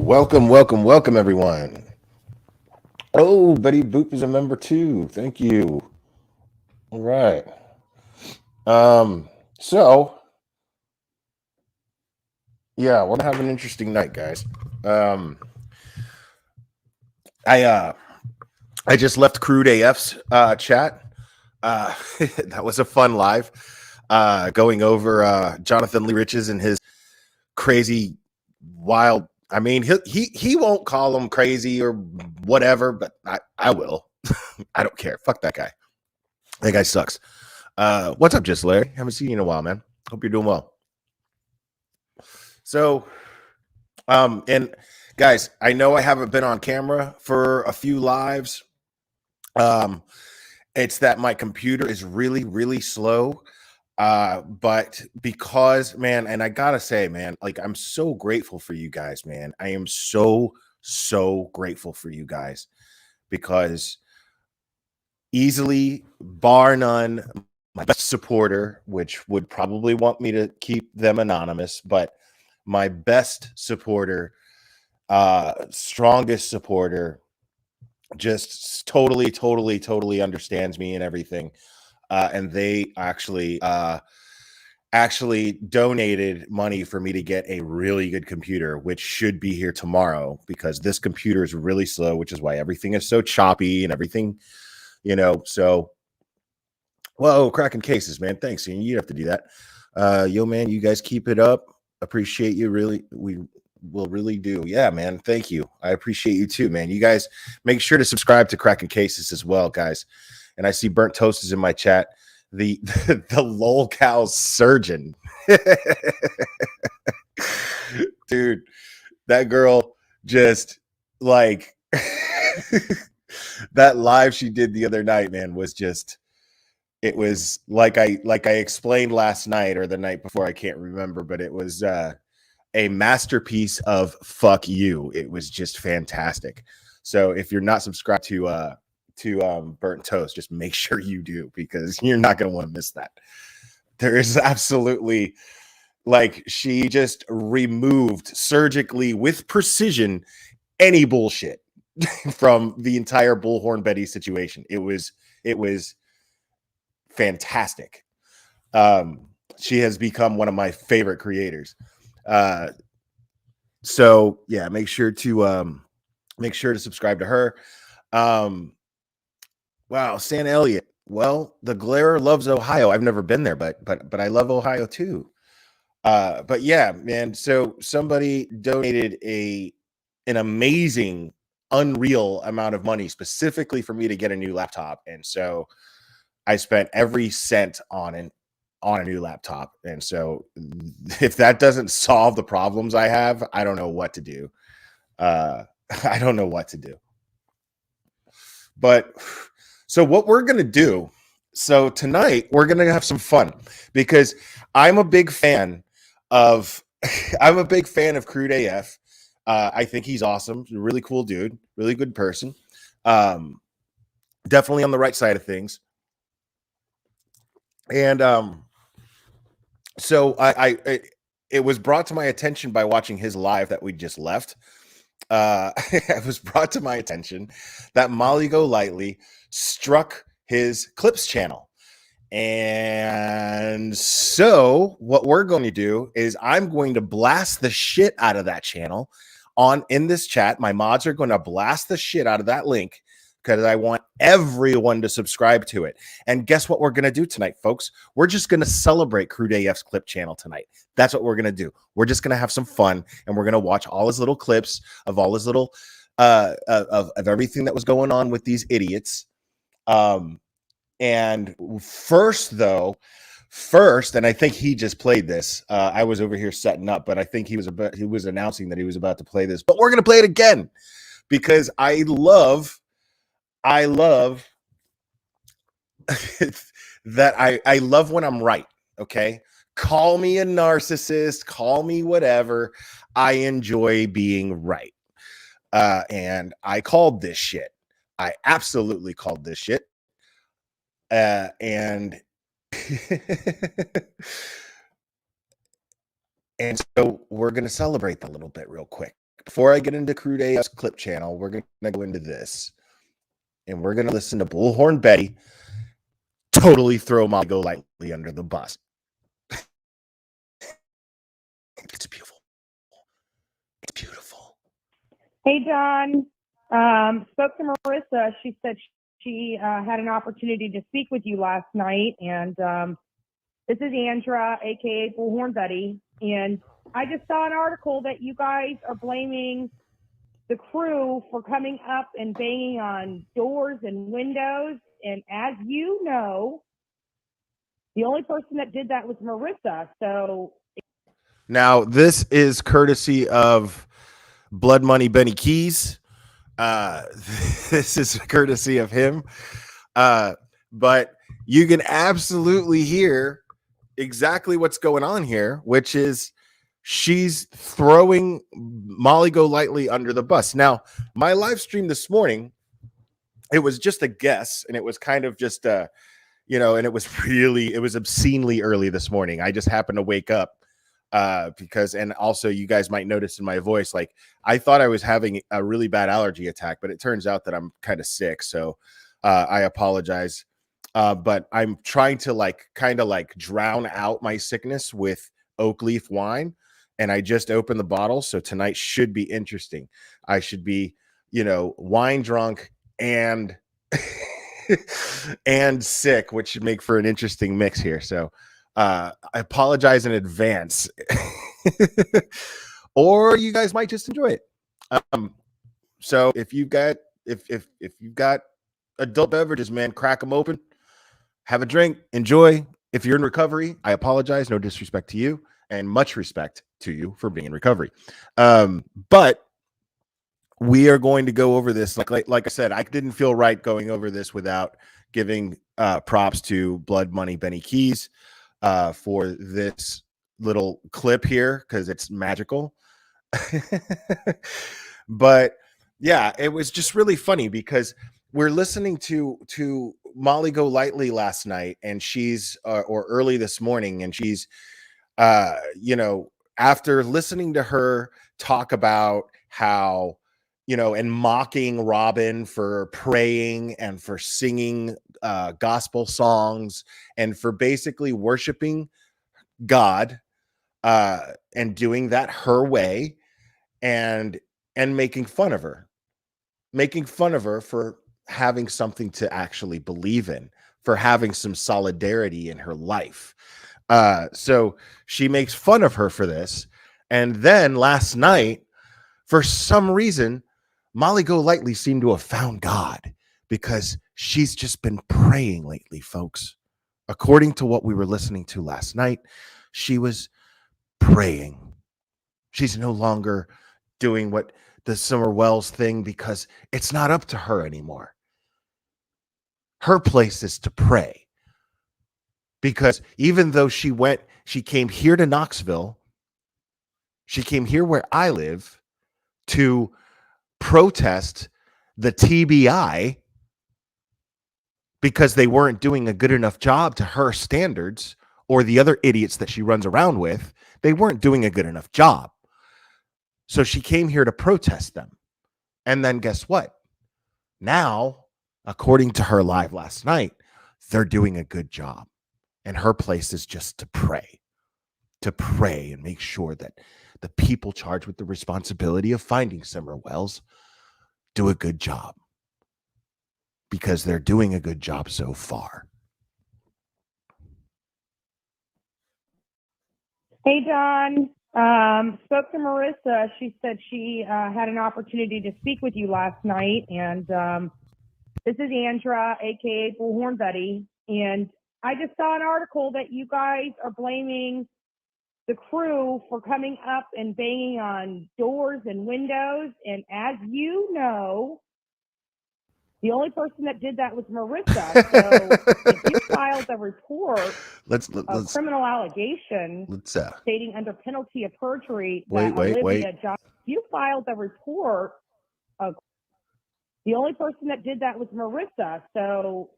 Welcome, everyone. Oh, Betty Boop is a member too. Thank you. All right. So yeah, we're gonna have an interesting night, guys. Um, I I just left Crude AF's chat. That was a fun live. Going over Jonathan Lee Riches and his crazy, wild. I mean, he won't call him crazy or whatever, but I will. I don't care. Fuck that guy. That guy sucks. What's up, Just Larry? Haven't seen you in a while, man. Hope you're doing well. So, and guys, I know I haven't been on camera for a few lives. It's that my computer is really, really slow. But because, man, and I gotta say, man, like I'm so grateful for you guys, man. I am so grateful for you guys because easily, bar none, my best supporter, which would probably want me to keep them anonymous, but my best supporter, strongest supporter, just totally understands me and everything. And they actually donated money for me to get a really good computer, which should be here tomorrow because this computer is really slow, which is why everything is so choppy and everything, so whoa, cracking cases, man. Thanks. And you have to do that. Yo, man, you guys keep it up. Appreciate you. Really, we will really do. Yeah, man. Thank you. I appreciate you too, man. You guys make sure to subscribe to Cracking Cases as well, guys. And I see Burnt Toast is in my chat. The lolcow surgeon. Dude, that girl just like that live she did the other night, man, was just it was like I explained last night or the night before, I can't remember, but it was a masterpiece of fuck you. It was just fantastic. So if you're not subscribed to Burnt Toast, just make sure you do because you're not going to want to miss that. There is absolutely, like, she just removed surgically with precision any bullshit from the entire Bullhorn Betty situation. It was fantastic. She has become one of my favorite creators. So yeah, make sure to subscribe to her. Wow, San Elliott. Well, the Glare loves Ohio. I've never been there, but I love Ohio too. But yeah, man. So somebody donated an amazing, unreal amount of money specifically for me to get a new laptop, and so I spent every cent on a new laptop. And so if that doesn't solve the problems I have, I don't know what to do. I don't know what to do. But so what we're going to do, so tonight we're going to have some fun because I'm a big fan of Crude AF. I think he's awesome. He's a really cool dude, really good person. Definitely on the right side of things. And so it was brought to my attention by watching his live that we just left. It was brought to my attention that Molly Golightly struck his Clips channel. And so what we're going to do is I'm going to blast the shit out of that channel in this chat. My mods are going to blast the shit out of that link because I want everyone to subscribe to it. And guess what we're going to do tonight, folks? We're just going to celebrate Crude AF's clip channel tonight. That's what we're going to do. We're just going to have some fun, and we're going to watch all his little clips of all his little of everything that was going on with these idiots. And first, and I think he just played this. I was over here setting up, but I think he was announcing that he was about to play this. But we're going to play it again because I love that I love when I'm right. Okay. Call me a narcissist, call me whatever. I enjoy being right. And I called this shit. I absolutely called this shit. And and so we're going to celebrate a little bit real quick before I get into Crude AF's clip channel, we're going to go into this. And we're going to listen to Bullhorn Betty totally throw Molly Golightly under the bus. It's beautiful. It's beautiful. Hey, John. Spoke to Marissa. She said she had an opportunity to speak with you last night. And this is Andra, a.k.a. Bullhorn Betty. And I just saw an article that you guys are blaming the crew for coming up and banging on doors and windows. And as you know, the only person that did that was Marissa. So now this is courtesy of Blood Money Benny Keys. This is courtesy of him. But you can absolutely hear exactly what's going on here, which is she's throwing Molly Golightly under the bus. Now, my live stream this morning, it was just a guess, and it was kind of just and it was obscenely early this morning. I just happened to wake up because, and also you guys might notice in my voice, like I thought I was having a really bad allergy attack, but it turns out that I'm kind of sick. So I apologize. But I'm trying to kind of drown out my sickness with oak leaf wine. And I just opened the bottle. So tonight should be interesting. I should be, wine drunk and and sick, which should make for an interesting mix here. So I apologize in advance. Or you guys might just enjoy it. So if you've got adult beverages, man, crack them open. Have a drink, enjoy. If you're in recovery, I apologize. No disrespect to you, and much respect to you for being in recovery. But we are going to go over this. Like I said, I didn't feel right going over this without giving props to Blood Money Benny Keys for this little clip here because it's magical. But yeah, it was just really funny because we're listening to Molly Golightly last night, and she's or early this morning, and she's after listening to her talk about how and mocking Robin for praying and for singing gospel songs and for basically worshiping God and doing that her way, and making fun of her for having something to actually believe in, for having some solidarity in her life. So she makes fun of her for this. And then last night, for some reason, Molly Golightly seemed to have found God because she's just been praying lately, folks. According to what we were listening to last night, she was praying. She's no longer doing what the Summer Wells thing because it's not up to her anymore. Her place is to pray. Because even though she came here to Knoxville, she came here where I live to protest the TBI because they weren't doing a good enough job to her standards, or the other idiots that she runs around with, they weren't doing a good enough job. So she came here to protest them. And then guess what? Now, according to her live last night, they're doing a good job. And her place is just to pray and make sure that the people charged with the responsibility of finding Summer Wells do a good job, because they're doing a good job so far. Hey, John. Spoke to Marissa. She said she had an opportunity to speak with you last night. And this is Andra, a.k.a. Bullhorn Betty. And I just saw an article that you guys are blaming the crew for coming up and banging on doors and windows. And as you know, the only person that did that was Marissa. So if you filed a report of criminal allegation stating under penalty of perjury that Olivia John, you filed a report of the only person that did that was Marissa. So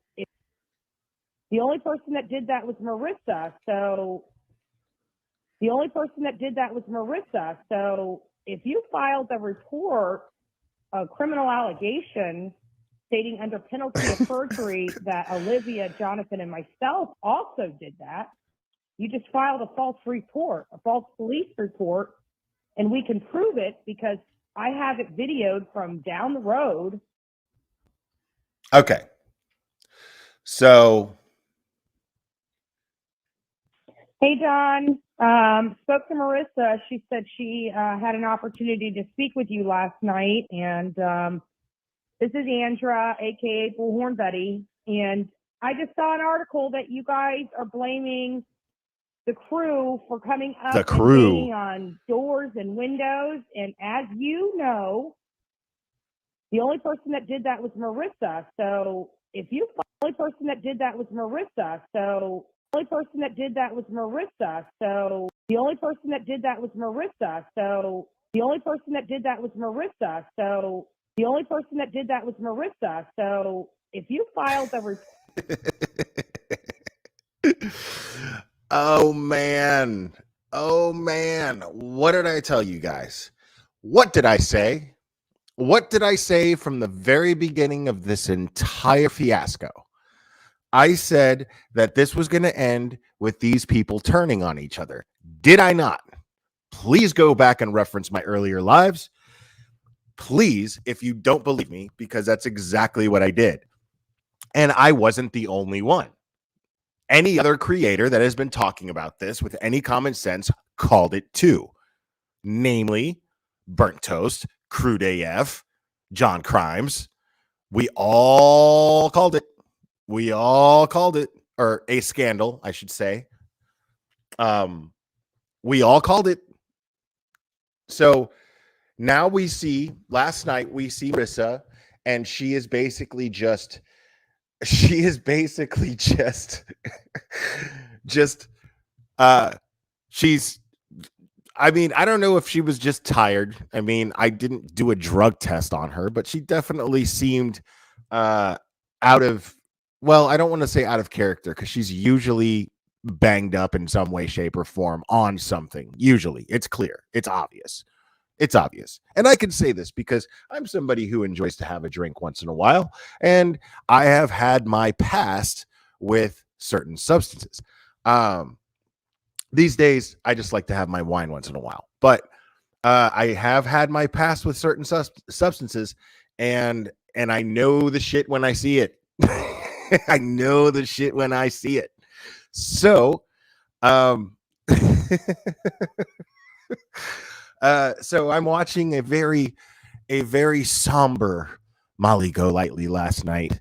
the only person that did that was Marissa. So if you filed a report, a criminal allegation stating under penalty of perjury that Olivia, Jonathan, and myself also did that, you just filed a false report, a false police report, and we can prove it because I have it videoed from down the road. Okay. So. Hey, Don. Spoke to Marissa. She said she had an opportunity to speak with you last night. And this is Andra, a.k.a. Bullhorn Betty. And I just saw an article that you guys are blaming the crew for coming up and banging on doors and windows. And as you know, the only person that did that was Marissa. So if you, the only person that did that was Marissa. So the only person that did that was Marissa. So the only person that did that was Marissa. So the only person that did that was Marissa. So the only person that did that was Marissa. So if you filed a report. Oh man. Oh man. What did I tell you guys? What did I say? What did I say from the very beginning of this entire fiasco? I said that this was going to end with these people turning on each other. Did I not? Please go back and reference my earlier lives. Please, if you don't believe me, because that's exactly what I did. And I wasn't the only one. Any other creator that has been talking about this with any common sense called it too. Namely, Burnt Toast, Crude AF, John Crimes. We all called it. We all called it, or a scandal, I should say. We all called it. So now we see, last night we see Marissa, and she is basically just she's I mean, I don't know if she was just tired. I mean, I didn't do a drug test on her, but she definitely seemed out of, well, I don't want to say out of character because she's usually banged up in some way, shape, or form on something. Usually, it's clear, it's obvious. It's obvious. And I can say this because I'm somebody who enjoys to have a drink once in a while, and I have had my past with certain substances. These days, I just like to have my wine once in a while, but I have had my past with certain substances, and I know the shit when I see it. I know the shit when I see it. So, so I'm watching a very somber Molly Golightly last night.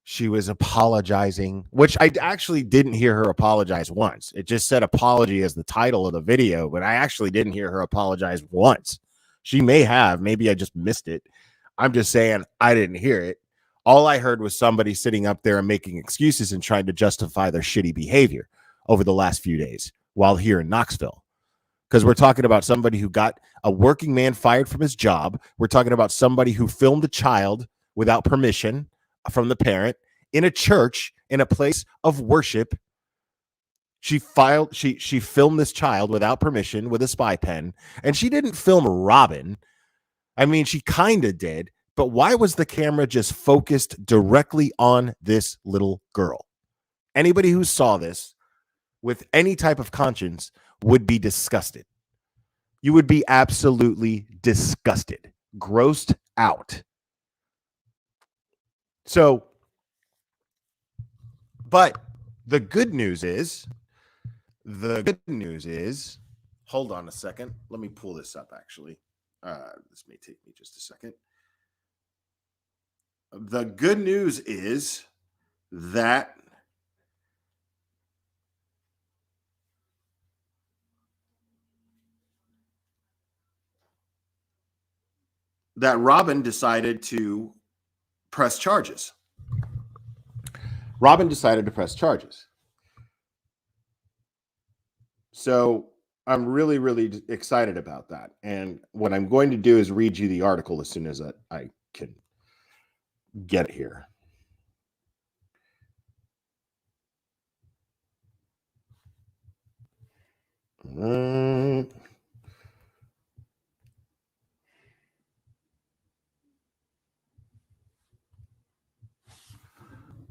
She was apologizing, which I actually didn't hear her apologize once. It just said apology as the title of the video, but I actually didn't hear her apologize once. She may have, maybe I just missed it. I'm just saying I didn't hear it. All I heard was somebody sitting up there and making excuses and trying to justify their shitty behavior over the last few days while here in Knoxville. Because we're talking about somebody who got a working man fired from his job. We're talking about somebody who filmed a child without permission from the parent in a church, in a place of worship. She filmed this child without permission with a spy pen, and she didn't film Robin. I mean, she kind of did, but why was the camera just focused directly on this little girl? Anybody who saw this with any type of conscience would be disgusted. You would be absolutely disgusted, grossed out. So, but the good news is, hold on a second. Let me pull this up, actually. This may take me just a second. The good news is that Robin decided to press charges. So I'm really, really excited about that. And what I'm going to do is read you the article as soon as I can get it here.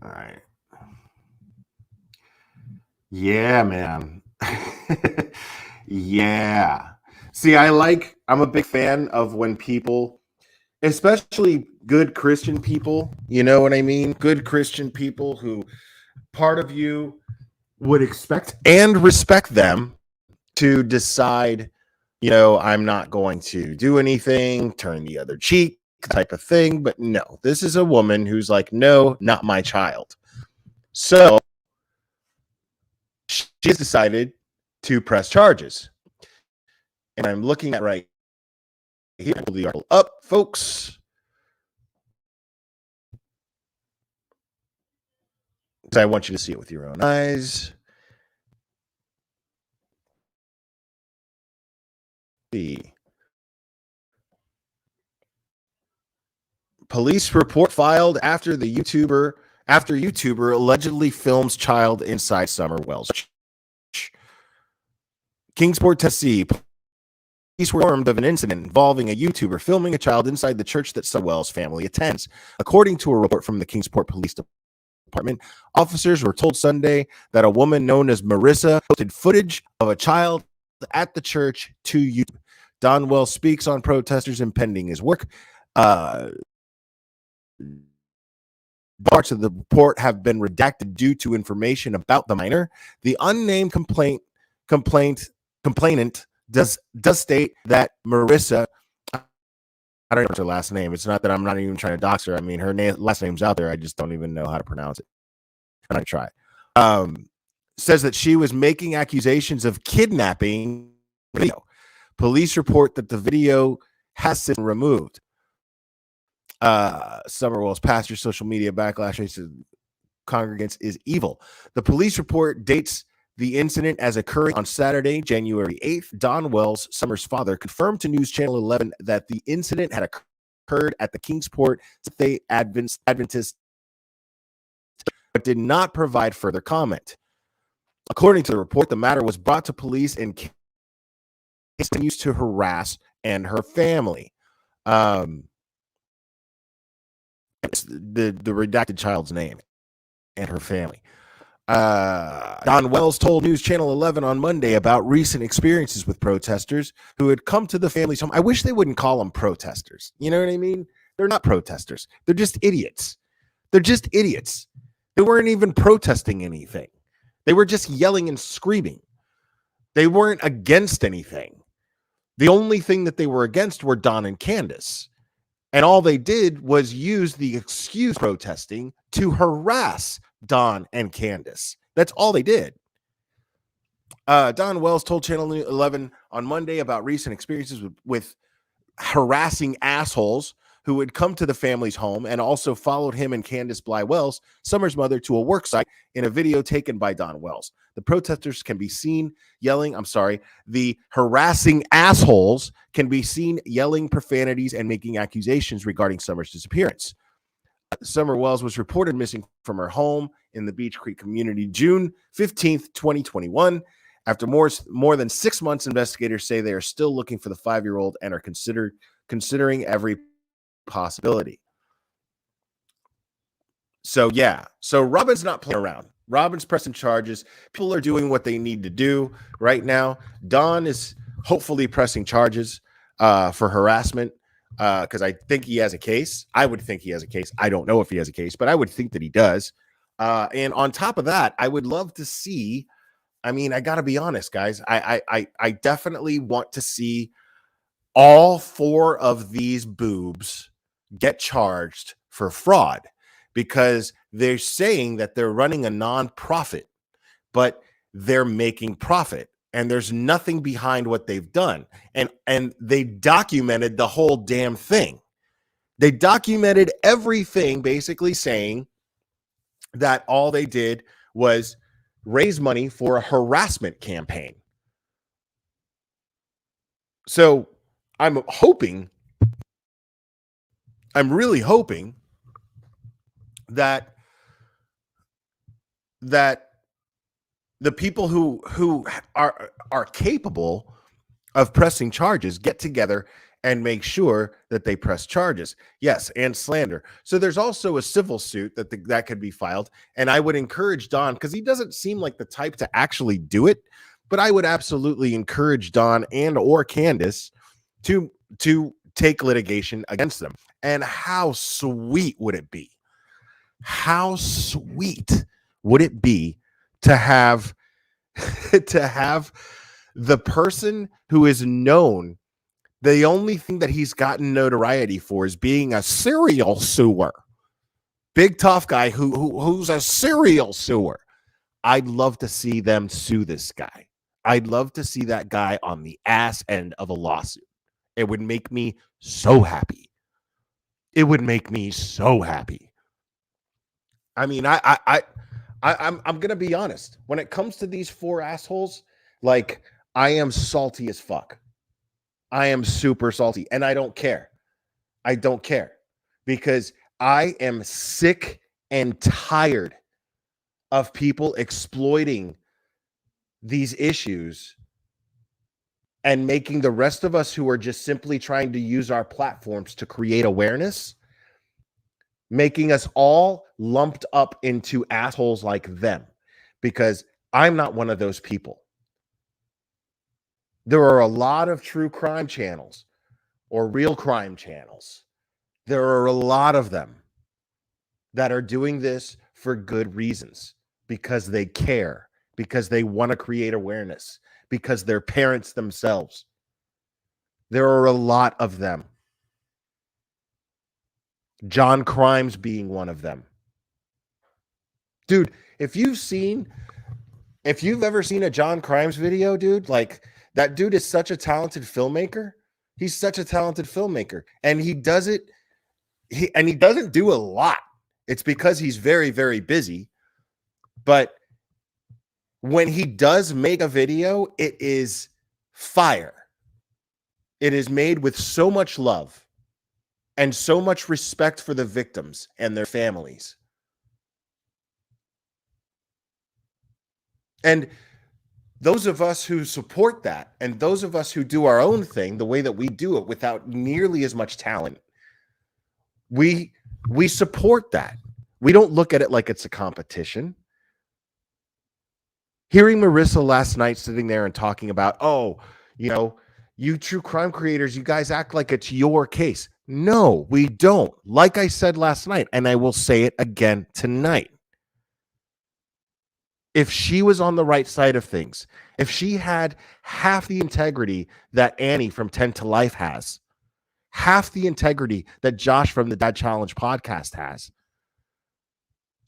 All right. Yeah, man. Yeah. See, I'm a big fan of when people, especially good Christian people, you know what I mean? Good Christian people who part of you would expect and respect them to decide, I'm not going to do anything, turn the other cheek type of thing. But no, this is a woman who's like, no, not my child. So she has decided to press charges. And I'm looking at right here, pull the article up, folks. Because I want you to see it with your own eyes. The police report filed after YouTuber allegedly films child inside Summer Wells. Kingsport, Tennessee. Police were informed of an incident involving a YouTuber filming a child inside the church that Summer Wells' family attends. According to a report from the Kingsport Police Department, officers were told Sunday that a woman known as Marissa posted footage of a child at the church to YouTube. Don Wells speaks on protesters impeding his work. Parts of the report have been redacted due to information about the minor. The unnamed complainant does state that Marissa, I don't know her last name. It's not that I'm not even trying to dox her. I mean, her last name's out there. I just don't even know how to pronounce it. I'm going to try. Says that she was making accusations of kidnapping video. Police report that the video has been removed. Summerwell's pastor social media backlash to congregants is evil. The police report dates the incident as occurring on Saturday, January 8th. Don Wells, Summer's father, confirmed to News Channel 11 that the incident had occurred at the Kingsport State Adventist, but did not provide further comment. According to the report, the matter was brought to police and continues to harass and her family. The redacted child's name and her family. Don Wells told News Channel 11 on Monday about recent experiences with protesters who had come to the family's home. I wish they wouldn't call them protesters. You know what I mean? They're not protesters. They're just idiots. They're just idiots. They weren't even protesting anything. They were just yelling and screaming. They weren't against anything. The only thing that they were against were Don and Candace. And all they did was use the excuse protesting to harass Don and Candace. That's all they did. Don Wells told Channel 11 on Monday about recent experiences with harassing assholes who had come to the family's home and also followed him and Candace Bly Wells, Summer's mother, to a work site in a video taken by Don Wells. The protesters can be seen yelling, the harassing assholes can be seen yelling profanities and making accusations regarding Summer's disappearance. Summer Wells was reported missing from her home in the Beach Creek community June 15th, 2021. After more than 6 months, investigators say they are still looking for the 5-year-old and are considering every possibility. So Robin's not playing around. Robin's pressing charges. People are doing what they need to do right now. Don is hopefully pressing charges for harassment because I think he has a case. I would think he has a case. I don't know if he has a case, but I would think that he does. And on top of that, I would love to see. I mean, I got to be honest, guys. I definitely want to see all 4 of these boobs get charged for fraud because they're saying that they're running a nonprofit, but they're making profit and there's nothing behind what they've done. And they documented the whole damn thing. They documented everything, basically saying that all they did was raise money for a harassment campaign. So I'm really hoping that the people who are capable of pressing charges get together and make sure that they press charges. Yes, and slander. So there's also a civil suit that could be filed. And I would encourage Don, because he doesn't seem like the type to actually do it, but I would absolutely encourage Don and or Candace to take litigation against them. And how sweet would it be? How sweet would it be to have to have the person who is known, the only thing that he's gotten notoriety for is being a serial suer. Big tough guy who's a serial suer. I'd love to see them sue this guy. I'd love to see that guy on the ass end of a lawsuit. It would make me so happy. It would make me so happy. I mean, I'm gonna be honest. When it comes to these four assholes, like, I am salty as fuck. I am super salty, and I don't care. I don't care because I am sick and tired of people exploiting these issues and making the rest of us who are just simply trying to use our platforms to create awareness, making us all lumped up into assholes like them, because I'm not one of those people. There are a lot of true crime channels or real crime channels. There are a lot of them that are doing this for good reasons, because they care, because they want to create awareness, because they're parents themselves. There are a lot of them. John Crimes being one of them. Dude, if you've ever seen a John Crimes video, dude, like, that dude is such a talented filmmaker. He's such a talented filmmaker. And he does it, he doesn't do a lot. It's because he's very, very busy. But when he does make a video, it is fire. It is made with so much love and so much respect for the victims and their families. And those of us who support that, and those of us who do our own thing the way that we do it without nearly as much talent, we support that. We don't look at it like it's a competition. Hearing Marissa last night sitting there and talking about, oh, you know, you true crime creators, you guys act like it's your case. No, we don't. Like I said last night, and I will say it again tonight. If she was on the right side of things, if she had half the integrity that Annie from 10 to Life has, half the integrity that Josh from the Dad Challenge podcast has,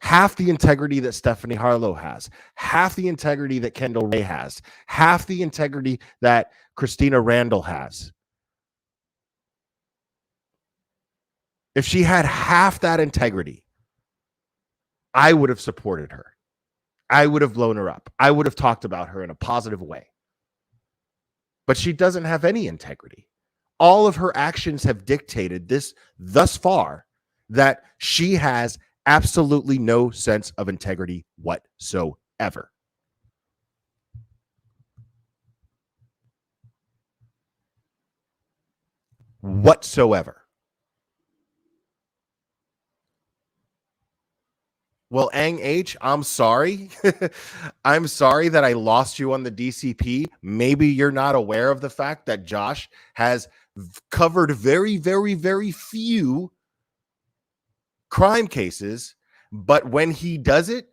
half the integrity that Stephanie Harlow has, half the integrity that Kendall Ray has, half the integrity that Christina Randall has. If she had half that integrity, I would have supported her. I would have blown her up. I would have talked about her in a positive way. But she doesn't have any integrity. All of her actions have dictated this thus far, that she has absolutely no sense of integrity whatsoever. Whatsoever. Well, Ang H, I'm sorry. I'm sorry that I lost you on the DCP. Maybe you're not aware of the fact that Josh has covered very, very, very few crime cases, but when he does it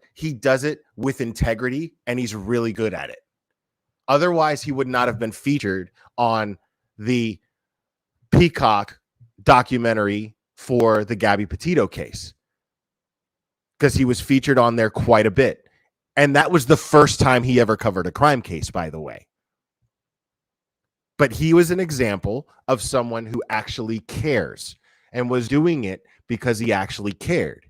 with integrity, and he's really good at it. Otherwise, he would not have been featured on the Peacock documentary for the Gabby Petito case, because he was featured on there quite a bit. And that was the first time he ever covered a crime case, by the way. But he was an example of someone who actually cares and was doing it because he actually cared.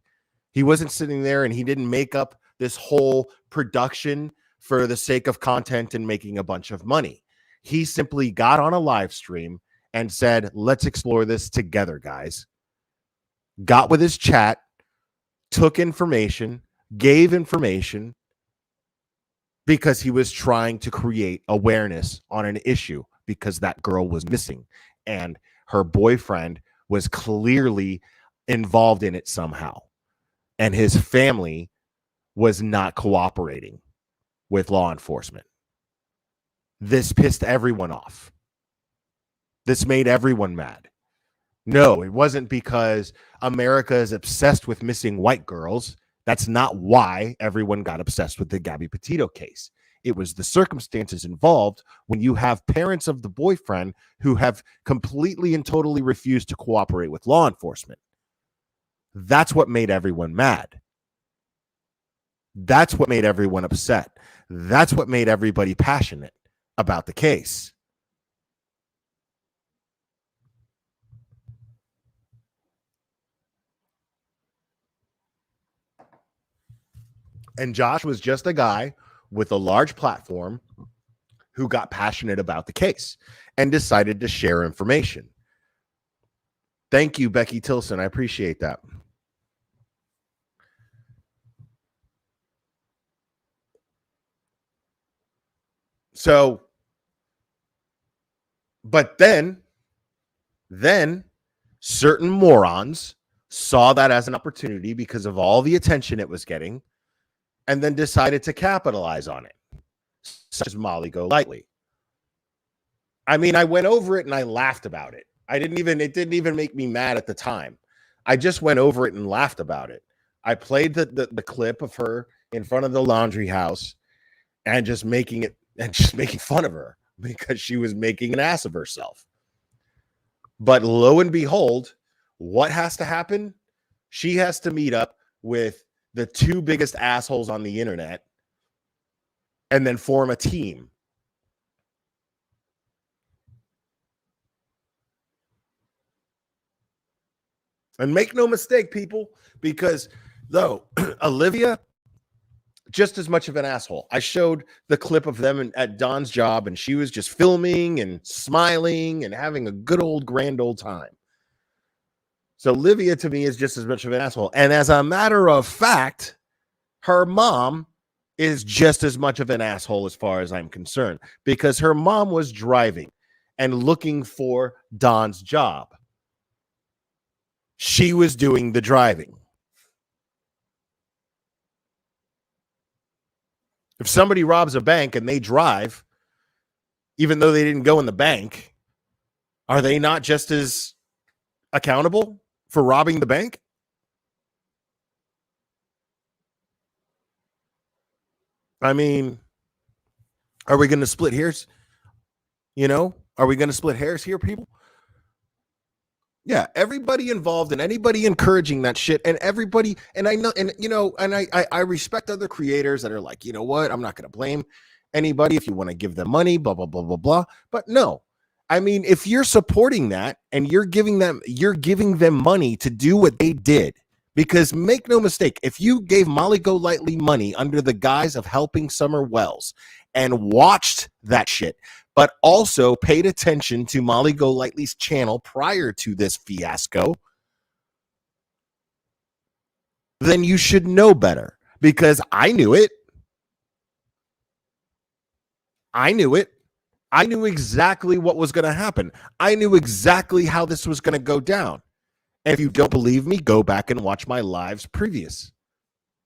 He wasn't sitting there and he didn't make up this whole production for the sake of content and making a bunch of money. He simply got on a live stream and said, let's explore this together, guys. Got with his chat, took information, gave information, because he was trying to create awareness on an issue because that girl was missing and her boyfriend was clearly involved in it somehow. And his family was not cooperating with law enforcement. This pissed everyone off. This made everyone mad. No, it wasn't because America is obsessed with missing white girls. That's not why everyone got obsessed with the Gabby Petito case. It was the circumstances involved when you have parents of the boyfriend who have completely and totally refused to cooperate with law enforcement. That's what made everyone mad. That's what made everyone upset. That's what made everybody passionate about the case. And Josh was just a guy with a large platform who got passionate about the case and decided to share information. Thank you, Becky Tilson. I appreciate that. So, but then certain morons saw that as an opportunity because of all the attention it was getting, and then decided to capitalize on it, such as Molly Golightly. I mean, I went over it and I laughed about it. It didn't even make me mad at the time. I just went over it and laughed about it. I played the clip of her in front of the laundry house and just making fun of her because she was making an ass of herself. But lo and behold, what has to happen? She has to meet up with the two biggest assholes on the internet and then form a team. And make no mistake, people, because though Olivia, just as much of an asshole. I showed the clip of them at Don's job, and she was just filming and smiling and having a good old grand old time. So Olivia, to me, is just as much of an asshole. And as a matter of fact, her mom is just as much of an asshole as far as I'm concerned, because her mom was driving and looking for Don's job. She was doing the driving. If somebody robs a bank and they drive, even though they didn't go in the bank, are they not just as accountable for robbing the bank? I mean, are we going to split hairs? Are we going to split hairs here, people? Yeah, everybody involved and anybody encouraging that shit, and everybody, and I know, and I respect other creators that are like, you know what, I'm not going to blame anybody if you want to give them money, blah blah blah blah blah. But no, I mean, if you're supporting that and you're giving them money to do what they did, because make no mistake, if you gave Molly Golightly money under the guise of helping Summer Wells and watched that shit, but also paid attention to Molly Golightly's channel prior to this fiasco, then you should know better, because I knew it. I knew exactly what was going to happen. I knew exactly how this was going to go down. And if you don't believe me, go back and watch my lives previous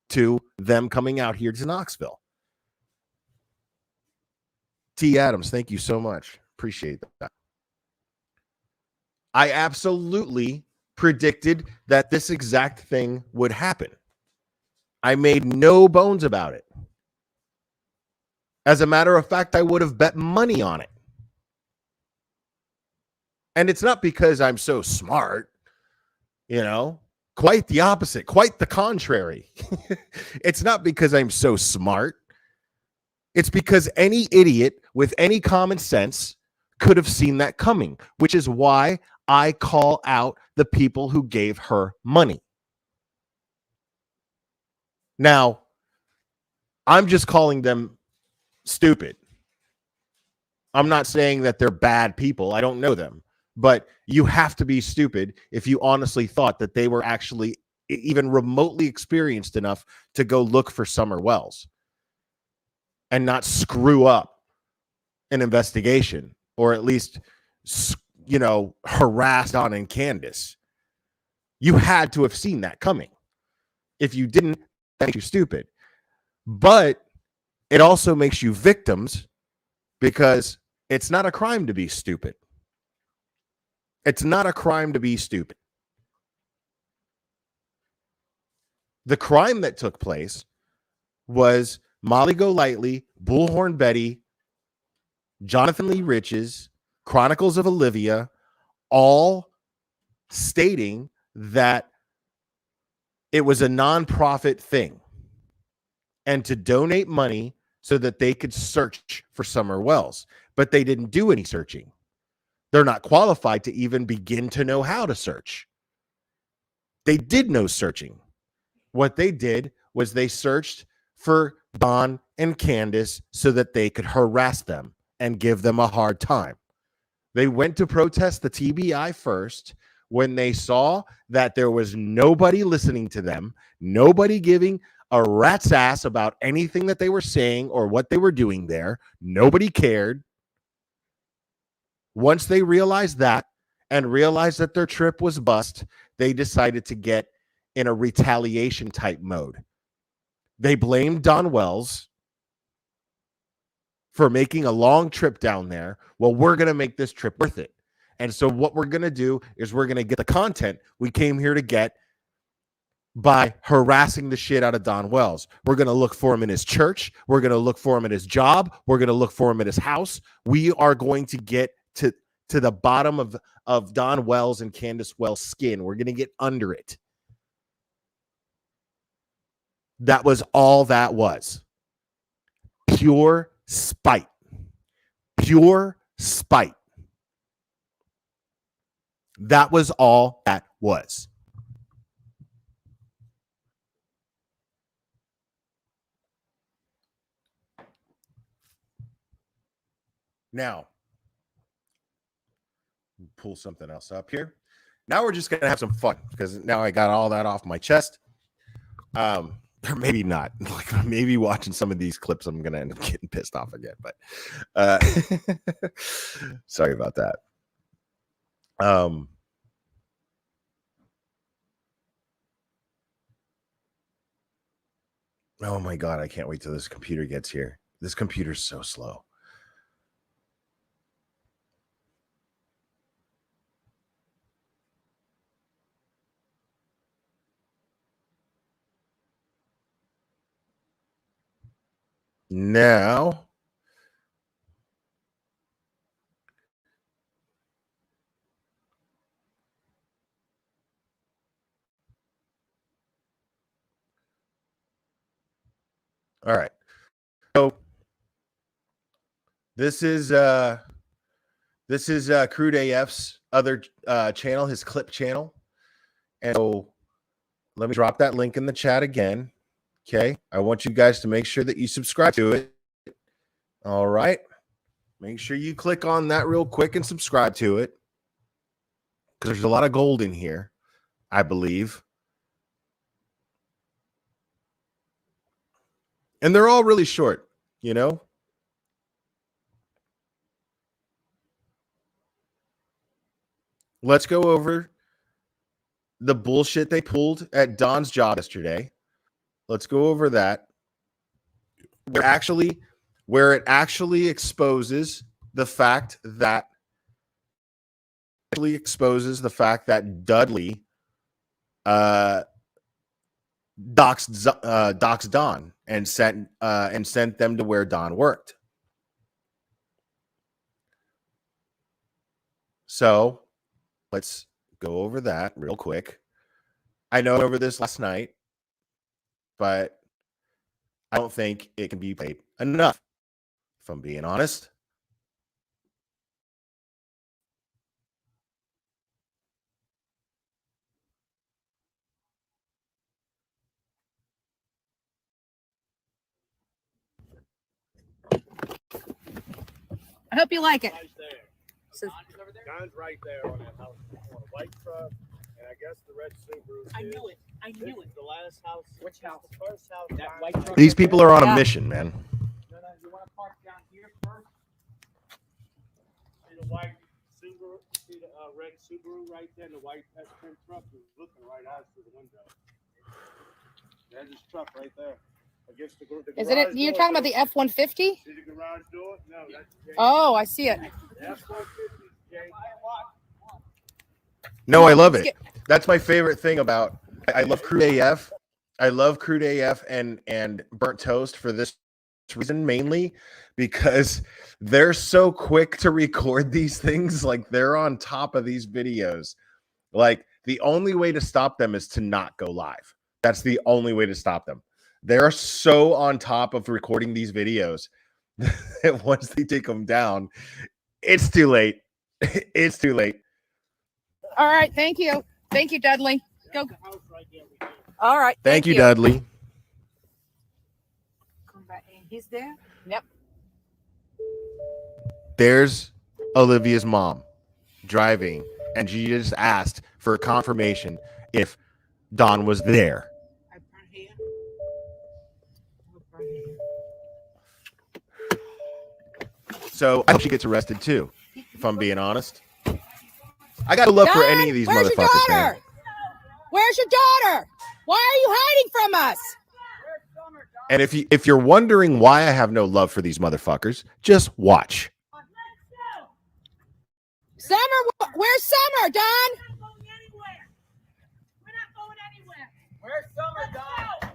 to them coming out here to Knoxville. T. Adams, thank you so much. Appreciate that. I absolutely predicted that this exact thing would happen. I made no bones about it. As a matter of fact, I would have bet money on it. And it's not because I'm so smart, quite the opposite, quite the contrary. It's not because I'm so smart. It's because any idiot with any common sense could have seen that coming, which is why I call out the people who gave her money. Now, I'm just calling them stupid. I'm not saying that they're bad people. I don't know them. But you have to be stupid if you honestly thought that they were actually even remotely experienced enough to go look for Summer Wells and not screw up an investigation or at least, harass Don and Candace. You had to have seen that coming. If you didn't, that makes you stupid. But it also makes you victims, because it's not a crime to be stupid. It's not a crime to be stupid. The crime that took place was Molly Golightly, Bullhorn Betty, Jonathan Lee Riches, Chronicles of Olivia, all stating that it was a nonprofit thing and to donate money so that they could search for Summer Wells. But they didn't do any searching. They're not qualified to even begin to know how to search. They did no searching. What they did was they searched for Don and Candace so that they could harass them and give them a hard time. They went to protest the TBI first. When they saw that there was nobody listening to them, nobody giving a rat's ass about anything that they were saying or what they were doing there, nobody cared. Once they realized that and realized that their trip was bust, they decided to get in a retaliation type mode. They blamed Don Wells for making a long trip down there. Well, we're going to make this trip worth it. And so what we're going to do is we're going to get the content we came here to get by harassing the shit out of Don Wells. We're going to look for him in his church. We're going to look for him at his job. We're going to look for him at his house. We are going to get to the bottom of Don Wells and Candace Wells' skin. We're going to get under it. That was all that was. Pure spite. Pure spite. That was all that was. Now, pull something else up here. Now we're just going to have some fun, because now I got all that off my chest. Or maybe not. Like, maybe watching some of these clips, I'm going to end up getting pissed off again. But sorry about that. Oh my God, I can't wait till this computer gets here. This computer's so slow. Now, all right. So this is Crude AF's other channel, his clip channel. And so let me drop that link in the chat again. Okay. I want you guys to make sure that you subscribe to it. All right. Make sure you click on that real quick and subscribe to it, because there's a lot of gold in here, I believe. And they're all really short, you know? Let's go over the bullshit they pulled at Don's job yesterday. Let's go over that. Where it actually exposes the fact that Dudley doxed Don and sent them to where Don worked. So let's go over that real quick. I know over this last night, but I don't think it can be played enough, if I'm being honest. I hope you like it. Don's right there on that house on a white truck, and I guess the red Subaru. I knew it. I knew it. The last house. Which house? The first house. That white truck. These people are on a mission, man. No, you want to park down here first? the white Subaru, see the red Subaru right there, and the white S10 truck is looking right at us through the window. There's this truck right there. Against the garage. Isn't it? You're talking about the F-150? See the garage door? No, that's Jay. Oh, I see it. The F-150 is Jay. No, I love it. That's my favorite thing about. I love Crude AF. I love Crude AF and Burnt Toast for this reason, mainly because they're so quick to record these things. Like, they're on top of these videos. Like, the only way to stop them is to not go live. That's the only way to stop them. They're so on top of recording these videos that once they take them down, it's too late. It's too late. All right. Thank you. Thank you, Dudley. Go. All right. Thank you, Dudley. Come back. He's there? Yep. There's Olivia's mom driving, and she just asked for confirmation if Don was there. So I hope she gets arrested too, if I'm being honest. I got to look for any of these where's motherfuckers, your daughter? man. Where's your daughter? Why are you hiding from us? And if you're wondering why I have no love for these motherfuckers, just watch. Summer, where's Summer, Don? We're not going anywhere. We're not going anywhere. Where's Summer, Don?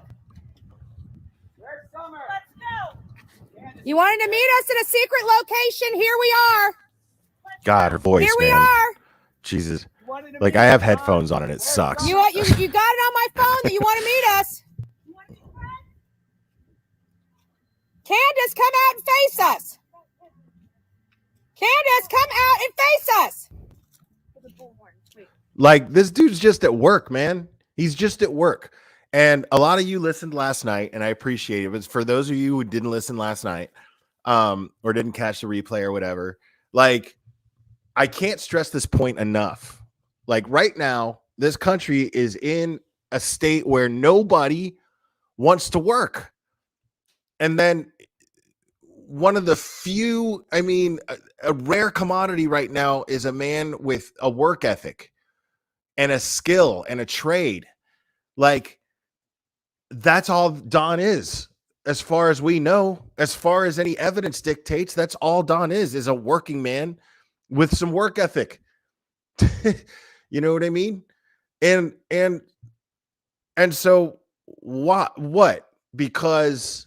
Where's Summer? Let's go. You wanted to meet us in a secret location. Here we are. God, her voice, Here we man. are. Jesus. Like, I have headphones on and it sucks. You got it on my phone that you want to meet us. Candace, come out and face us. Candace, come out and face us. Like, this dude's just at work, man. He's just at work. And a lot of you listened last night, and I appreciate it. But for those of you who didn't listen last night, or didn't catch the replay or whatever, like, I can't stress this point enough. Like, right now, this country is in a state where nobody wants to work. And then one of the few, I mean, a rare commodity right now is a man with a work ethic and a skill and a trade. Like, that's all Don is, as far as we know. As far as any evidence dictates, that's all Don is a working man with some work ethic. You know what I mean? And so what? Because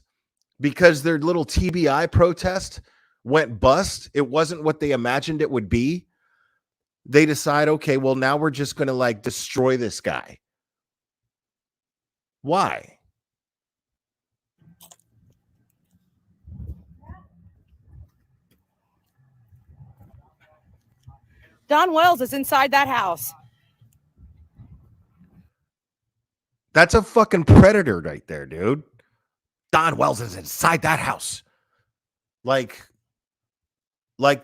their little TBI protest went bust, it wasn't what they imagined it would be. They decide, okay, well, now we're just going to, like, destroy this guy. Why? Don Wells is inside that house. That's a fucking predator right there, dude. Don Wells is inside that house. Like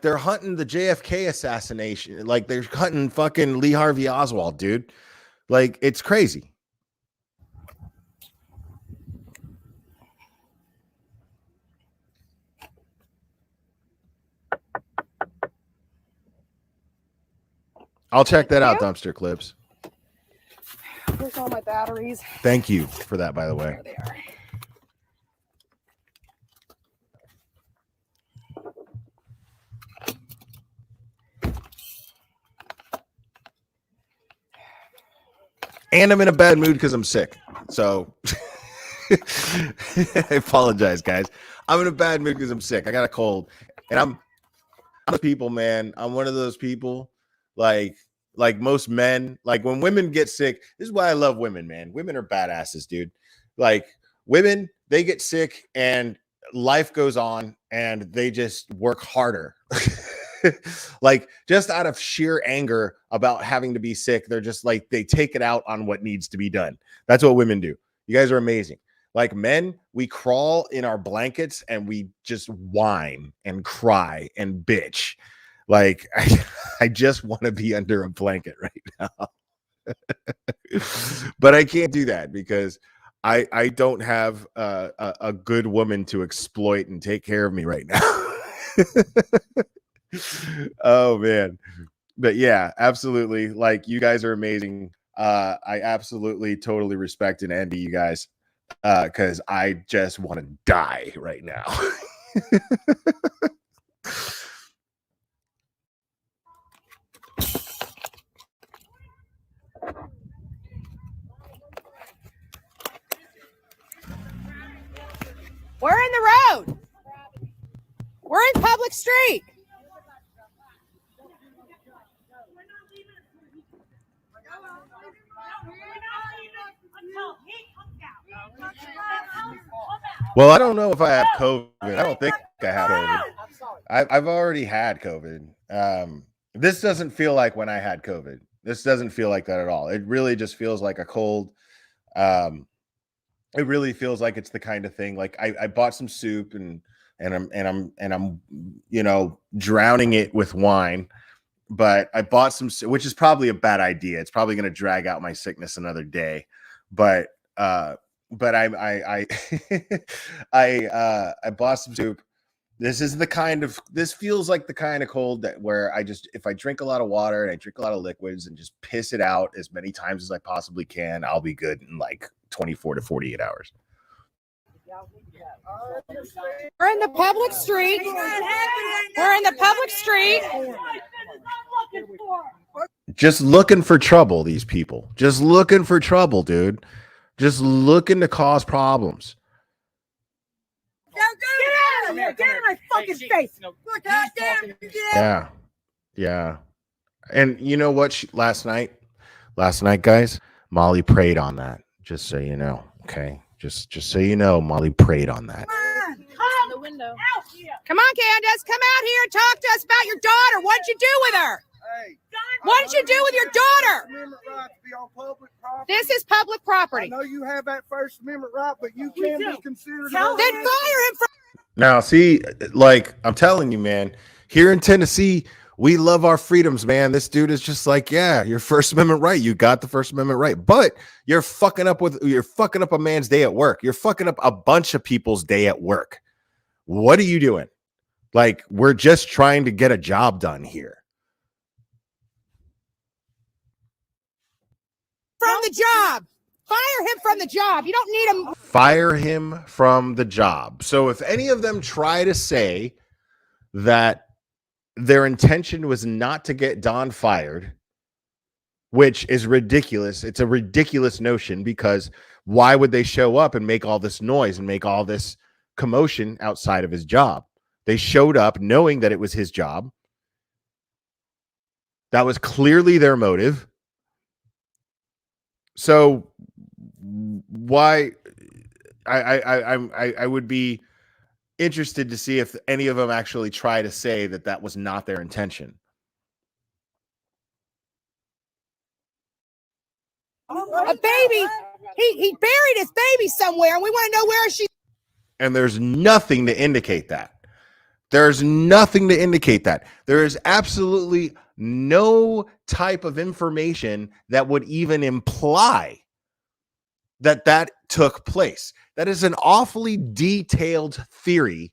they're hunting the JFK assassination. Like, they're hunting fucking Lee Harvey Oswald, dude. Like, it's crazy. I'll check that out, Dumpster Clips. Where's all my batteries? Thank you for that, by the way. There they are. And I'm in a bad mood because I'm sick. So I apologize, guys. I'm in a bad mood because I'm sick. I got a cold. And I'm the people, man. I'm one of those people, like most men, like, when women get sick, this is why I love women, man. Women are badasses, dude. Like, women, they get sick and life goes on and they just work harder. Like, just out of sheer anger about having to be sick, they're just like, they take it out on what needs to be done. That's what women do. You guys are amazing. Like, men, we crawl in our blankets and we just whine and cry and bitch. Like, I just want to be under a blanket right now. But I can't do that because I don't have a good woman to exploit and take care of me right now. Oh man. But yeah, absolutely. Like, you guys are amazing. I absolutely totally respect and envy you guys. Because I just want to die right now. We're in the road. We're in public street. Well, I don't know if I have COVID. I don't think I have COVID. I've already had COVID. This doesn't feel like when I had COVID. This doesn't feel like that at all. It really just feels like a cold. It really feels like it's the kind of thing. Like, I bought some soup and I'm drowning it with wine. But I bought some, which is probably a bad idea. It's probably going to drag out my sickness another day. But I I bought some soup. This feels like the kind of cold that where if I drink a lot of water and I drink a lot of liquids and just piss it out as many times as I possibly can, I'll be good in like 24 to 48 hours. We're in the public street. We're in the public street. Just looking for trouble, these people. Just looking for trouble, dude. Just looking to cause problems. Get out of here! Get out of my fucking face! Look, goddamn! Yeah. And you know what? Last night, guys, Molly prayed on that. Just so you know, okay? Just so you know, Molly prayed on that. The window. Come on, Candace. Come out here and talk to us about your daughter. What'd you do with her? Hey, What did you do with your daughter? Amendment right to be on public property. This is public property. I know you have that First Amendment right, but you can be considered. Then fire him from. Now, see, like, I'm telling you, man, here in Tennessee, we love our freedoms, man. This dude is just like, yeah, your First Amendment right. You got the First Amendment right, but you're fucking up a man's day at work. You're fucking up a bunch of people's day at work. What are you doing? Like, we're just trying to get a job done here. From the job. Fire him from the job. You don't need him. Fire him from the job. So if any of them try to say that their intention was not to get Don fired, which is ridiculous. It's a ridiculous notion, because why would they show up and make all this noise and make all this commotion outside of his job? They showed up knowing that it was his job. That was clearly their motive. So why I would be interested to see if any of them actually try to say that that was not their intention. A baby. He buried his baby somewhere, and we want to know where she. And there's nothing to indicate that. There's nothing to indicate that. There is absolutely no type of information that would even imply that that took place. That is an awfully detailed theory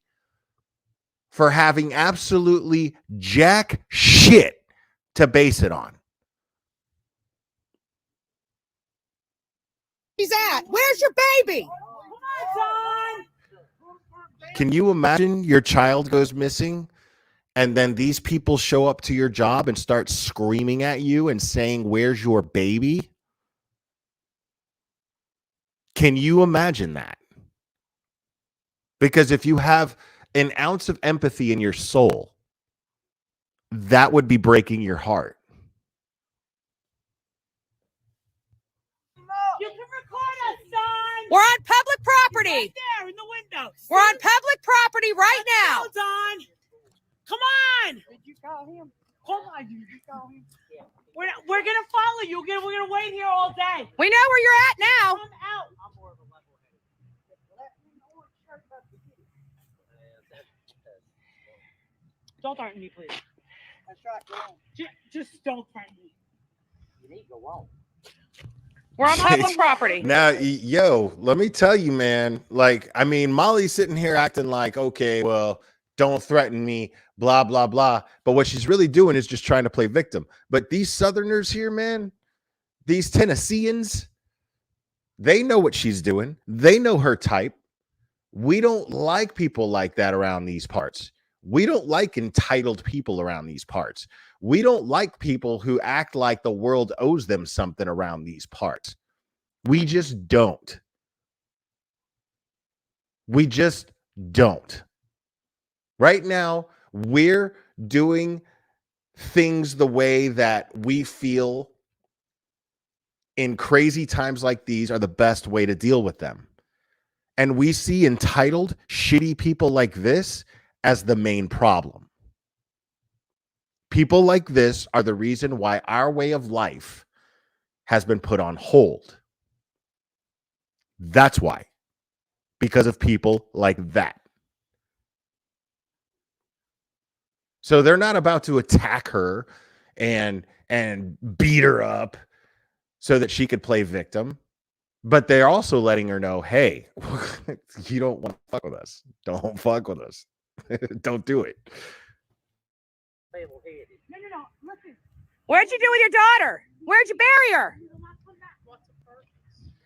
for having absolutely jack shit to base it on. She's at. Where's your baby? Can you imagine your child goes missing and then these people show up to your job and start screaming at you and saying, "Where's your baby?" Can you imagine that? Because if you have an ounce of empathy in your soul, that would be breaking your heart. You can record us, son. We're on public property. Right there in the window. We're on public property right now. Hold on. Come on. Did you call him? Hold on. Did you call him? We're gonna follow you. We're gonna wait here all day. We know where you're at now. Come out. I'm more of a level-headed. Don't threaten me, please. That's right, go on. Just don't threaten me. You need to go on. We're on public property. Now, yo, let me tell you, man, like, I mean, Molly's sitting here acting like, okay, well, Don't threaten me, blah, blah, blah. But what she's really doing is just trying to play victim. But these Southerners here, man, these Tennesseans, they know what she's doing. They know her type. We don't like people like that around these parts. We don't like entitled people around these parts. We don't like people who act like the world owes them something around these parts. We just don't. We just don't. Right now, we're doing things the way that we feel in crazy times like these are the best way to deal with them. And we see entitled, shitty people like this as the main problem. People like this are the reason why our way of life has been put on hold. That's why. Because of people like that. So they're not about to attack her and beat her up so that she could play victim. But they're also letting her know, hey, you don't want to fuck with us. Don't fuck with us. Don't do it. No. Listen. What'd you do with your daughter? Where'd you bury her?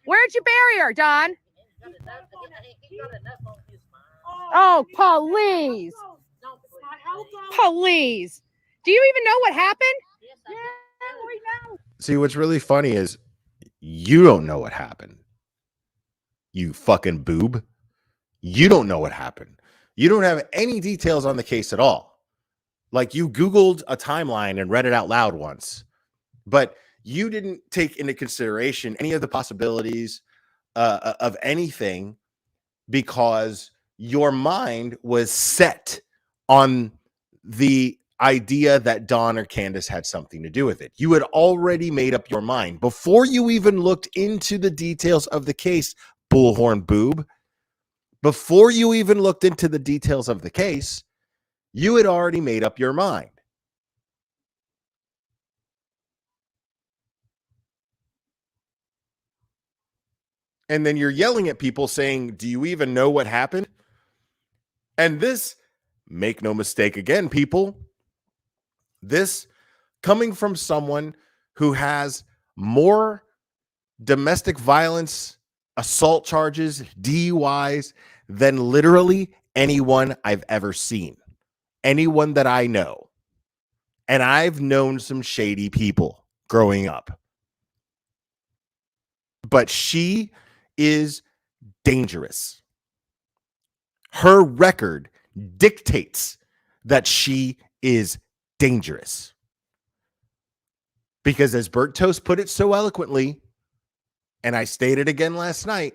Where'd you bury her, Don? Oh, please. Please. Do you even know what happened? Yeah, we know. See, what's really funny is you don't know what happened. You fucking boob. You don't know what happened. You don't have any details on the case at all. Like you Googled a timeline and read it out loud once, but you didn't take into consideration any of the possibilities of anything because your mind was set on the idea that Dawn or Candace had something to do with it. You had already made up your mind before you even looked into the details of the case, bullhorn boob. Before you even looked into the details of the case, you had already made up your mind. And then you're yelling at people saying, do you even know what happened? And this, make no mistake again, people, this coming from someone who has more domestic violence, assault charges, DUIs than literally anyone I've ever seen, anyone that I know. And I've known some shady people growing up. But she is dangerous. Her record dictates that she is dangerous. Because as Bert Toast put it so eloquently, and I stated again last night,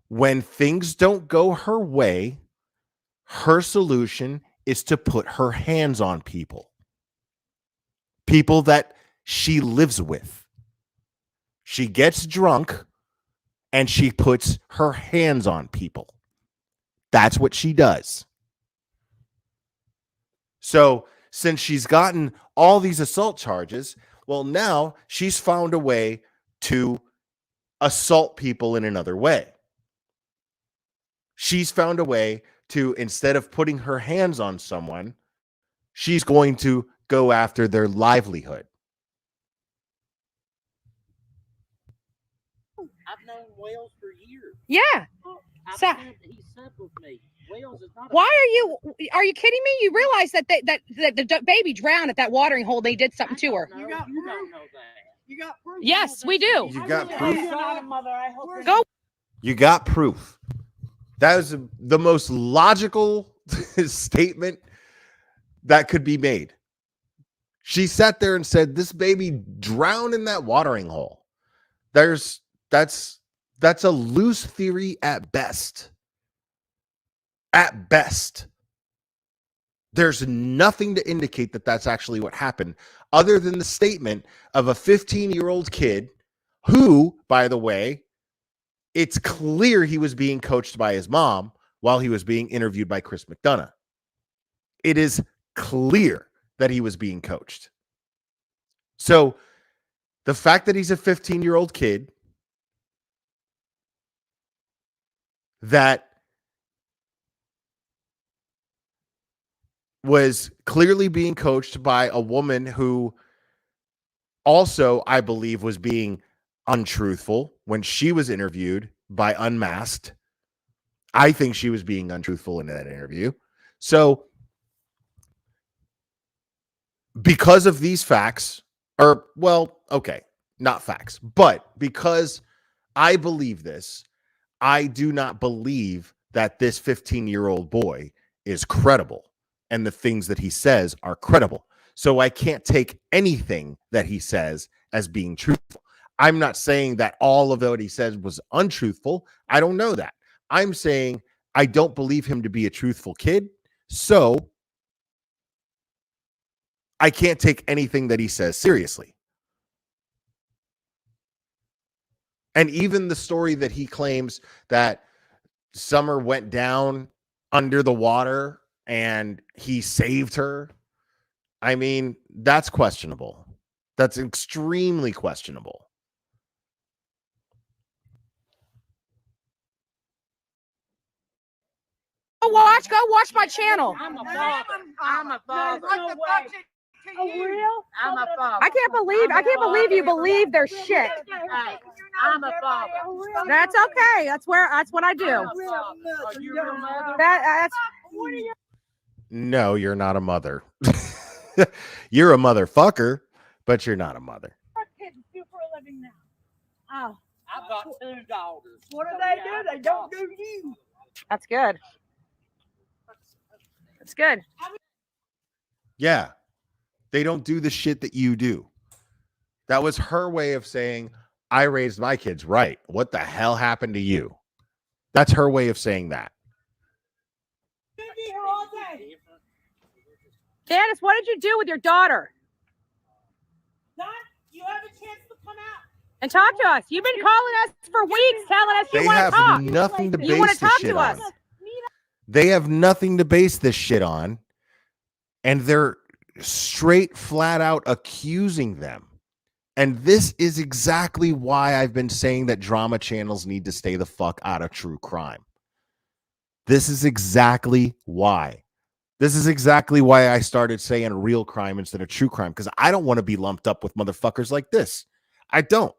when things don't go her way, her solution is to put her hands on people. People that she lives with. She gets drunk and she puts her hands on people. That's what she does. So since she's gotten all these assault charges, well, now she's found a way to assault people in another way. She's found a way to, instead of putting her hands on someone, she's going to go after their livelihood. I've known Wales for years. Yeah. I've So- said he slept with me. Wales is not. Why are you kidding me? You realize that the baby drowned at that watering hole. They did something to her. You got don't know that. You got proof. Yes, we do. You got I proof? really not a mother. I hope you're Go. You got proof. That is the most logical statement that could be made. She sat there and said, this baby drowned in that watering hole. That's a loose theory at best. At best. There's nothing to indicate that that's actually what happened other than the statement of a 15-year-old kid who, by the way, it's clear he was being coached by his mom while he was being interviewed by Chris McDonough. It is clear that he was being coached. So the fact that he's a 15-year-old kid that was clearly being coached by a woman who also, I believe, was being untruthful when she was interviewed by Unmasked. I think she was being untruthful in that interview. So, because of these facts, or, well, okay, not facts, but because I believe this, I do not believe that this 15-year-old boy is credible and the things that he says are credible. So I can't take anything that he says as being truthful. I'm not saying that all of what he says was untruthful. I don't know that. I'm saying I don't believe him to be a truthful kid. So I can't take anything that he says seriously. And even the story that he claims that Summer went down under the water and he saved her. I mean, that's questionable. That's extremely questionable. Go watch my channel. I'm a father. I'm a father. No way. Oh, real? I'm a father. I can't believe you believe their shit. Hey, I'm a father. That's okay. That's what I do. Are you a real mother? That's No, you're not a mother. You're a motherfucker, but you're not a mother. Oh, I've got 2 daughters. what do they do? They don't do you. that's good. That's good. Yeah. They don't do the shit that you do. That was her way of saying, I raised my kids right. What the hell happened to you? That's her way of saying that. Be here all day. Candace, what did you do with your daughter? Don, you have a chance to come out. And talk to us. You've been calling us for weeks, telling us you They want to have talk. nothing to You want base to this talk shit to us. on. They have nothing to base this shit on. And they're straight flat out accusing them. And this is exactly why I've been saying that drama channels need to stay the fuck out of true crime. This is exactly why. This is exactly why I started saying real crime instead of true crime, because I don't want to be lumped up with motherfuckers like this. I don't.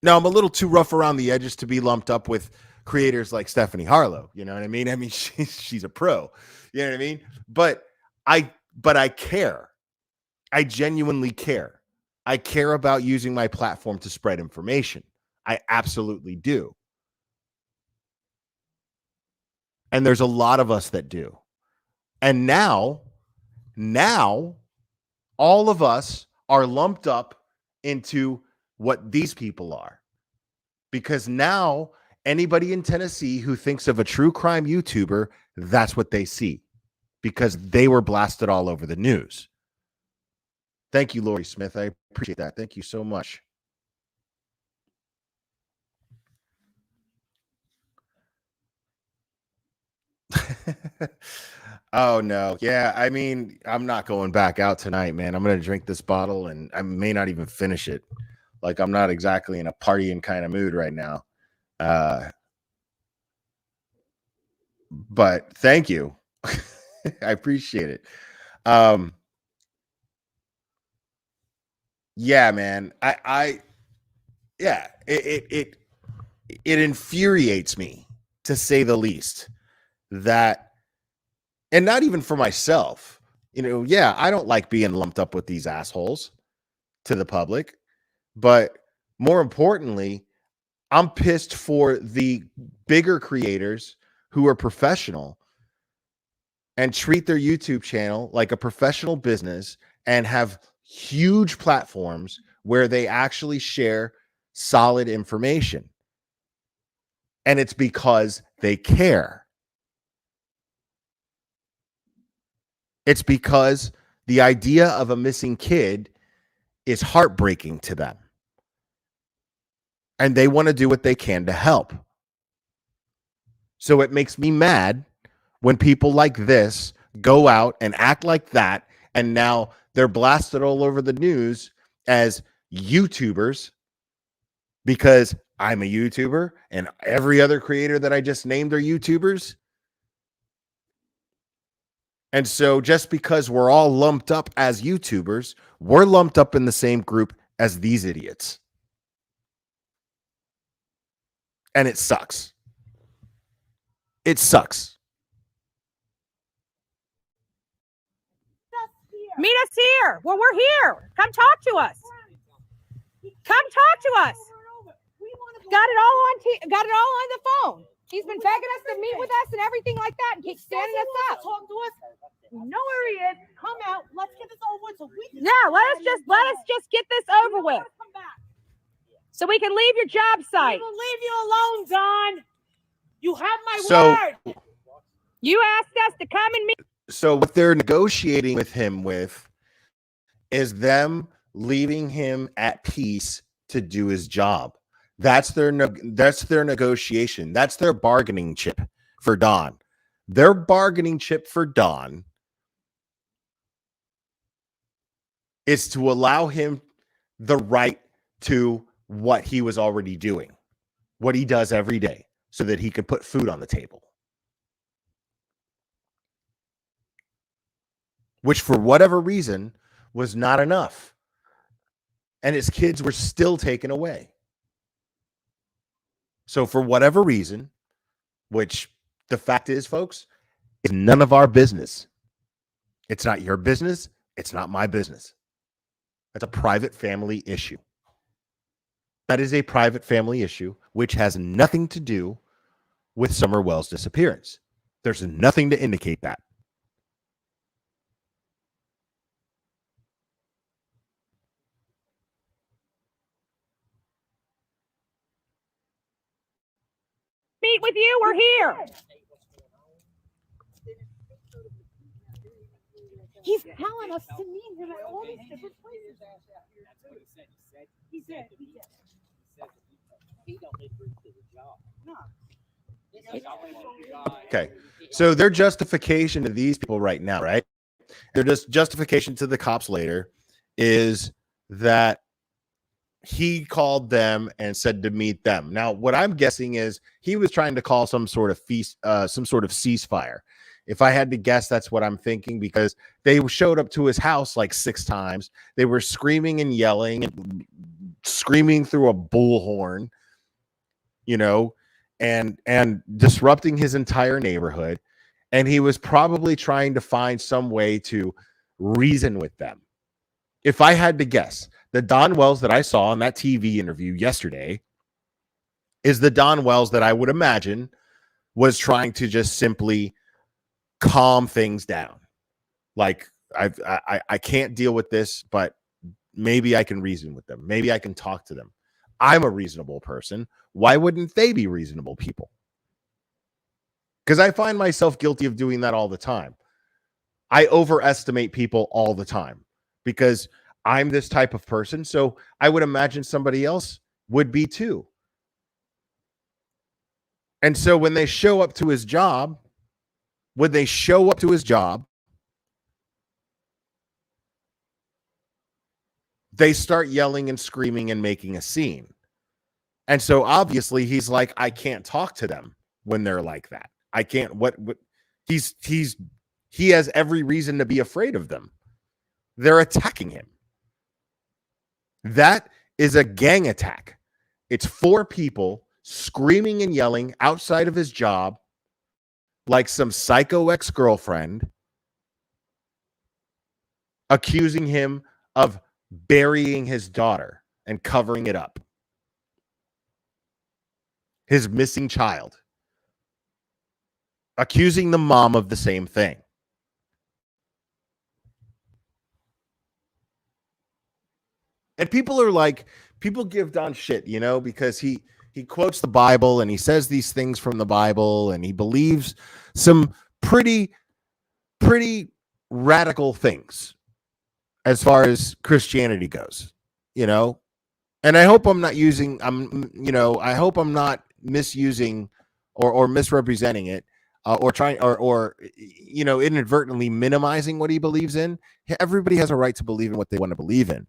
Now, I'm a little too rough around the edges to be lumped up with creators like Stephanie Harlow. You know what I mean? I mean, she's a pro. You know what I mean? But I care. I genuinely care. I care about using my platform to spread information. I absolutely do. And there's a lot of us that do. And now all of us are lumped up into what these people are. Because now anybody in Tennessee who thinks of a true crime YouTuber, that's what they see. Because they were blasted all over the news. Thank you, Lori Smith. I appreciate that. Thank you so much. Oh, no. Yeah, I mean, I'm not going back out tonight, man. I'm going to drink this bottle and I may not even finish it. Like, I'm not exactly in a partying kind of mood right now. But thank you. I appreciate it. Yeah, man. It infuriates me, to say the least, that, and not even for myself, yeah, I don't like being lumped up with these assholes to the public, but more importantly, I'm pissed for the bigger creators who are professional and treat their YouTube channel like a professional business and have huge platforms where they actually share solid information. And it's because they care. It's because the idea of a missing kid is heartbreaking to them. And they want to do what they can to help. So it makes me mad when people like this go out and act like that, and now they're blasted all over the news as YouTubers because I'm a YouTuber and every other creator that I just named are YouTubers. And so just because we're all lumped up as YouTubers, we're lumped up in the same group as these idiots. And it sucks. It sucks. Meet us here. Well, we're here. Come talk to us. Come talk to us. Got it all on the phone. He's been begging us to meet with us and everything like that, and keeps standing us up. Talk to us. We know where he is. Come out. Let's get this over with. So we can Let us just get this over with, come back. so we can leave your job I site. will leave you alone, Don. You have my word. You asked us to come and meet. So what they're negotiating with him with is them leaving him at peace to do his job. That's their negotiation. That's their bargaining chip for Don. Their bargaining chip for Don is to allow him the right to what he was already doing, what he does every day, so that he can put food on the table. Which, for whatever reason, was not enough. And his kids were still taken away. So for whatever reason, which the fact is, folks, it's none of our business. It's not your business. It's not my business. That's a private family issue. That is a private family issue, which has nothing to do with Summer Wells' disappearance. There's nothing to indicate that. Meet with you. We're here. He's telling us to meet him at all these different places. He said. He don't need to do the job. No. Okay. So their justification to these people right now, right? Their justification to the cops later is that he called them and said to meet them. Now, what I'm guessing is he was trying to call some sort of ceasefire. If I had to guess, that's what I'm thinking, because they showed up to his house like 6 times. They were screaming and yelling and screaming through a bullhorn, and disrupting his entire neighborhood. And he was probably trying to find some way to reason with them. If I had to guess, the Don Wells that I saw in that TV interview yesterday is the Don Wells that I would imagine was trying to just simply calm things down. Like, I can't deal with this, but maybe I can reason with them. Maybe I can talk to them. I'm a reasonable person. Why wouldn't they be reasonable people? Because I find myself guilty of doing that all the time. I overestimate people all the time because I'm this type of person. So I would imagine somebody else would be too. And so when they show up to his job, they start yelling and screaming and making a scene. And so obviously he's like, I can't talk to them when they're like that. I can't, he has every reason to be afraid of them. They're attacking him. That is a gang attack. It's 4 people screaming and yelling outside of his job like some psycho ex-girlfriend, accusing him of burying his daughter and covering it up. His missing child. Accusing the mom of the same thing. And people are like, people give Don shit, because he quotes the Bible and he says these things from the Bible and he believes some pretty radical things as far as Christianity goes, And I hope I'm not I hope I'm not misusing or misrepresenting it or trying or inadvertently minimizing what he believes in. Everybody has a right to believe in what they want to believe in.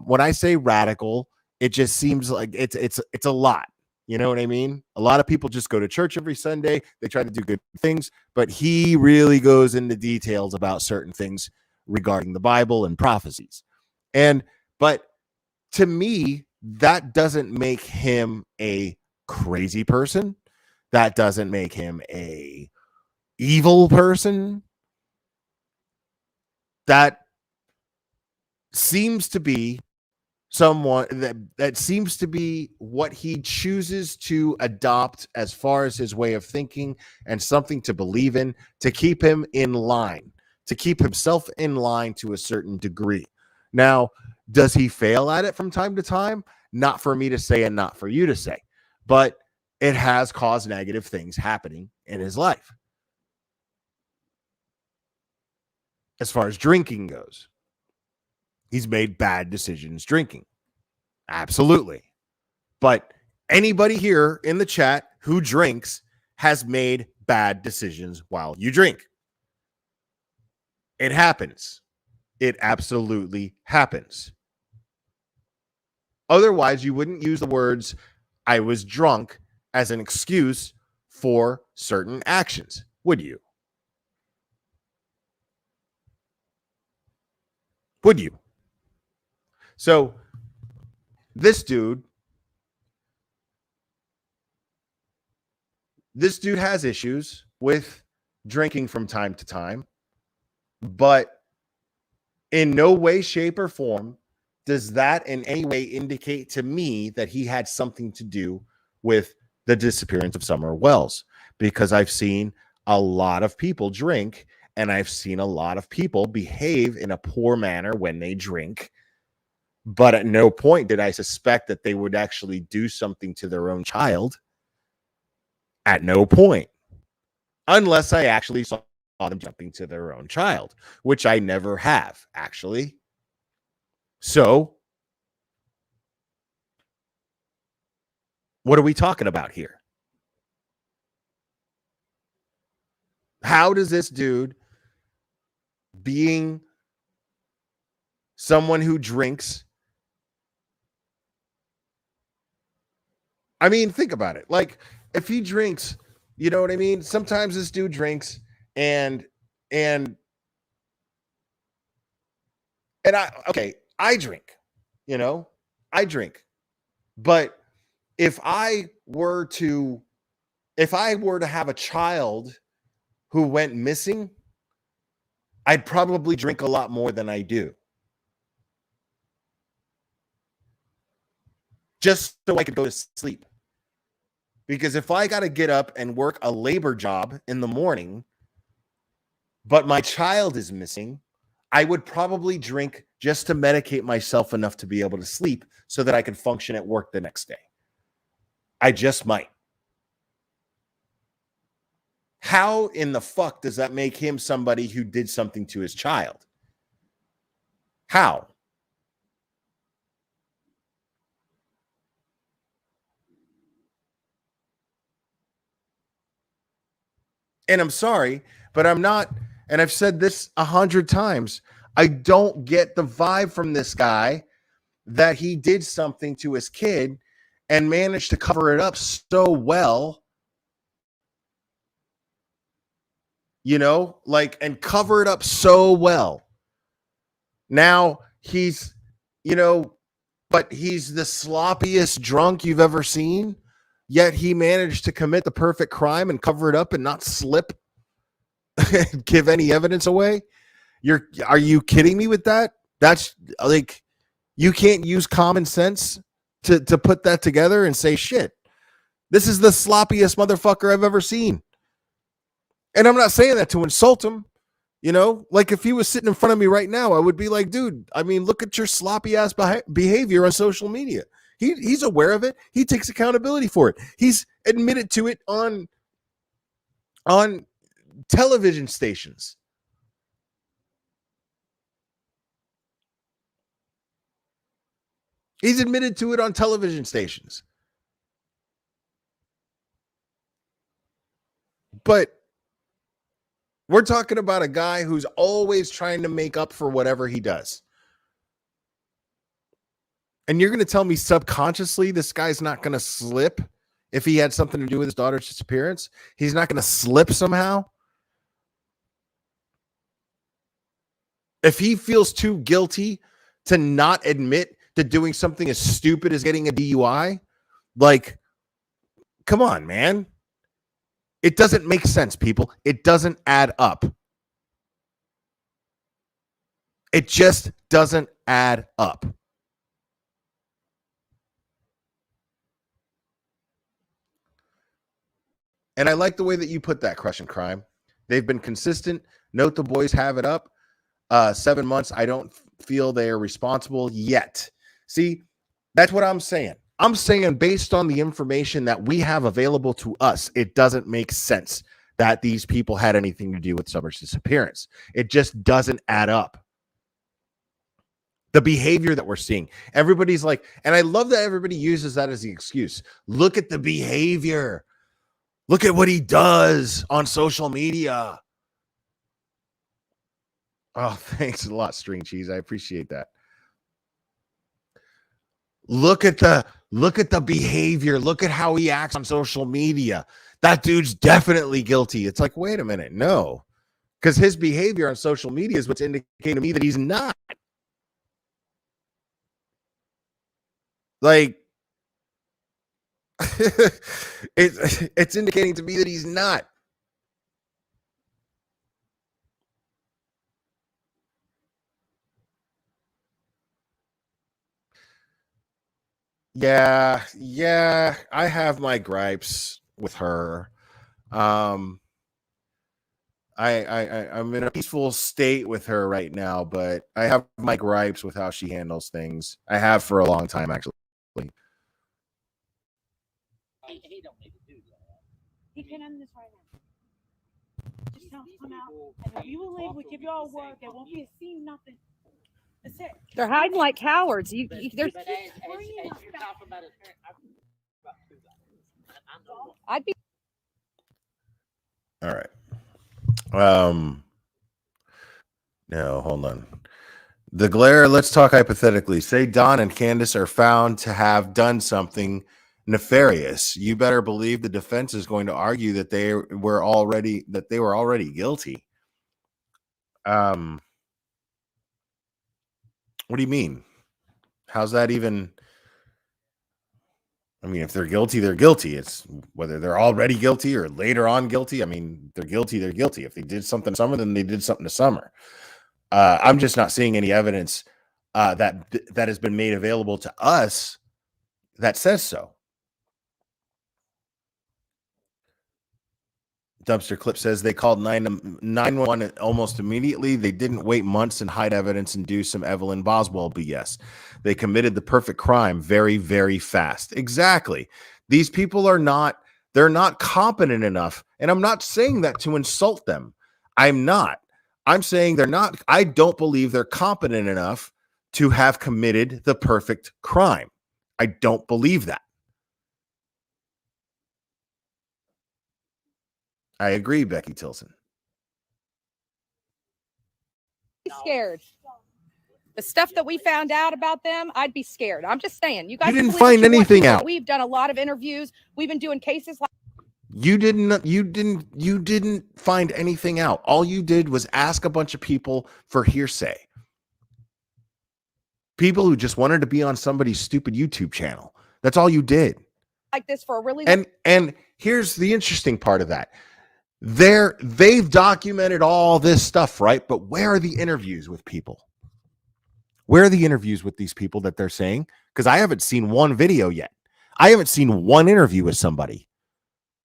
When I say radical, it just seems like it's a lot. You know what I mean? A lot of people just go to church every Sunday. They try to do good things, but he really goes into details about certain things regarding the Bible and prophecies. But to me, that doesn't make him a crazy person. That doesn't make him a evil person. That seems to be someone that seems to be what he chooses to adopt as far as his way of thinking and something to believe in, to keep him in line, to keep himself in line to a certain degree. Now, does he fail at it from time to time? Not for me to say and not for you to say, but it has caused negative things happening in his life. As far as drinking goes, he's made bad decisions drinking. Absolutely. But anybody here in the chat who drinks has made bad decisions while you drink. It happens. It absolutely happens. Otherwise, you wouldn't use the words, I was drunk, as an excuse for certain actions, would you? Would you? So, this dude has issues with drinking from time to time, but in no way, shape, or form does that in any way indicate to me that he had something to do with the disappearance of Summer Wells, because I've seen a lot of people drink and I've seen a lot of people behave in a poor manner when they drink. But at no point did I suspect that they would actually do something to their own child. At no point. Unless I actually saw them jumping to their own child, which I never have, actually. So, what are we talking about here? How does this dude, being someone who drinks, I mean, think about it. Like, if he drinks, you know what I mean? Sometimes this dude drinks and I drink, I drink. But if I were to have a child who went missing, I'd probably drink a lot more than I do. Just so I could go to sleep. Because if I got to get up and work a labor job in the morning, but my child is missing, I would probably drink just to medicate myself enough to be able to sleep so that I could function at work the next day. I just might. How in the fuck does that make him somebody who did something to his child? How? And I'm sorry, but I'm not, and I've said this 100 times, I don't get the vibe from this guy that he did something to his kid and managed to cover it up so well, and cover it up so well. Now he's, but he's the sloppiest drunk you've ever seen, yet he managed to commit the perfect crime and cover it up and not slip and give any evidence away. Are you kidding me with that? That's like, you can't use common sense to put that together and say, shit, this is the sloppiest motherfucker I've ever seen. And I'm not saying that to insult him. Like if he was sitting in front of me right now, I would be like, dude, I mean, look at your sloppy ass behavior on social media. He's aware of it. He takes accountability for it. He's admitted to it on television stations. He's admitted to it on television stations. But we're talking about a guy who's always trying to make up for whatever he does. And you're going to tell me subconsciously this guy's not going to slip if he had something to do with his daughter's disappearance? He's not going to slip somehow? If he feels too guilty to not admit to doing something as stupid as getting a DUI, like, come on, man. It doesn't make sense, people. It doesn't add up. It just doesn't add up. And I like the way that you put that, Crush and Crime. They've been consistent. Note the boys have it up. 7 months. I don't feel they are responsible yet. See, that's what I'm saying. I'm saying based on the information that we have available to us, it doesn't make sense that these people had anything to do with Summer's disappearance. It just doesn't add up. The behavior that we're seeing, everybody's like, and I love that everybody uses that as the excuse. Look at the behavior. Look at what he does on social media. Oh, thanks a lot, String Cheese. I appreciate that. Look at the behavior. Look at how he acts on social media. That dude's definitely guilty. It's like, wait a minute, no. Because his behavior on social media is what's indicating to me that he's not. Like, it's indicating to me that he's not. Yeah, I have my gripes with her. I'm in a peaceful state with her right now, but I have my gripes with how she handles things. I have for a long time, actually. He don't need to do that. He can end this right now. Just tell him to come out, and if you will leave, we give you all work. There won't be a scene, nothing. That's it. They're hiding like cowards. They're But as you're talking about his parents, I'd be. All right. No, hold on. The glare, let's talk hypothetically. Say Don and Candace are found to have done something nefarious. You better believe the defense is going to argue that they were already guilty. What do you mean? How's that even? I mean, if they're guilty, they're guilty. It's whether they're already guilty or later on guilty. I mean, they're guilty, they're guilty. If they did something to Summer, then they did something to Summer. I'm just not seeing any evidence that has been made available to us that says so. Dumpster Clip says they called 911 almost immediately. They didn't wait months and hide evidence and do some Evelyn Boswell BS. They committed the perfect crime very, very fast. Exactly. These people they're not competent enough. And I'm not saying that to insult them. I'm not. I'm saying I don't believe they're competent enough to have committed the perfect crime. I don't believe that. I agree, Becky Tilson. Be scared. The stuff that we found out about them, I'd be scared. I'm just saying. You guys didn't find anything out. We've done a lot of interviews. We've been doing cases like you didn't find anything out. All you did was ask a bunch of people for hearsay. People who just wanted to be on somebody's stupid YouTube channel. That's all you did. Like this for a really and here's the interesting part of that. They've documented all this stuff, right? But where are the interviews with people? Where are the interviews with these people that they're saying? Because I haven't seen one video yet. I haven't seen one interview with somebody.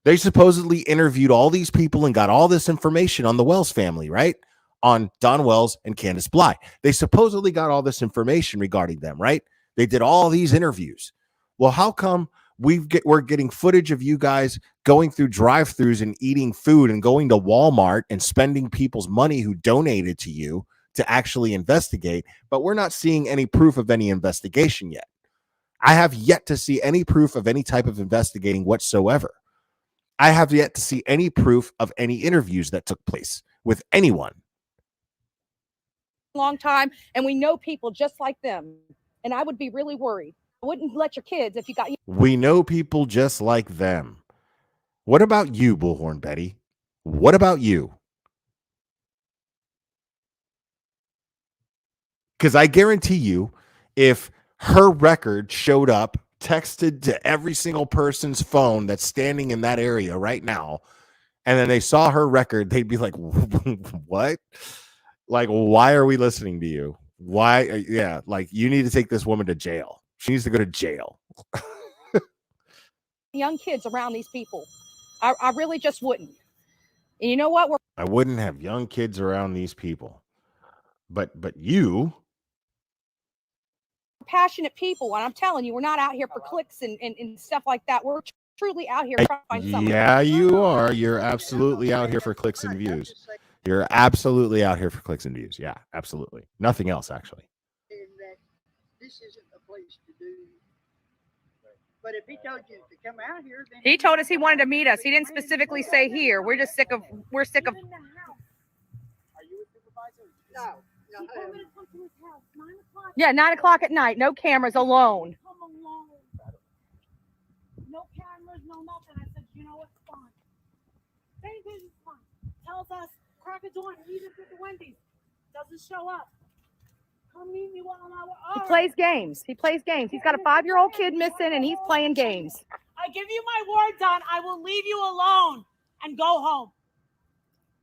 They supposedly interviewed all these people and got all this information on the Wells family, right? On Don Wells and Candace Bly. They supposedly got all this information regarding them, right? They did all these interviews. Well, how come we're getting footage of you guys going through drive-thrus and eating food and going to Walmart and spending people's money who donated to you to actually investigate, but we're not seeing any proof of any investigation yet. I have yet to see any proof of any type of investigating whatsoever. I have yet to see any proof of any interviews that took place with anyone. long time, and we know people just like them. And I would be really worried. wouldn't let your kids if you got. We know people just like them. What about you, Bullhorn Betty? What about you? Because I guarantee you, if her record showed up, texted to every single person's phone that's standing in that area right now, and then they saw her record, they'd be like, what? Like, why are we listening to you? Why? Yeah, like, you need to take this woman to jail. She needs to go to jail. Young kids around these people. I really just wouldn't. And you know what? I wouldn't have young kids around these people. But you... passionate people, and I'm telling you, we're not out here for clicks and stuff like that. We're truly out here trying to find something. Yeah, you are. You're absolutely out here for clicks and views. You're absolutely out here for clicks and views. Yeah, absolutely. Nothing else, actually. This isn't the place to do. But if he told you to come out here, then He told us he wanted to meet us. He didn't specifically say here. We're just sick of. We're sick of. Are you a supervisor? No. He told me to come to his house 9 o'clock. Yeah, 9 o'clock at night. No cameras, alone. Come alone. No cameras, no nothing. I said, you know what's fine. Anything is fine. Tells us crack a door and eat it at the Wendy's. Doesn't show up. Come meet me while I'm out. He plays games. He plays games. He's got a 5-year-old kid missing, and he's playing games. I give you my word, Don. I will leave you alone and go home.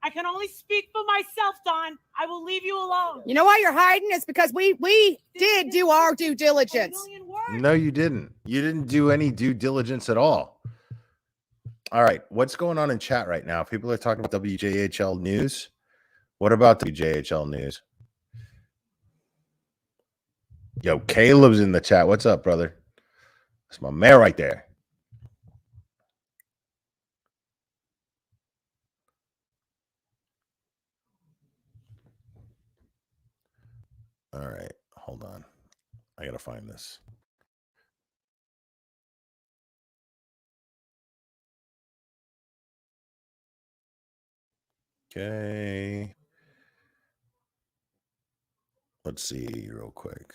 I can only speak for myself, Don. I will leave you alone. You know why you're hiding? It's because we did do our due diligence. No, you didn't. You didn't do any due diligence at all. All right. What's going on in chat right now? People are talking about WJHL news. What about WJHL news? Yo, Caleb's in the chat. What's up, brother? That's my man right there. All right. Hold on. I got to find this. Okay. Let's see real quick.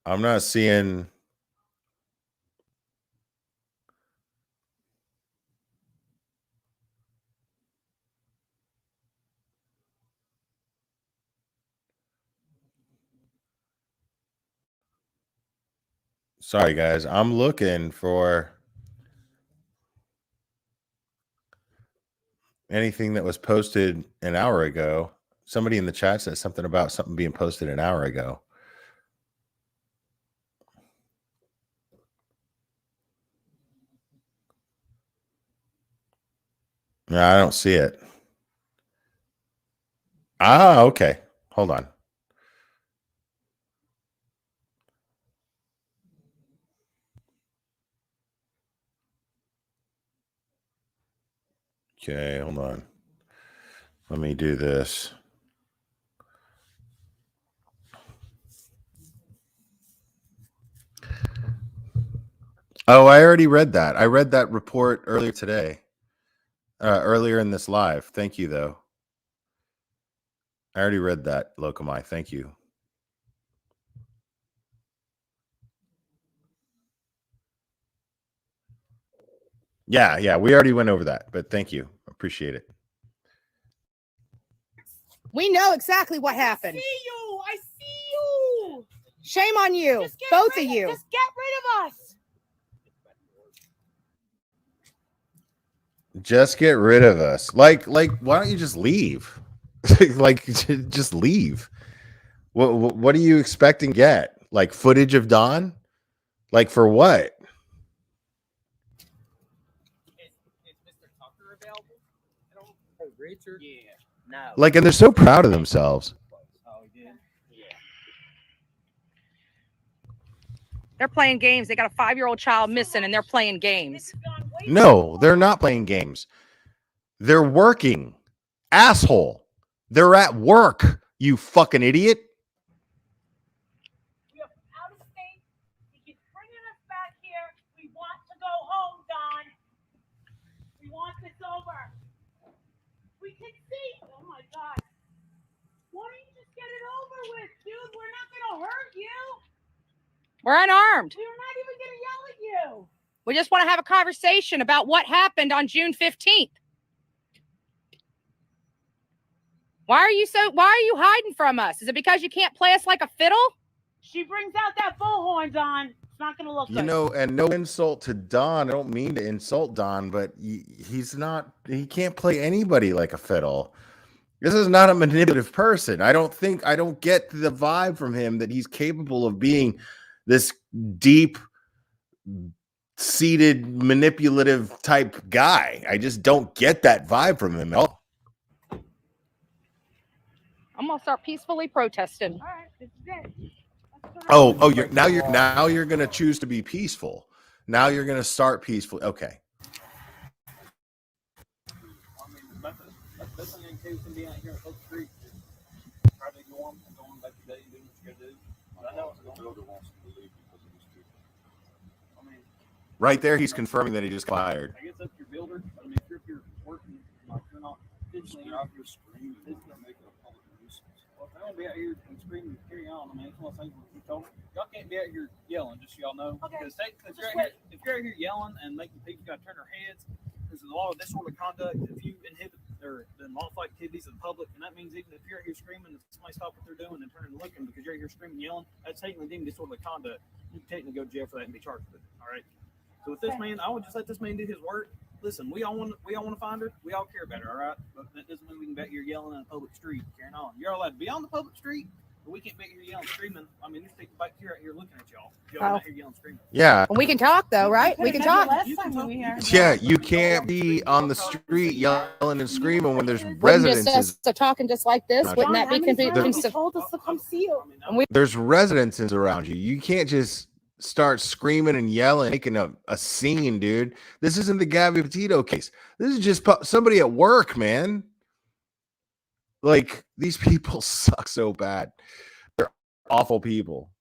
I'm not seeing. Sorry, guys. I'm looking for anything that was posted an hour ago. Somebody in the chat said something about something being posted an hour ago. No, I don't see it. Ah, okay. Hold on. Okay, hold on. Let me do this. Oh, I already read that. I read that report earlier today. Earlier in this live. Thank you, though. I already read that, Locomai. Thank you. Yeah, we already went over that, but thank you. Appreciate it. We know exactly what happened. I see you. Shame on you, both of you. Just get rid of us. Just get rid of us. Like, why don't you just leave? Like, just leave. What are you expecting to get? Like footage of Dawn? Like for what? Is Mr. Tucker available? Oh, Richard? Yeah. No. Like, and they're so proud of themselves. Oh, he did? Yeah. They're playing games. They got a 5-year-old child missing, and they're playing games. No, they're not playing games. They're working. Asshole. They're at work, you fucking idiot. We are out of state. He keeps bringing us back here. We want to go home, Don. We want this over. We can see. Oh my God. Why don't you just get it We're unarmed. We were not even going to yell at you. We just want to have a conversation about what happened on June 15th. Why are you hiding from us? Is it because you can't play us like a fiddle? She brings out that bullhorn, Don. It's not going to look good. You know, and no insult to Don. I don't mean to insult Don, but he can't play anybody like a fiddle. This is not a manipulative person. I don't get the vibe from him that he's capable of being this deep seated manipulative type guy. I just don't get that vibe from him at all. I'm gonna start peacefully protesting. All right, it's good. Now you're gonna choose to be peaceful. Now you're gonna start peaceful. Okay. I mean, that's an case can be out here on the street. Try to go on back to day, doing what you gotta do. I know it's the builder wants to leave because of these people. I mean, Right there, he's confirming that he just fired. I guess that's your builder. I mean, if you're working, like you're not physically out here screaming, physically making a public nuisance. Well, if they don't be out here and screaming, carry on. I mean, it's one of the things we told them. Y'all can't be out here yelling, just so y'all know. Okay. Because if you're out here yelling and making people got to turn their heads, because of the law of disorderly conduct, if you inhibit their unlawful activities of the public, and that means even if you're out here screaming, if somebody stop what they're doing and turn and looking because you're out here screaming, yelling, that's technically deemed disorderly conduct. You can technically go to jail for that and be charged with it. All right. So with this man, I would just let this man do his work. Listen, we all want to find her. We all care about her, all right? But that doesn't mean we can be out here yelling in a public street, carrying on. You're allowed to be on the public street, but we can't be out here yelling, screaming. I mean, there's people back here out here looking at y'all. Y'all out here yelling, screaming. Yeah. We can talk though, right? We can talk. Yeah, you can't be on the street yelling and screaming when there's Wouldn't residences. just talking just like this, wouldn't that be convincing? told us to come see you. There's residences around you. You can't just start screaming and yelling, making a scene, dude. This isn't the Gabby Petito case. This is just somebody at work, man. Like, these people suck so bad. They're awful people.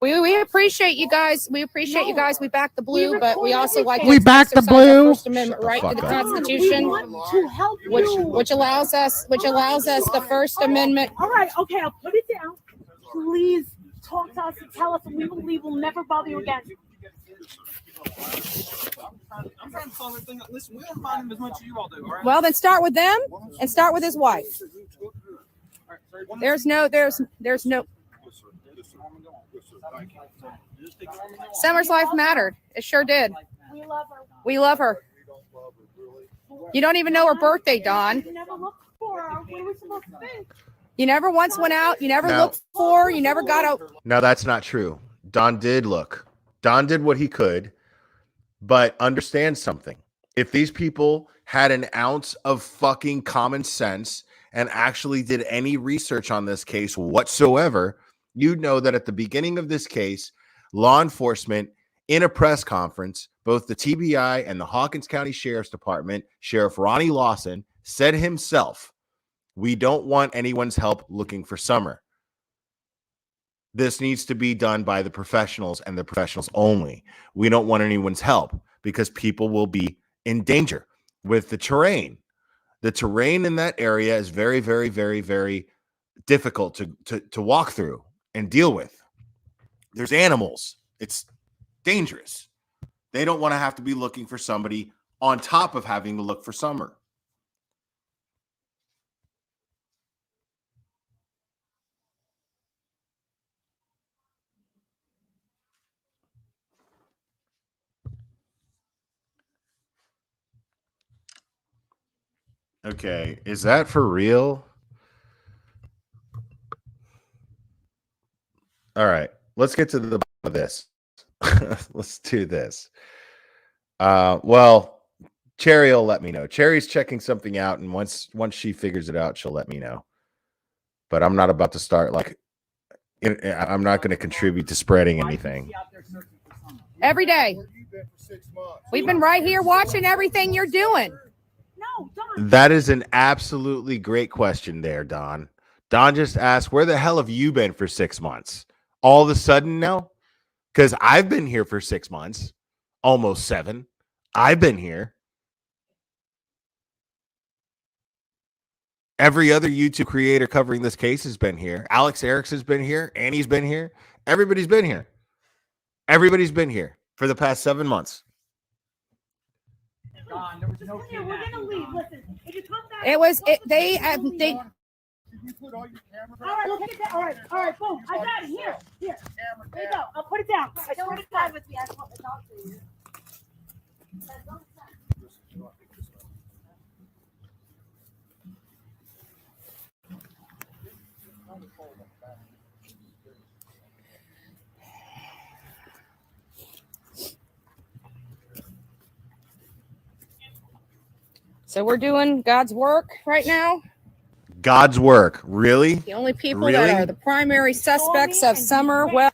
We appreciate you guys. We appreciate you guys. We back the blue, but we also like We to back the exercise our blue. First Amendment right to the Shut the fuck up. Constitution, We want to help you. which allows us the First Amendment. All right, okay, I'll put it down. Please talk to us and tell us, and we will leave. We'll never bother you again. I'm trying to solve everything. Listen, we don't find him as much as you all do, all right? Well, then start with them and start with his wife. All right, sir. There's no. Summer's life mattered. It sure did. We love her. We love her. You don't even know her birthday, Dawn. We never looked for her. What are we supposed to think? You never once went out. You never No. looked for her. You never got out. No, that's not true. Don did look. Don did what he could, but understand something. If these people had an ounce of fucking common sense and actually did any research on this case whatsoever, you'd know that at the beginning of this case, law enforcement in a press conference, both the TBI and the Hawkins County Sheriff's Department, Sheriff Ronnie Lawson said himself, "We don't want anyone's help looking for Summer. This needs to be done by the professionals and the professionals only. We don't want anyone's help because people will be in danger with the terrain. The terrain in that area is very, very, very, very difficult to walk through and deal with. There's animals. It's dangerous. They don't want to have to be looking for somebody on top of having to look for Summer." Okay, is that for real? All right, let's get to the bottom of this. Let's do this. Well, Cherry will let me know. Cherry's checking something out, and once she figures it out, she'll let me know. But I'm not about to start I'm not going to contribute to spreading anything. Every day. We've been right here watching everything you're doing. No, Don. That is an absolutely great question there, Don. Don just asked, where the hell have you been for 6 months? All of a sudden now? Because I've been here for 6 months, almost 7. I've been here. Every other YouTube creator covering this case has been here. Alex Eriks has been here. Annie's been here. Everybody's been here. Everybody's been here for the past 7 months. Don, there was no kidnapping. We're gonna leave. Listen, if you come back, It was it. They Did you put all your cameras? All right, look at that. All right, boom. I got it. Here. There you go. I'll put it down. I swear to God with me. I want to talk to you. So we're doing God's work right now. God's work. Really? The only people Really? that are the primary suspects of Summer Wells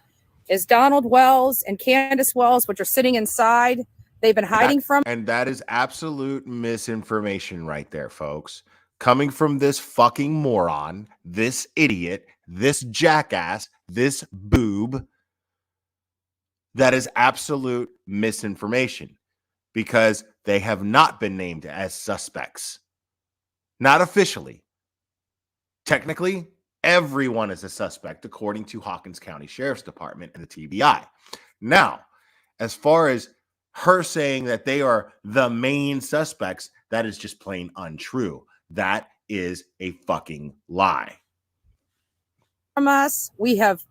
is Donald Wells and Candace Wells, which are sitting inside. They've been hiding from. And that is absolute misinformation right there, folks. Coming from this fucking moron, this idiot, this jackass, this boob. That is absolute misinformation because they have not been named as suspects. Not officially. Technically, everyone is a suspect according to Hawkins County Sheriff's Department and the TBI. Now, as far as her saying that they are the main suspects, that is just plain untrue. That is a fucking lie. From us, we have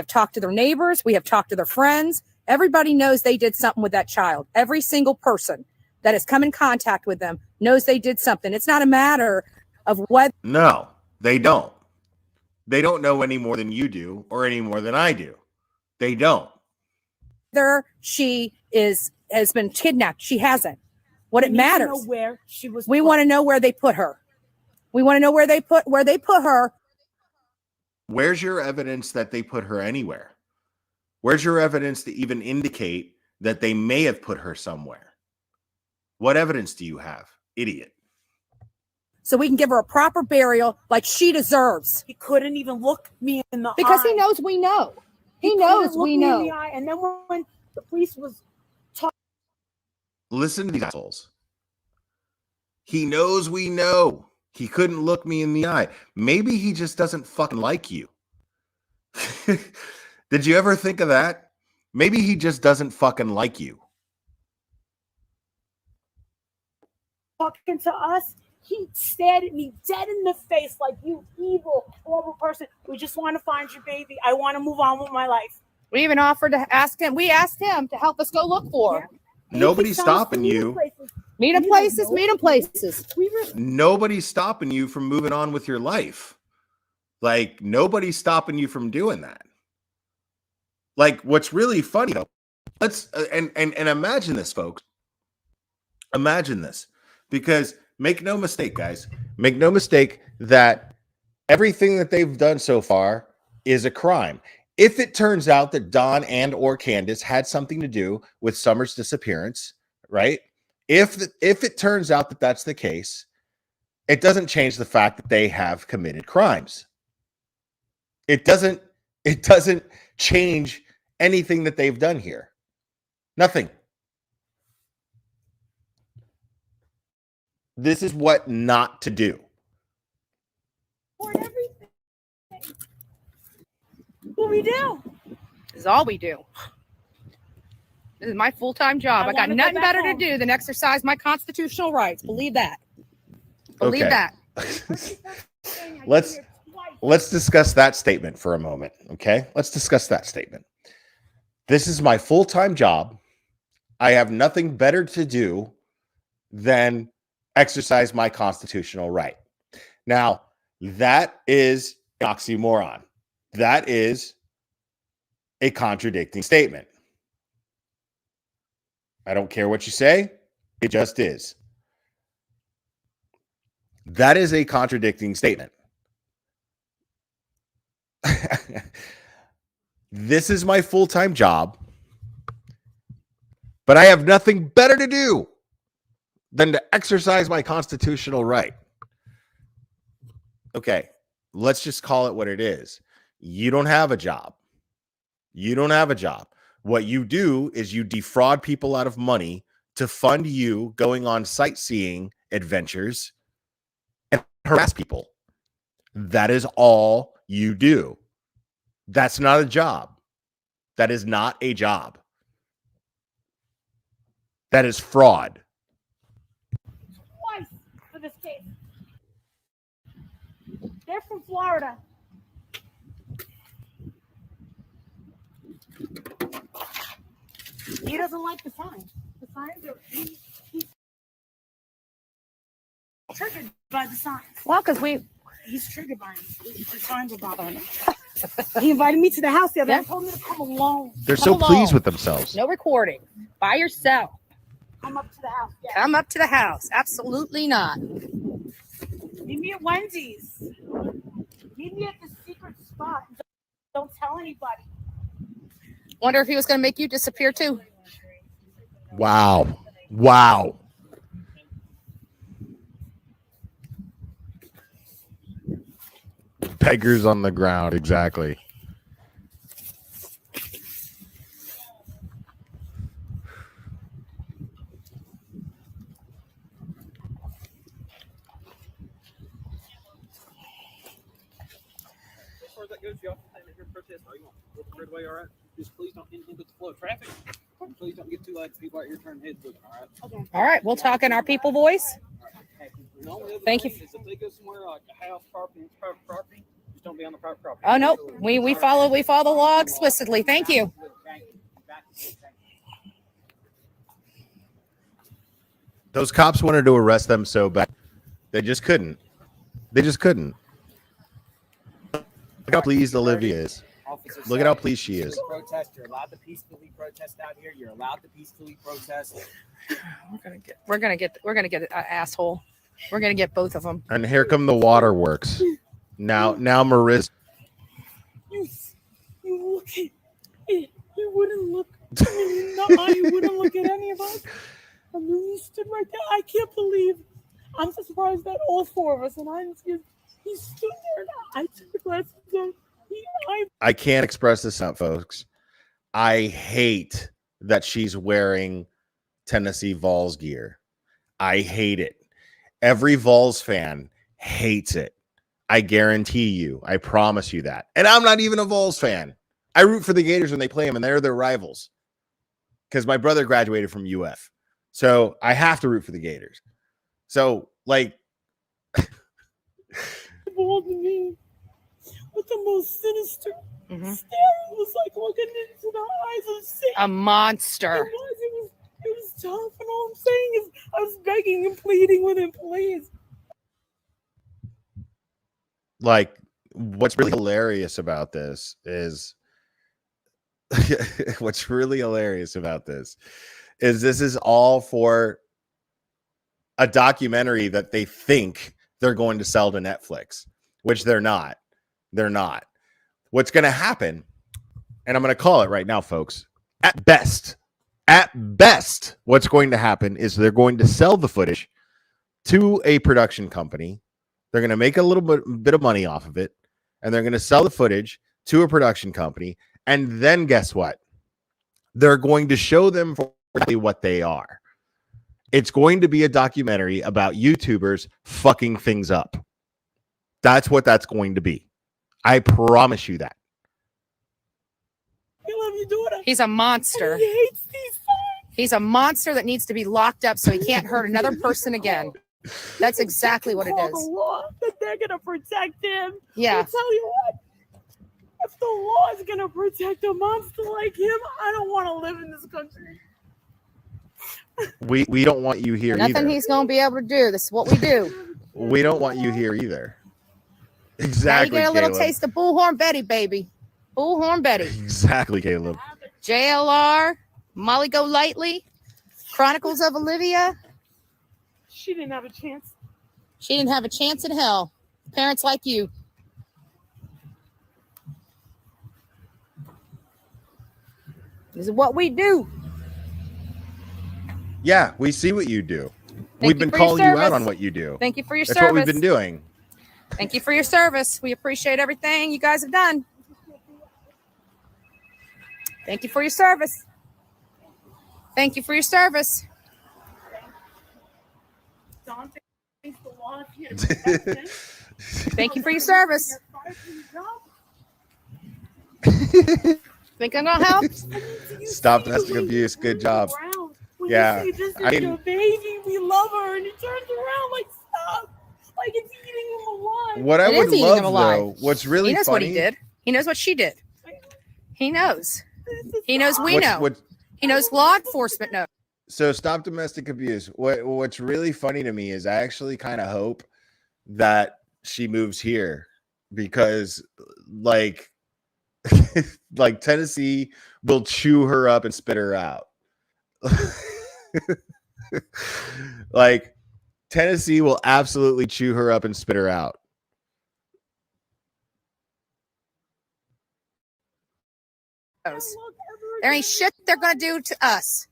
talked to their neighbors, we have talked to their friends. Everybody knows they did something with that child. Every single person that has come in contact with them knows they did something. It's not a matter of what. No, they don't. They don't know any more than you do or any more than I do. They don't. Whether she has been kidnapped. She hasn't. What it matters. Know where she was. We want to know where they put her. We want to know where they put her. Where's your evidence that they put her anywhere? Where's your evidence to even indicate that they may have put her somewhere? What evidence do you have, idiot? So we can give her a proper burial like she deserves. He couldn't even look me in the Because eye. he knows we know. He couldn't knows look we me in know. the eye. And then when the police was Listen to these assholes. He knows we know. He couldn't look me in the eye. Maybe he just doesn't fucking like you. Did you ever think of that? Maybe he just doesn't fucking like you. talking to us, he stared at me dead in the face like, you evil, horrible person. We just want to find your baby. I want to move on with my life. We even offered to ask him. We asked him to help us go look for her. Yeah. Nobody's stopping you. Meet him places, meet him places. Nobody's stopping you from moving on with your life. Like, nobody's stopping you from doing that. Like, what's really funny though, let's and imagine this, folks. Imagine this, because make no mistake, guys, make no mistake that everything that they've done so far is a crime. If it turns out that Don and or Candace had something to do with Summer's disappearance, right? If it turns out that that's the case, it doesn't change the fact that they have committed crimes. It doesn't change anything that they've done here. Nothing. This is what not to do. What we do? This is all we do. This is my full-time job. I got nothing better to do than exercise my constitutional rights. Believe that. Believe that. Let's discuss that statement for a moment, okay? Let's discuss that statement. This is my full-time job. I have nothing better to do than exercise my constitutional right. Now, that is an oxymoron. That is a contradicting statement. I don't care what you say. It just is. That is a contradicting statement. This is my full-time job, but I have nothing better to do than to exercise my constitutional right. Okay, let's just call it what it is. You don't have a job. You don't have a job. What you do is you defraud people out of money to fund you going on sightseeing adventures. And harass people. That is all you do. That's not a job. That is not a job. That is fraud. Twice for this case. They're from Florida. He doesn't like the signs. The signs are he's triggered by the signs. Well, because He's triggered by them. The signs are bothering him. He invited me to the house the other day. Yeah. Told me to come alone. They're Come so along. pleased with themselves. no recording. By yourself. Come up to the house. Yeah. Come up to the house. Absolutely not. Meet me at Wendy's. Meet me at the secret spot. Don't tell anybody. Wonder if he was going to make you disappear too. Wow. Wow. Beggars on the ground. Exactly. As far as that goes, y'all can hear protest all you want. Look the way, all right? Just please don't inhibit the flow of traffic. Please don't get too loud. People out here turning heads looking, all right? Okay. All right, we'll talk in our people voice. And the only other Thank you. thing is if they go somewhere like a house, property, private property, just don't be on the private property. Oh no, we follow the law explicitly. Thank you. Those cops wanted to arrest them so bad. They just couldn't. They just couldn't. Look how pleased Olivia is. Officer Look at how pleased she is. Protest. You're allowed to peacefully protest out here. You're allowed to peacefully protest. We're gonna get an asshole. We're gonna get both of them. And here come the waterworks. Now Marissa. You look at it. You wouldn't look. You wouldn't look at any of us. I mean, you stood right there. I can't believe. I'm so surprised that all four of us and he stood there. And I took the glasses off. I can't express this out, folks. I hate that she's wearing Tennessee Vols gear. I hate it. Every Vols fan hates it. I guarantee you. I promise you that. And I'm not even a Vols fan. I root for the Gators when they play them, and they're their rivals. Because my brother graduated from UF. So I have to root for the Gators. So, like... With the most sinister stare, it was like looking into the eyes of Satan. A monster. It was tough, and all I'm saying is I was begging and pleading with him, please. Like, what's really hilarious about this is this is all for a documentary that they think they're going to sell to Netflix, which they're not. They're not. What's going to happen, and I'm going to call it right now, folks, at best, what's going to happen is they're going to sell the footage to a production company. They're going to make a little bit of money off of it, and they're going to sell the footage to a production company. And then guess what? They're going to show them for what they are. It's going to be a documentary about YouTubers fucking things up. That's what that's going to be. I promise you that. I love you, daughter. He's a monster. He hates these signs. He's a monster that needs to be locked up so he can't hurt another person again. That's exactly what it Call the is. law that they're gonna protect him. Yeah. I'll tell you what. If the law is gonna protect a monster like him, I don't want to live in this country. We don't want you here Nothing either. he's going to be able to do. This is what we do. We don't want you here either. Now Exactly. you get a little Caleb. taste of Bullhorn Betty, baby. Bullhorn Betty. Exactly, Caleb. JLR, Molly Go Lightly, Chronicles of Olivia. She didn't have a chance. She didn't have a chance in hell. Parents like you. This is what we do. Yeah, we see what you do. Thank We've you been for your calling you out service. on what you do. Thank you for your That's service. what we've been doing. Thank you for your service. We appreciate everything you guys have done. Thank you for your service. Thank you for your service. Dante thinks the law I'm here to protect them. Thank you for your service. You're fired from your job. Think I'm gonna help? I mean, do you Stop see the domestic way he abuse. Good turns job. around when Yeah, you say this I is mean- your baby, we love her, and he turns around like stop, like it's eating him alive. What I It would is eating love him alive. though, what's really He knows funny, what he did. He knows what she did. He knows. He knows we what's- know. what- He knows law enforcement knows. so stop domestic abuse. What's really funny to me is I actually kind of hope that she moves here because like like Tennessee will chew her up and spit her out. Like Tennessee will absolutely chew her up and spit her out. There ain't shit they're gonna do to us.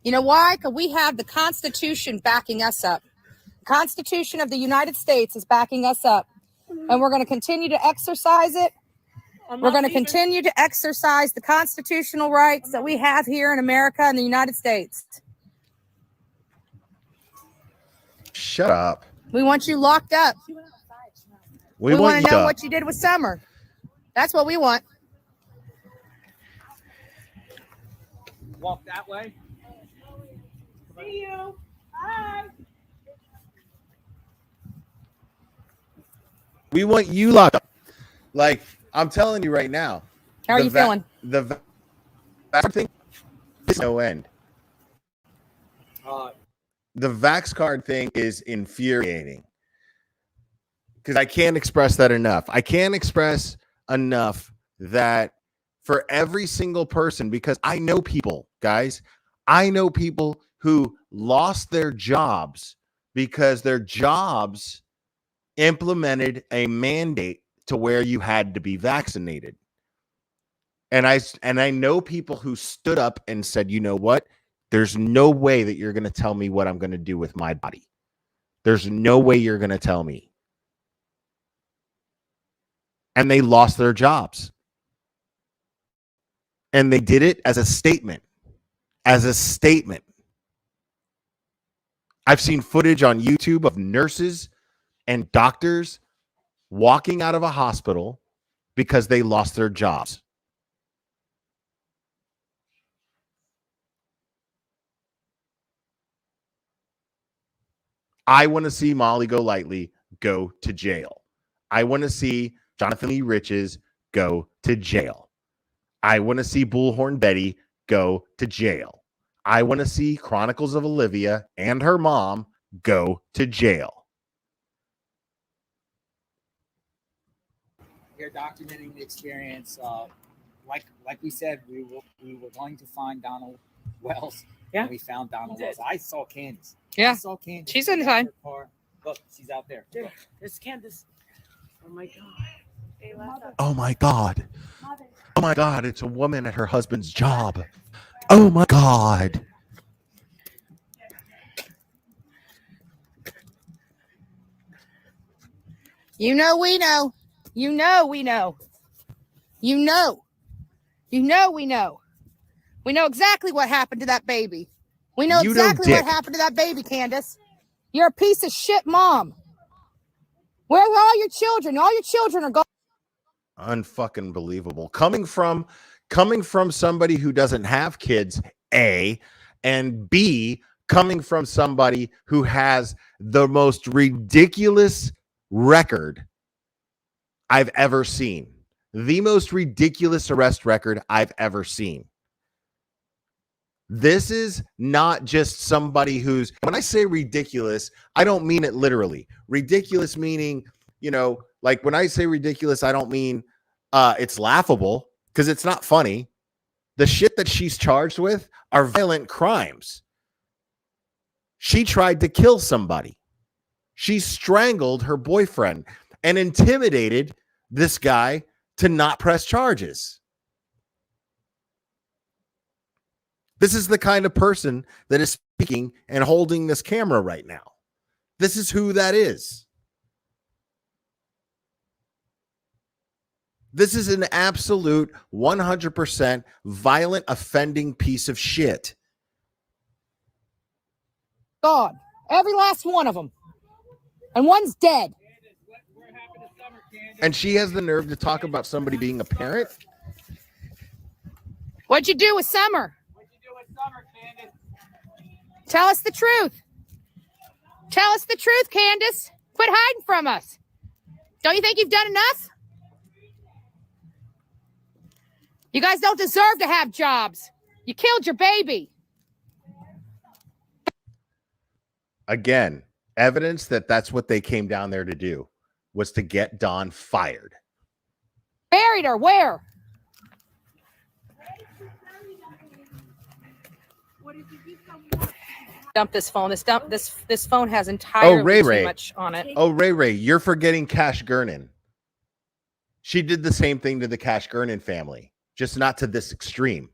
You know why? Because we have the Constitution backing us up. The Constitution of the United States is backing us up. And we're going to continue to exercise it. We're going to continue to exercise the constitutional rights that we have here in America and the United States. Shut up. We want you locked up. We want want to you know up. what you did with Summer. That's what we want. Walk that way. See you. Bye. We want you locked up. Like I'm telling you right now. How are you feeling? The vax thing is no end. The vax card thing is infuriating because I can't express that enough. I can't express enough that for every single person, because I know people, guys, I know people who lost their jobs because their jobs implemented a mandate to where you had to be vaccinated. And I know people who stood up and said, you know what? There's no way that you're going to tell me what I'm going to do with my body. There's no way you're going to tell me. And they lost their jobs. And they did it as a statement. As a statement. I've seen footage on YouTube of nurses and doctors walking out of a hospital because they lost their jobs. I want to see Molly Golightly go to jail. I want to see Jonathan Lee Riches go to jail. I want to see Bullhorn Betty go to jail. I want to see Chronicles of Olivia and her mom go to jail. You're documenting the experience. Like we said, we were going to find Donald Wells. Yeah. And we found Donald Wells. I saw Candace. Yeah. I saw Candace. She's in inside. her car. Look, she's out there. There's Candace. Oh my God. Oh my God. Oh my God. It's a woman at her husband's job. Oh my God. You know we know. You know we know. You know. You know we know. We know exactly what happened to that baby. We know You know exactly what dick. happened to that baby, Candace. You're a piece of shit mom. Where are all your children? All your children are gone. Unfucking believable. Coming from somebody who doesn't have kids, A, and B, coming from somebody who has the most ridiculous record I've ever seen. The most ridiculous arrest record I've ever seen. This is not just somebody who's, when I say ridiculous, I don't mean it literally. Ridiculous meaning, you know, like when I say ridiculous, I don't mean it's laughable, because it's not funny. The shit that she's charged with are violent crimes. She tried to kill somebody. She strangled her boyfriend and intimidated this guy to not press charges. This is the kind of person that is speaking and holding this camera right now. This is who that is. This is an absolute 100% violent, offending piece of shit. God. Every last one of them. and one's dead. And she has the nerve to talk about somebody being a parent? What'd you do with Summer? Tell us the truth. Tell us the truth, Candace. Quit hiding from us. Don't you think you've done enough? You guys don't deserve to have jobs. You killed your baby. Again, evidence that that's what they came down there to do, was to get Dawn fired. Buried her where? Dump this phone. This phone has entirely Ray too Ray. much on it. Oh, Ray Ray, you're forgetting Cash Gernon. She did the same thing to the Cash Gernon family, just not to this extreme.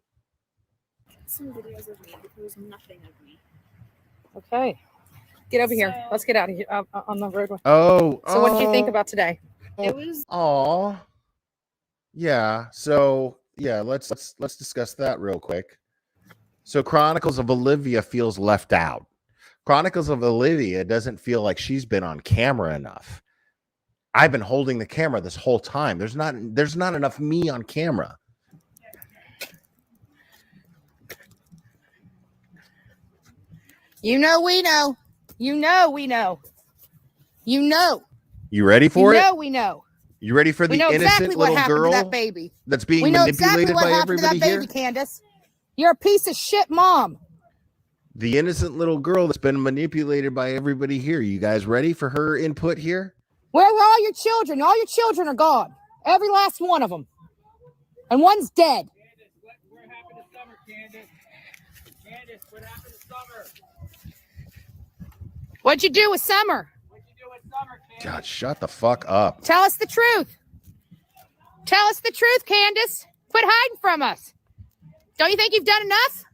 Some videos of me, but there was nothing of me. Okay. Get over here. Let's get out of here on the roadway. Oh. So what did you think about today? It was. Oh. Yeah. So yeah, let's discuss that real quick. So Chronicles of Olivia feels left out. Chronicles of Olivia doesn't feel like she's been on camera enough. I've been holding the camera this whole time. There's not enough me on camera. You know we know. You know we know. You know. You ready for it? You know we know. You ready for the We know innocent exactly what little happened girl to that baby. that's being We know manipulated exactly what by happened to that everybody baby, here? Candace. You're a piece of shit mom. The innocent little girl that's been manipulated by everybody here. You guys ready for her input here? Where are all your children? All your children are gone. Every last one of them. And one's dead. What happened to Summer, Candace? Candace, what happened to Summer? What'd you do with Summer? What'd you do with Summer, Candace? God, shut the fuck up. Tell us the truth. Tell us the truth, Candace. Quit hiding from us. Don't you think you've done enough?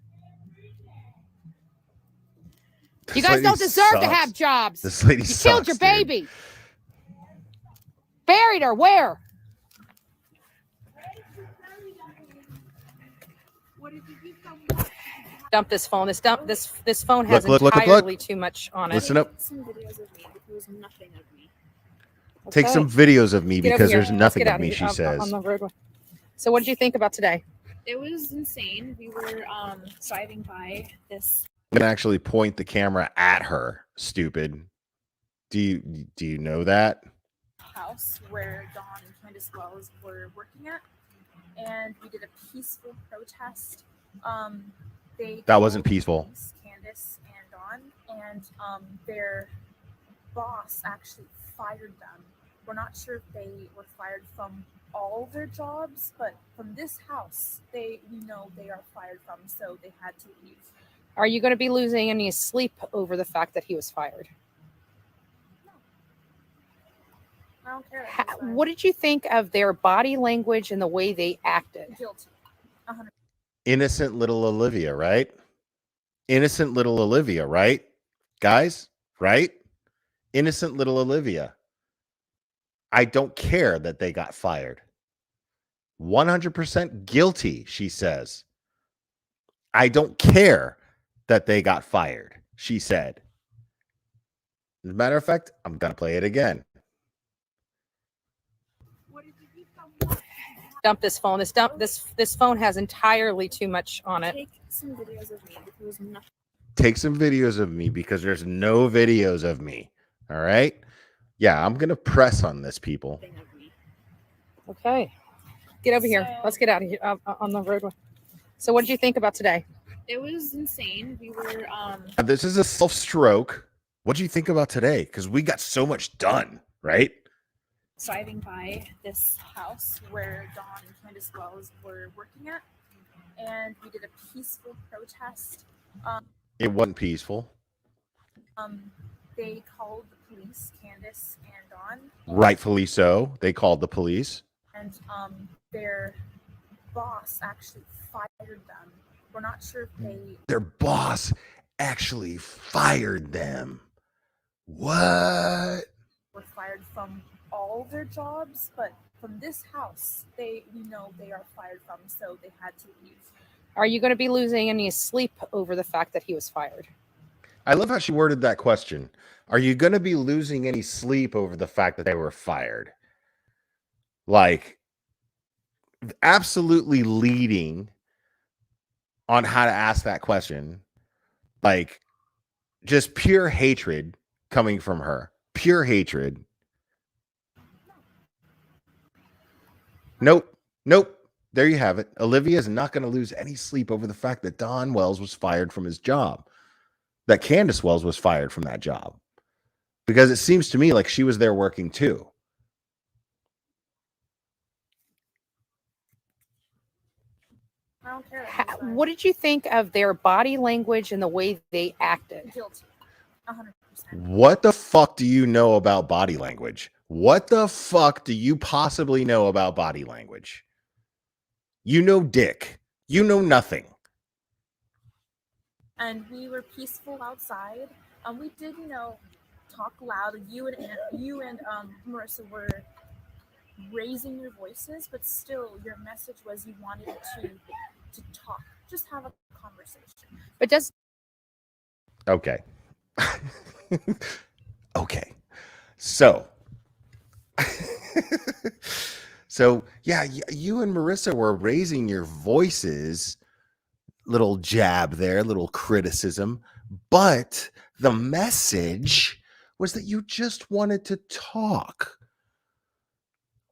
You This guys lady don't deserve to sucks. have jobs. This lady You sucks, killed your dude. baby. Buried her where? Dump this phone. This phone has Look. entirely too much on it. Listen up. Some videos of me, but there was nothing of me. Take Okay. some videos of me Get over because here. there's Let's nothing get of out me, here she on says. the roadway. So what did you think about today? It was insane. We were driving by this. You can actually point the camera at her, stupid. Do you know that? House where Dawn and Candace Wells were working at, and we did a peaceful protest. That wasn't called peaceful. police, Candace and Dawn, and their boss actually fired them. We're not sure if they were fired from all their jobs, but from this house, we know they are fired from, so they had to leave. Are you going to be losing any sleep over the fact that he was fired? I don't care. that he's fired. What did you think of their body language and the way they acted? Guilty. 100%. Innocent little Olivia, right? Innocent little Olivia, right? Guys, right? Innocent little Olivia. I don't care that they got fired. 100% guilty, she says. I don't care that they got fired, she said. As a matter of fact, I'm going to play it again. Dump this phone. This phone has entirely too much on it. Take some videos of me, but there was nothing. Take some videos of me because there's no videos of me. All right? Yeah, I'm going to press on this, people. Of me. Okay. Get over here. Let's get out of here on the roadway. So what did you think about today? It was insane. We were This is a self-stroke. What do you think about today? Because we got so much done, right? driving by this house where Dawn and Candace Wells were working at, and we did a peaceful protest. It wasn't peaceful. They called the police, Candace and Dawn. Rightfully so. They called the police. And their boss actually fired them. We're not sure if they... Their boss actually fired them. What? were fired from all their jobs, but from this house, we know they are fired from, so they had to leave. Are you going to be losing any sleep over the fact that he was fired? I love how she worded that question. Are you going to be losing any sleep over the fact that they were fired? Like, absolutely leading on how to ask that question. Like, just pure hatred coming from her. Pure hatred. Nope. Nope. There you have it. Olivia is not going to lose any sleep over the fact that Don Wells was fired from his job, that Candace Wells was fired from that job, because it seems to me like she was there working too. I don't care. What did you think of their body language and the way they acted? Guilty. 100%. What the fuck do you know about body language? What the fuck do you possibly know about body language? You know dick. You know nothing. And we were peaceful outside. We did, talk loud. You and Marissa were raising your voices, but still, your message was you wanted to talk, just have a conversation. But does Okay. Okay. So yeah, you and Marissa were raising your voices, little jab there, little criticism, but the message was that you just wanted to talk.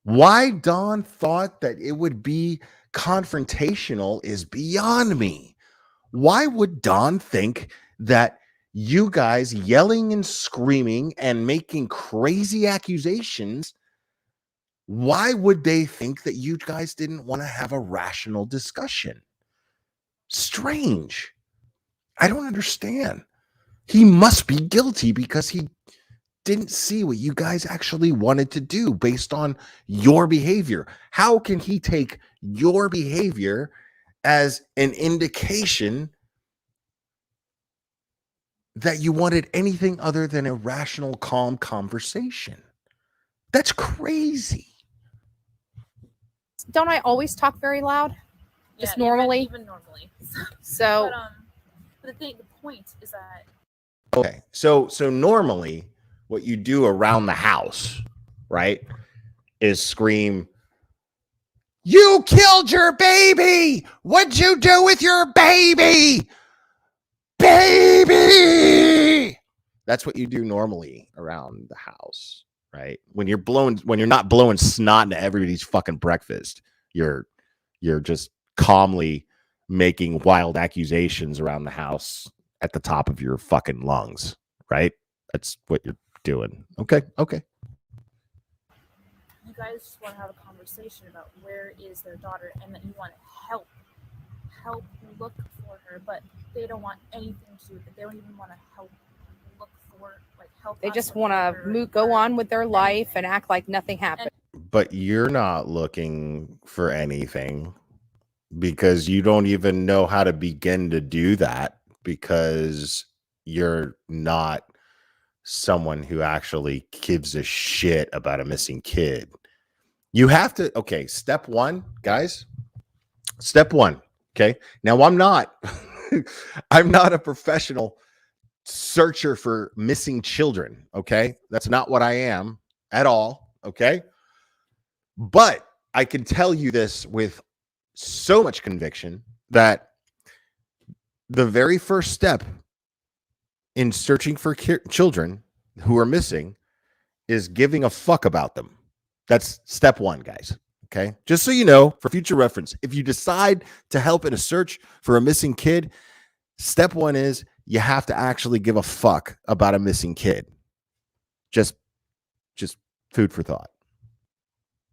Why Dawn thought that it would be confrontational is beyond me. Why would Dawn think that you guys yelling and screaming and making crazy accusations, why would they think that you guys didn't want to have a rational discussion? Strange. I don't understand. He must be guilty because he didn't see what you guys actually wanted to do based on your behavior. How can he take your behavior as an indication that you wanted anything other than a rational, calm conversation? That's crazy. don't I always talk very loud? Just normally? Even normally. So But the point is that Okay. So normally what you do around the house, right, is scream, "You killed your baby! What'd you do with your baby? Baby!" That's what you do normally around the house, right? When you're not blowing snot into everybody's fucking breakfast, you're just calmly making wild accusations around the house at the top of your fucking lungs, right? That's what you're doing. Okay. you guys just want to have a conversation about where is their daughter and that you want to help look for her, but they don't want anything to do with it. They don't even want to help look for help. they just want to go on with their life and act like nothing happened. But you're not looking for anything because you don't even know how to begin to do that, because you're not someone who actually gives a shit about a missing kid. You have to, okay, step one, guys. Step one, okay? Now I'm not a professional searcher for missing children, okay? That's not what I am at all, okay? But I can tell you this with so much conviction that the very first step in searching for children who are missing is giving a fuck about them. That's step one, guys. Okay. Just so you know, for future reference, if you decide to help in a search for a missing kid, step one is you have to actually give a fuck about a missing kid. Just food for thought.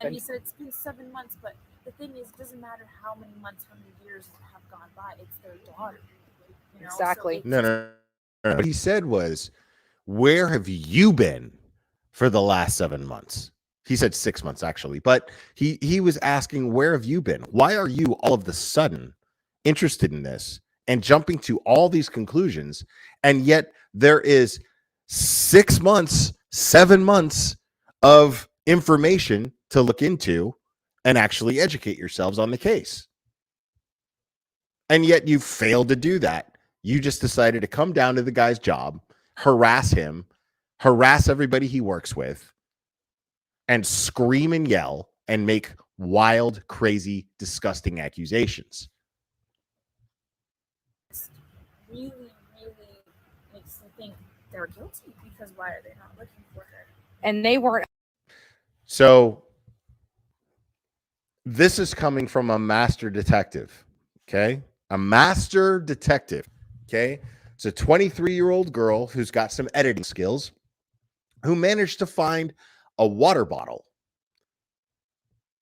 And he said it's been 7 months, but the thing is, it doesn't matter how many months, how many years have gone by. It's their daughter. Exactly. So No. What he said was, "Where have you been for the last 7 months?" He said 6 months, actually, but he was asking, "Where have you been? Why are you all of the sudden interested in this and jumping to all these conclusions? And yet there is 6 months, 7 months of information to look into and actually educate yourselves on the case. And yet you failed to do that. You just decided to come down to the guy's job, harass him, harass everybody he works with, and scream and yell and make wild, crazy, disgusting accusations. Really, really makes me think they're guilty, because why are they not looking for her? And they weren't. So this is coming from a master detective, okay? A master detective, okay? It's a 23-year-old girl who's got some editing skills who managed to find a water bottle.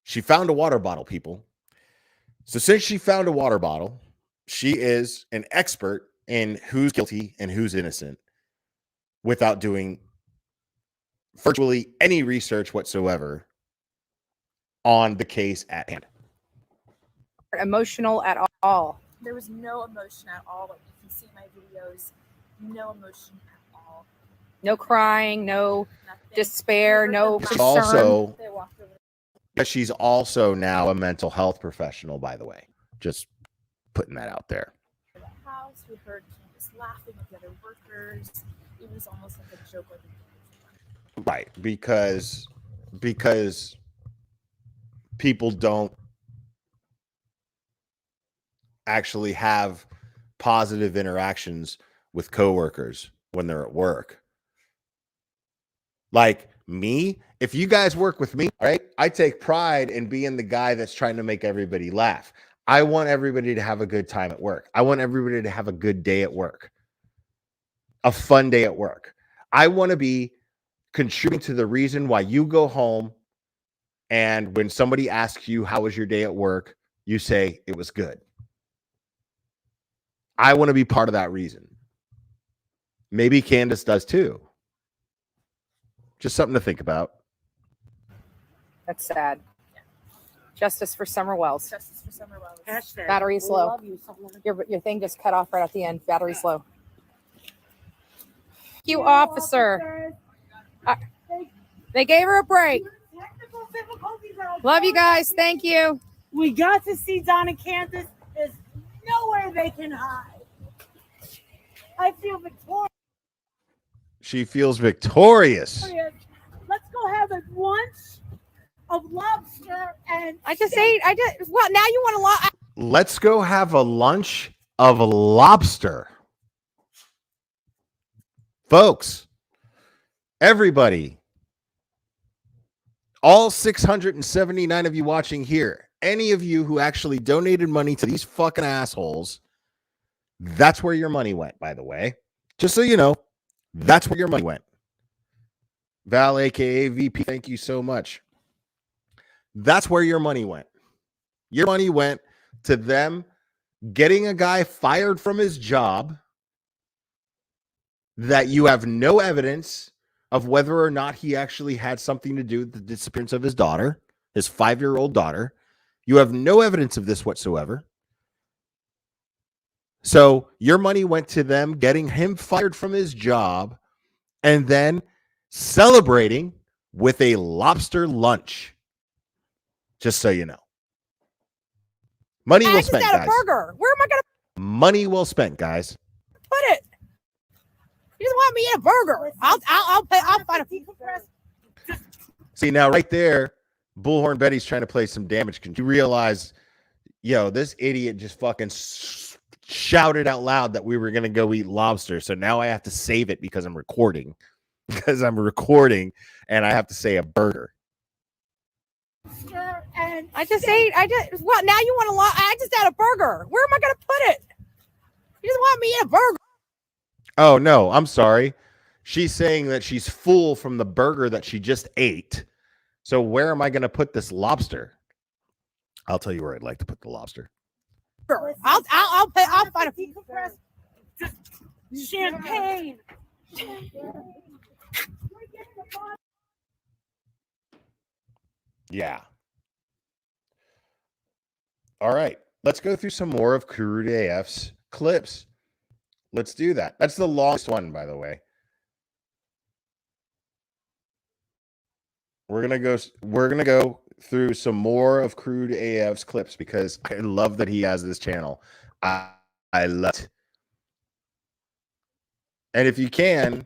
She found a water bottle, people. So since she found a water bottle, she is an expert in who's guilty and who's innocent without doing virtually any research whatsoever on the case at hand. Emotional at all. There was no emotion at all. Like, you can see my videos, no emotion at all. No crying, no Nothing. despair, no She's concern. also, They walked over. she's also now a mental health professional, by the way. Just putting that out there. The house, we heard Candace laughing with the other workers. It was almost like a joke. Right, because people don't actually have positive interactions with coworkers when they're at work. Like me, if you guys work with me, all right, I take pride in being the guy that's trying to make everybody laugh. I want everybody to have a good time at work. I want everybody to have a good day at work, a fun day at work. I want to be contributing to the reason why you go home, and when somebody asks you, how was your day at work, you say, it was good. I want to be part of that reason. Maybe Candace does too. Just something to think about. That's sad. Justice for Summer Wells. Justice for Summer Wells. Hashtag. Battery's We low. love you, Summer. Your thing just cut off right at the end. Battery's low. Thank you, officer. They gave her a break. Technical difficulties are Love you guys. Thank you. We got to see Donna Kansas. There's nowhere they can hide. I feel victorious. She feels victorious. Let's go have a lunch of lobster and Well, now you want to Let's go have a lunch of lobster. Folks, everybody, all 679 of you watching here, any of you who actually donated money to these fucking assholes, that's where your money went, by the way. Just so you know, that's where your money went. Val, aka VP, thank you so much. That's where your money went. Your money went to them getting a guy fired from his job that you have no evidence of whether or not he actually had something to do with the disappearance of his daughter, his 5-year-old daughter. You have no evidence of this whatsoever. So your money went to them getting him fired from his job and then celebrating with a lobster lunch. Just so you know. Money well spent, I just had guys. a burger. Where am I going to Money well spent, guys. put it? You just want me in a burger. I'll find a. See, now right there, Bullhorn Betty's trying to play some damage control. You realize, this idiot just fucking shouted out loud that we were going to go eat lobster. So now I have to save it because I'm recording. And I have to say a burger. and Now you want to. I just had a burger. Where am I going to put it? You just want me in a burger. Oh, no, I'm sorry. She's saying that she's full from the burger that she just ate. So where am I going to put this lobster? I'll tell you where I'd like to put the lobster. I'll find a. champagne. Yeah. All right. Let's go through some more of Crude AF's clips. Let's do that. That's the longest one, by the way. We're gonna go through some more of Crude AF's clips because I love that he has this channel. I love it. And if you can,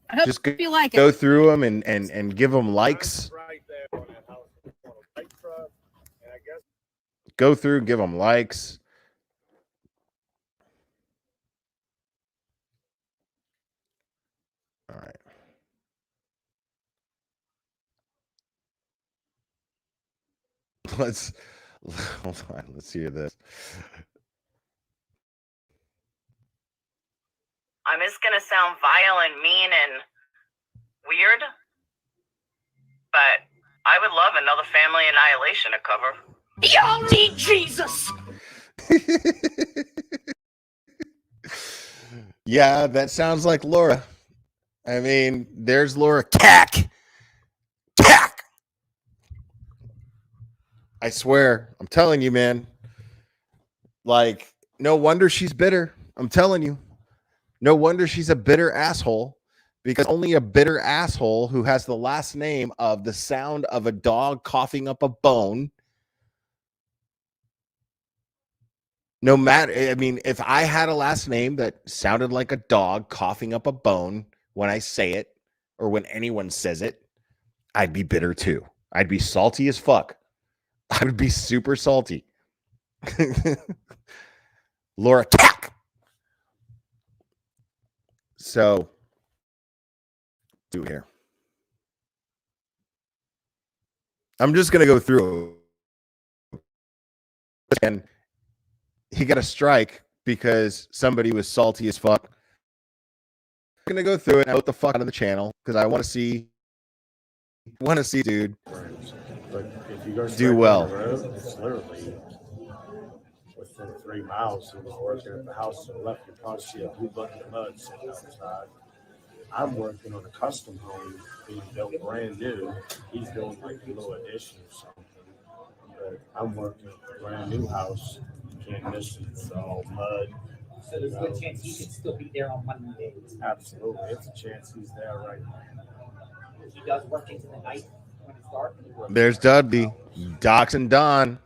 I hope just you like go it. through them and give them likes. Right there on that house. On a white truck, and I guess Go through, give them likes. All right. Let's hold on. Let's hear this. I'm just gonna sound vile and mean and weird, but I would love another Family Annihilation to cover. Y'all need Jesus. Yeah, that sounds like Laura. I mean, there's Laura. Cack. I swear, I'm telling you, man. Like, no wonder she's bitter. I'm telling you. No wonder she's a bitter asshole, because only a bitter asshole who has the last name of the sound of a dog coughing up a bone. No matter, I mean, if I had a last name that sounded like a dog coughing up a bone when I say it or when anyone says it, I'd be bitter too. I'd be salty as fuck. I would be super salty. Laura Cack. So, do here. I'm just going to go through. And he got a strike because somebody was salty as fuck. I'm going to go through it and put the fuck out of the channel because I want to see, dude, but if you go do well. Road, it's literally within 3 miles of working at the house to the left. You probably see a blue bucket of mud sitting outside. I'm working on a custom home being built brand new. He's doing like a little addition or something. But I'm working on a brand new house. You can't miss it. It's all mud. So there's a good chance he could still be there on Monday. Absolutely. It's a chance he's there right now. He does work into the night when it's dark. There's Dudley. Docs and Don.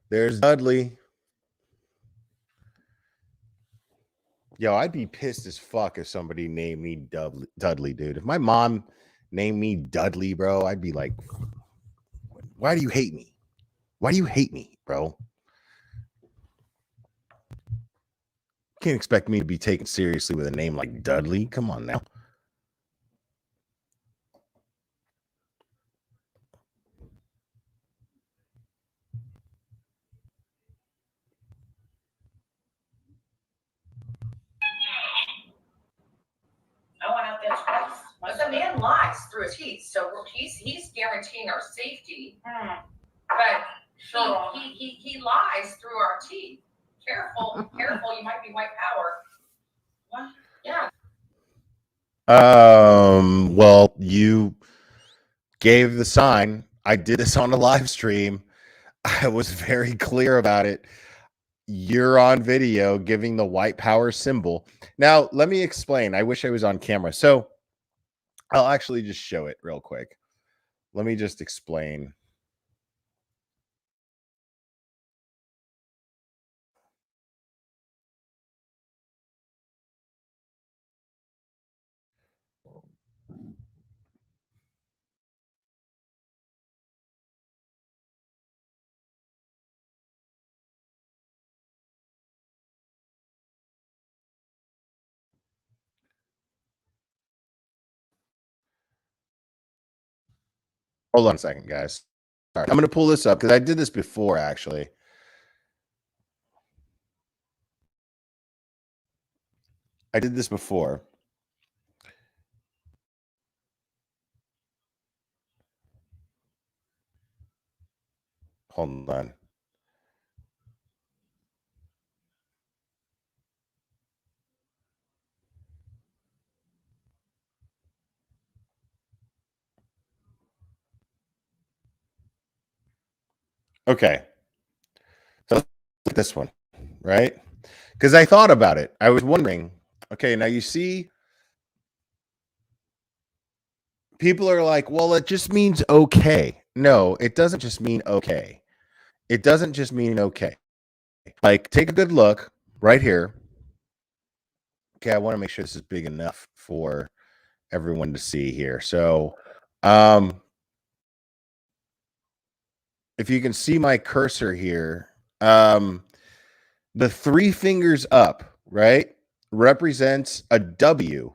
There's Dudley. Yo, I'd be pissed as fuck if somebody named me Dudley, dude. If my mom named me Dudley, bro, I'd be like, why do you hate me? Why do you hate me, bro? Can't expect me to be taken seriously with a name like Dudley. Come on now. I went out there twice. But the man lies through his teeth, so he's guaranteeing our safety. But he lies through our teeth. Careful, you might be white power. What? Yeah. Well, you gave the sign. I did this on a live stream. I was very clear about it. You're on video giving the white power symbol. Now, let me explain. I wish I was on camera. So I'll actually just show it real quick. Let me just explain. Hold on a second, guys. All right, I'm going to pull this up because I did this before, actually. I did this before. Hold on. Okay. So let's look at this one, right? Because I thought about it. I was wondering, okay, now you see, people are like, well, it just means okay. No, it doesn't just mean okay. It doesn't just mean okay. Like, take a good look right here. Okay, I want to make sure this is big enough for everyone to see here. So, if you can see my cursor here, the 3 fingers up, right, represents a W,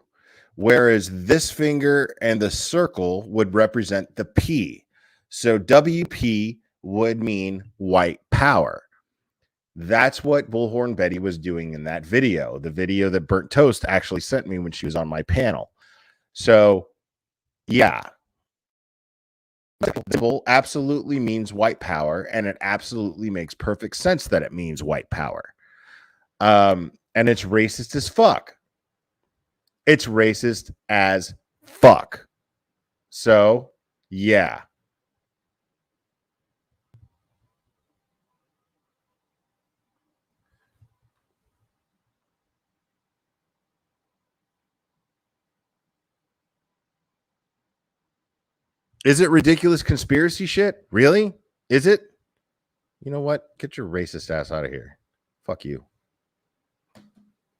whereas this finger and the circle would represent the P. So WP would mean white power. That's what Bullhorn Betty was doing in that video, the video that Burnt Toast actually sent me when she was on my panel. So, yeah. Symbol absolutely means white power, and it absolutely makes perfect sense that it means white power. And it's racist as fuck. It's racist as fuck. So, yeah. Is it ridiculous conspiracy shit? Really? Is it? You know what? Get your racist ass out of here. Fuck you.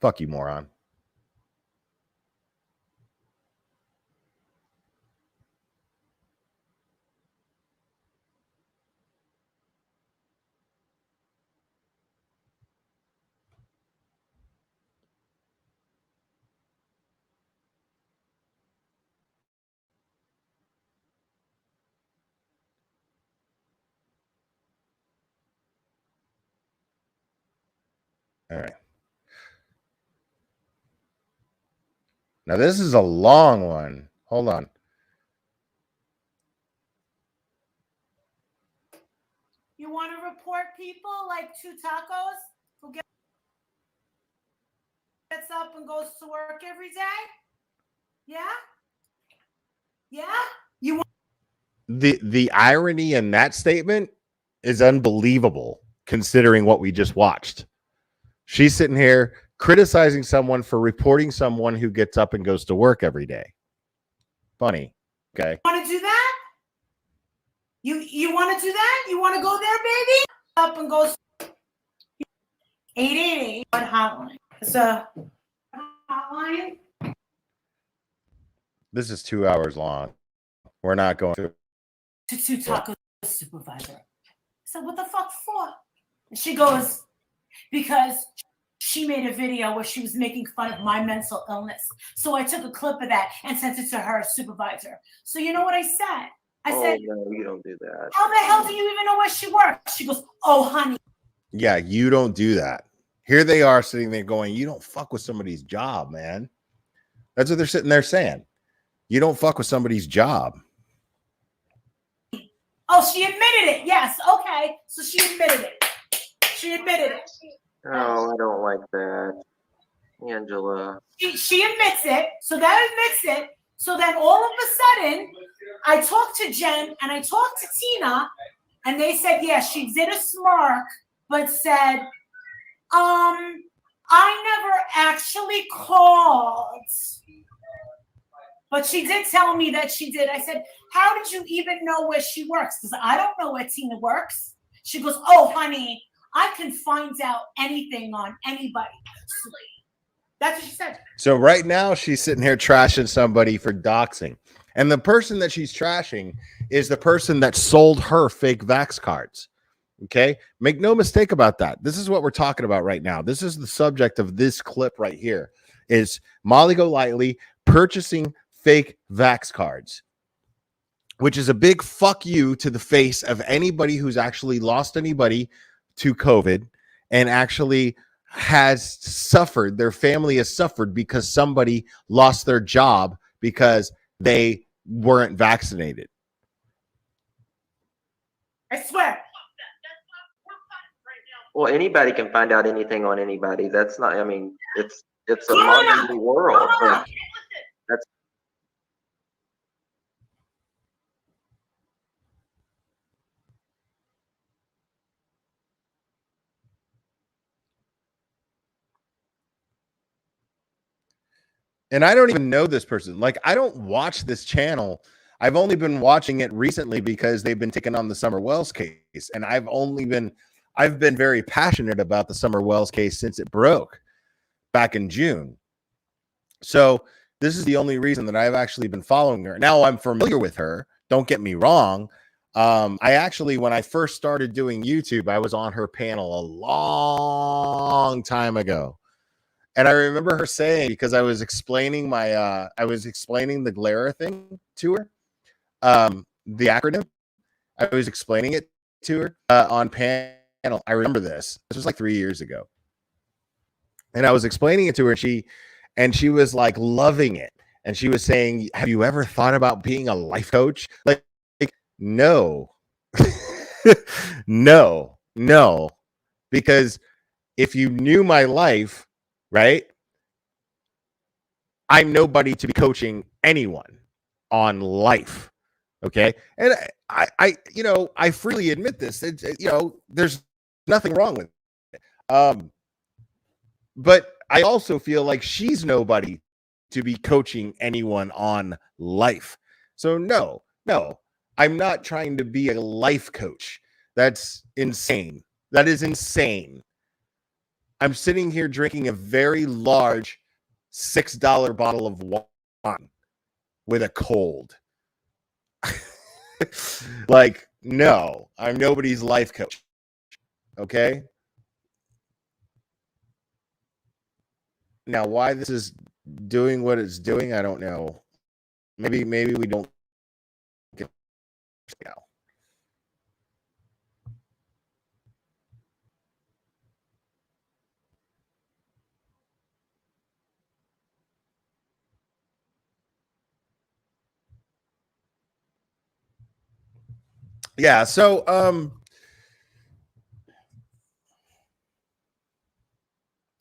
Fuck you, moron. All right. Now, this is a long one. Hold on. You want to report people like Two Tacos who gets up and goes to work every day? Yeah? Yeah? You want The irony in that statement is unbelievable considering what we just watched. She's sitting here criticizing someone for reporting someone who gets up and goes to work every day. Funny. Okay. to do that? You want to do that? You want to go there, baby? Up and goes 888 hotline. It's a hotline. This is 2 hours long. We're not going to. Two Tacos supervisor. I said, what the fuck for? And she goes, because she made a video where she was making fun of my mental illness. So I took a clip of that and sent it to her supervisor. So you know what I said? I said, no, you don't do that. How the hell do you even know where she works? She goes, oh, honey. Yeah, you don't do that. Here they are sitting there going, you don't fuck with somebody's job, man. That's what they're sitting there saying. You don't fuck with somebody's job. Oh, she admitted it. Yes. Okay. So she admitted it. She admitted it. Oh, I don't like that. Angela. She admits it. So that admits it. So then all of a sudden, I talked to Jen and I talked to Tina, and they said, yeah, she did a smirk, but said, I never actually called. But she did tell me that she did. I said, how did you even know where she works? Because I don't know where Tina works. She goes, oh, honey, I can find out anything on anybody. That's what she said. So right now she's sitting here trashing somebody for doxing. And the person that she's trashing is the person that sold her fake Vax cards. Okay? Make no mistake about that. This is what we're talking about right now. This is the subject of this clip right here, is Molly Golightly purchasing fake Vax cards, which is a big fuck you to the face of anybody who's actually lost anybody to COVID and actually has suffered, their family has suffered because somebody lost their job because they weren't vaccinated. I swear. Well, anybody can find out anything on anybody. That's not, I mean, it's a modern world. That's And I don't even know this person. Like, I don't watch this channel. I've only been watching it recently because they've been taking on the Summer Wells case. And I've been very passionate about the Summer Wells case since it broke back in June. So this is the only reason that I've actually been following her. Now I'm familiar with her. Don't get me wrong. I actually, when I first started doing YouTube, I was on her panel a long time ago. And I remember her saying, because I was explaining I was explaining the glare thing to her, the acronym. I was explaining it to her on panel. I remember this. This was like 3 years ago. And I was explaining it to her, and she was like loving it. And she was saying, have you ever thought about being a life coach? Like no. no. Because if you knew my life, right? I'm nobody to be coaching anyone on life. Okay. And I freely admit this. There's nothing wrong with it. But I also feel like she's nobody to be coaching anyone on life. So no, I'm not trying to be a life coach. That's insane. That is insane. I'm sitting here drinking a very large $6 bottle of wine with a cold. Like, no, I'm nobody's life coach. Okay. Now, why this is doing what it's doing, I don't know. Maybe we don't get now. Yeah, so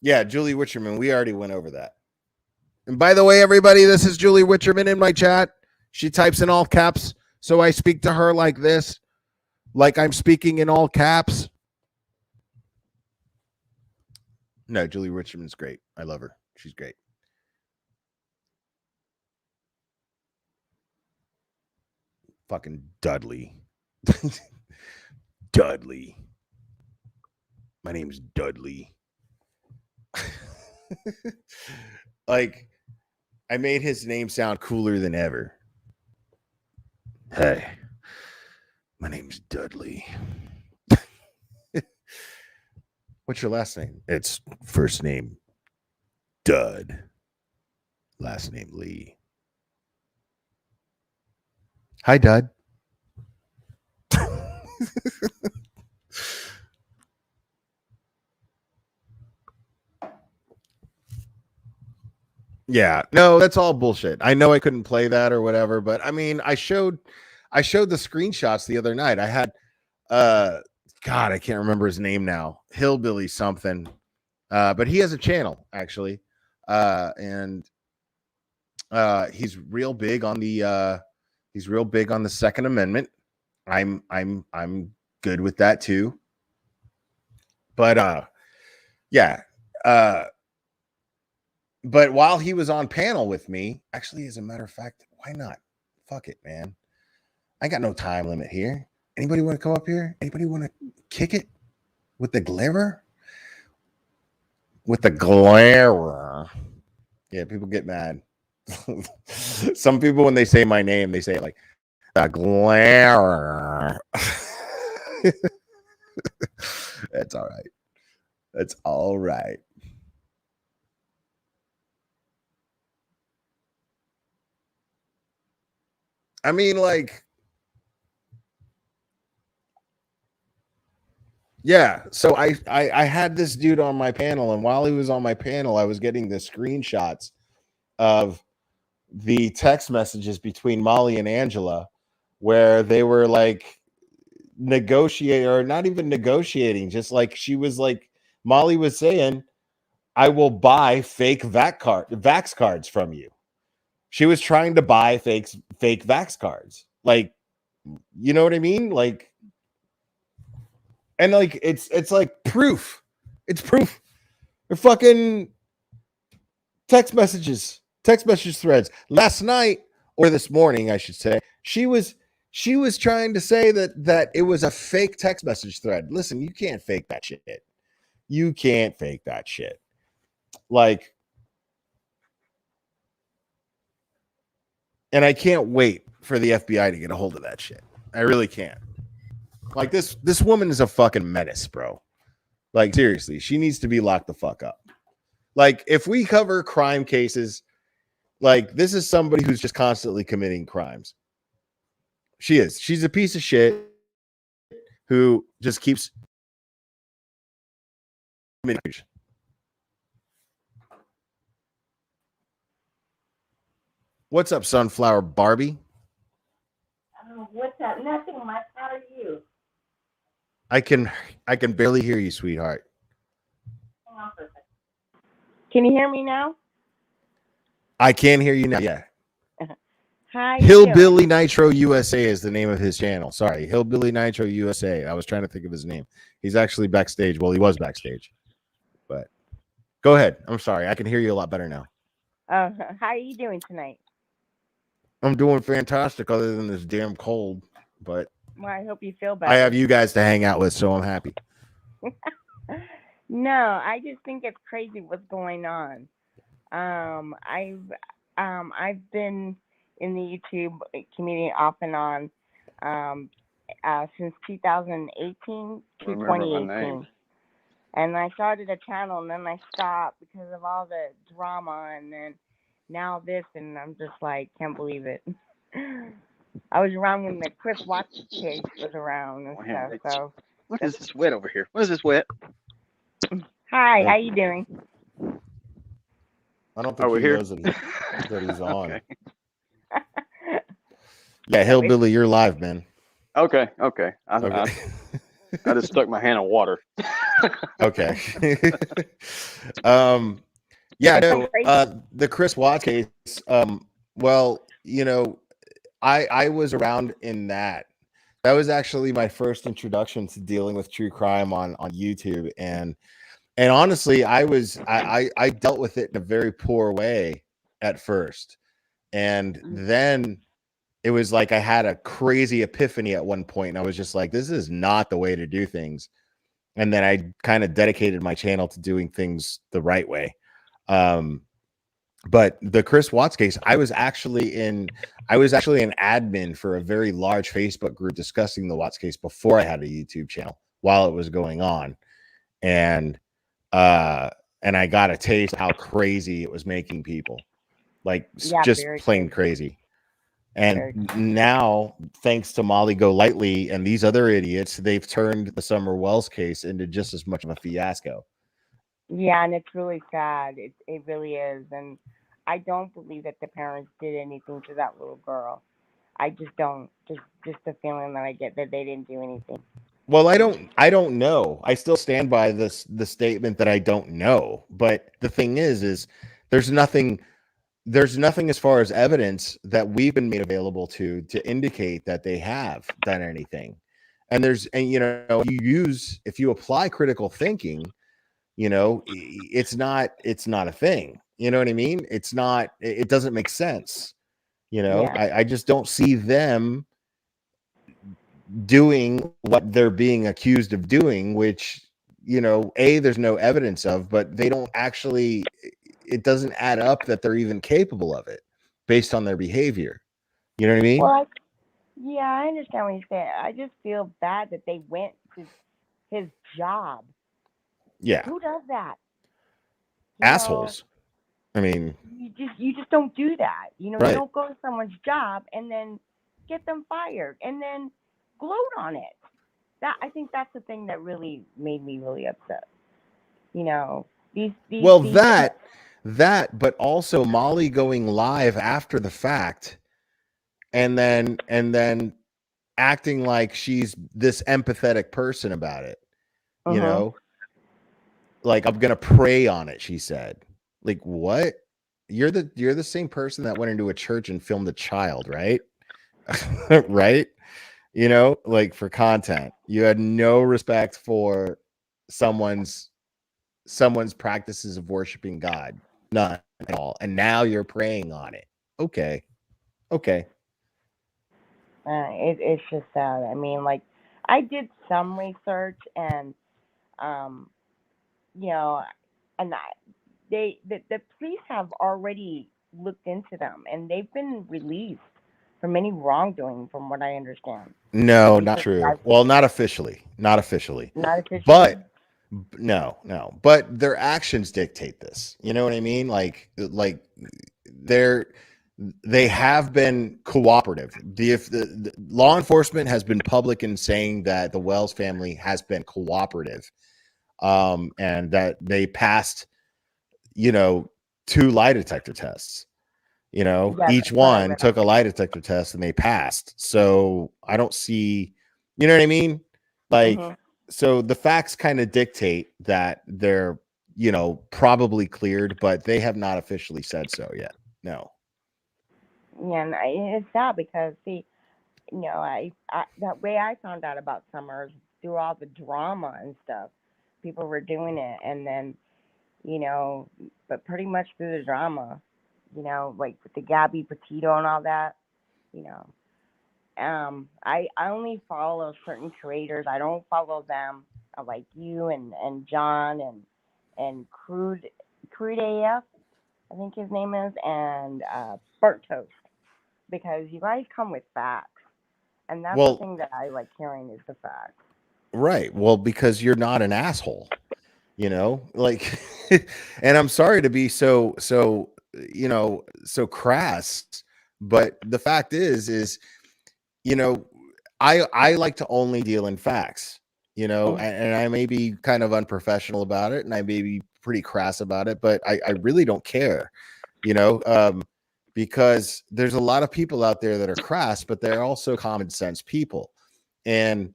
yeah, Julie Witcherman, we already went over that. And by the way, everybody, this is Julie Witcherman in my chat. She types in all caps, so I speak to her like this, like I'm speaking in all caps. No, Julie Witcherman's great. I love her. She's great. Fucking Dudley. Dudley. My name's Dudley. Like, I made his name sound cooler than ever. Hey, my name's Dudley. What's your last name? It's first name Dud. Last name Lee. Hi, Dud. Yeah, no, that's all bullshit. I know I couldn't play that or whatever, but I mean, I showed the screenshots the other night. I had God, I can't remember his name now. Hillbilly something. But he has a channel actually. And he's real big on the Second Amendment. I'm good with that too. But yeah. But while he was on panel with me, actually, as a matter of fact, why not? Fuck it, man. I got no time limit here. Anybody want to come up here? Anybody want to kick it with the glare? With the glare. Yeah, people get mad. Some people, when they say my name, they say it like the glare. That's all right. That's all right. I mean, like, yeah. So I had this dude on my panel, and while he was on my panel, I was getting the screenshots of the text messages between Molly and Angela, where they were like negotiating, or not even negotiating, just like she was like, Molly was saying, I will buy fake vax cards from you. She was trying to buy fake vax cards. Like, you know what I mean? Like, and like it's like proof. It's proof. They're fucking text message threads. Last night, or this morning, I should say, she was trying to say that it was a fake text message thread. Listen, you can't fake that shit. You can't fake that shit. Like, And I can't wait for the FBI to get a hold of that shit. I really can't. Like this woman is a fucking menace, bro. Like seriously, she needs to be locked the fuck up. Like if we cover crime cases, like this is somebody who's just constantly committing crimes. She is. She's a piece of shit who just keeps. What's up, Sunflower Barbie? What's up? Nothing much. How are you? I can barely hear you, sweetheart. Hang on for a second. Can you hear me now? I can hear you now. Yeah. Hi. Hillbilly Nitro USA is the name of his channel. Sorry, Hillbilly Nitro USA. I was trying to think of his name. He's actually backstage. Well, he was backstage. But go ahead. I'm sorry. I can hear you a lot better now. How are you doing tonight? I'm doing fantastic other than this damn cold, but Well, I hope you feel better. I have you guys to hang out with, so I'm happy. No, I just think it's crazy what's going on. I've been in the YouTube community off and on since 2018 to 2018. And I started a channel and then I stopped because of all the drama and then now this, and I'm just like, can't believe it. I was around when the Chris Watts case was around and stuff. So what is this wet over here? What is this wet? Hi, how you doing? I don't think he knows that he's on. Okay. Yeah, Hillbilly, you're live, man. Okay. I just stuck my hand in water. Okay. Yeah, no, the Chris Watts case. Well, you know, I was around in that. That was actually my first introduction to dealing with true crime on YouTube, and honestly, I dealt with it in a very poor way at first, and then it was like I had a crazy epiphany at one point, and I was just like, this is not the way to do things. And then I kind of dedicated my channel to doing things the right way. But the Chris Watts case, I was actually an admin for a very large Facebook group discussing the Watts case before I had a YouTube channel while it was going on. And I got a taste of how crazy it was making people, like just plain crazy. And now, thanks to Molly Golightly and these other idiots, they've turned the Summer Wells case into just as much of a fiasco. Yeah, and it's really sad. It really is. And I don't believe that the parents did anything to that little girl. I just don't. Just the feeling that I get that they didn't do anything. Well, I don't know. I still stand by the statement that I don't know. But the thing is there's nothing as far as evidence that we've been made available to indicate that they have done anything. And if you apply critical thinking, you know, it's not a thing. You know what I mean? It doesn't make sense. You know, yeah. I just don't see them doing what they're being accused of doing, which, you know, there's no evidence of, but they don't actually, it doesn't add up that they're even capable of it based on their behavior. You know what I mean? Well, I understand what you're saying. I just feel bad that they went to his job. Yeah. Who does that? Assholes. I mean, you just don't do that. You know, right. You don't go to someone's job and then get them fired and then gloat on it. I think that's the thing that really made me really upset. You know, that, but also Molly going live after the fact and then acting like she's this empathetic person about it. You know, like, I'm gonna prey on it, she said. Like, what? You're the same person that went into a church and filmed a child, right? Right? You know, like, for content. You had no respect for someone's practices of worshiping God. None at all. And now you're preying on it. Okay. It's just sad. I mean, like, I did some research and you know, and the police have already looked into them, and they've been released from any wrongdoing, from what I understand. No, not true. Well, not officially. Not officially. Not officially. But no. But their actions dictate this. You know what I mean? Like they have been cooperative. The law enforcement has been public in saying that the Wells family has been cooperative, and that they passed, 2 lie detector tests. Each one took a lie detector test and they passed. So I don't see, you know what I mean? Like, so the facts kind of dictate that they're, probably cleared, but they have not officially said so yet. No. Yeah, and it's sad because, see, I that way I found out about Summers through all the drama and stuff. People were doing it, and then, but pretty much through the drama, like with the Gabby Petito and all that, I only follow certain creators. I don't follow them, like you and John and Crude AF, I think his name is, and Burnt Toast, because you guys come with facts, and that's the thing that I like hearing is the facts. Right. Well, because you're not an asshole, like, and I'm sorry to be so crass, but the fact is, I like to only deal in facts, and I may be kind of unprofessional about it, and I may be pretty crass about it, but I really don't care, because there's a lot of people out there that are crass, but they're also common sense people. And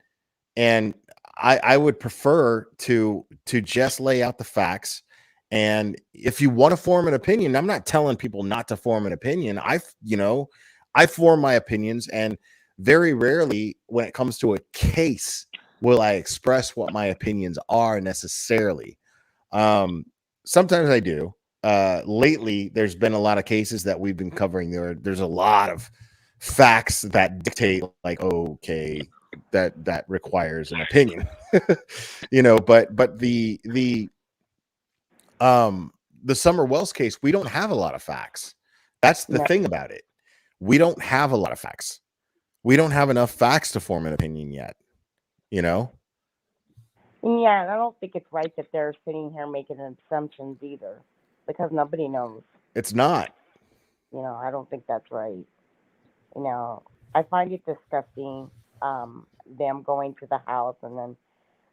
I would prefer to just lay out the facts. And if you want to form an opinion, I'm not telling people not to form an opinion. I form my opinions, and very rarely when it comes to a case will I express what my opinions are necessarily. Sometimes I do. Lately, there's been a lot of cases that we've been covering. There's a lot of facts that dictate, like, okay, that requires an opinion. But the Summer Wells case, we don't have a lot of facts. That's the thing about it. We don't have a lot of facts. We don't have enough facts to form an opinion yet. Yeah, and I don't think it's right that they're sitting here making assumptions either, because nobody knows. It's not. I don't think that's right. I find it disgusting, them going to the house, and then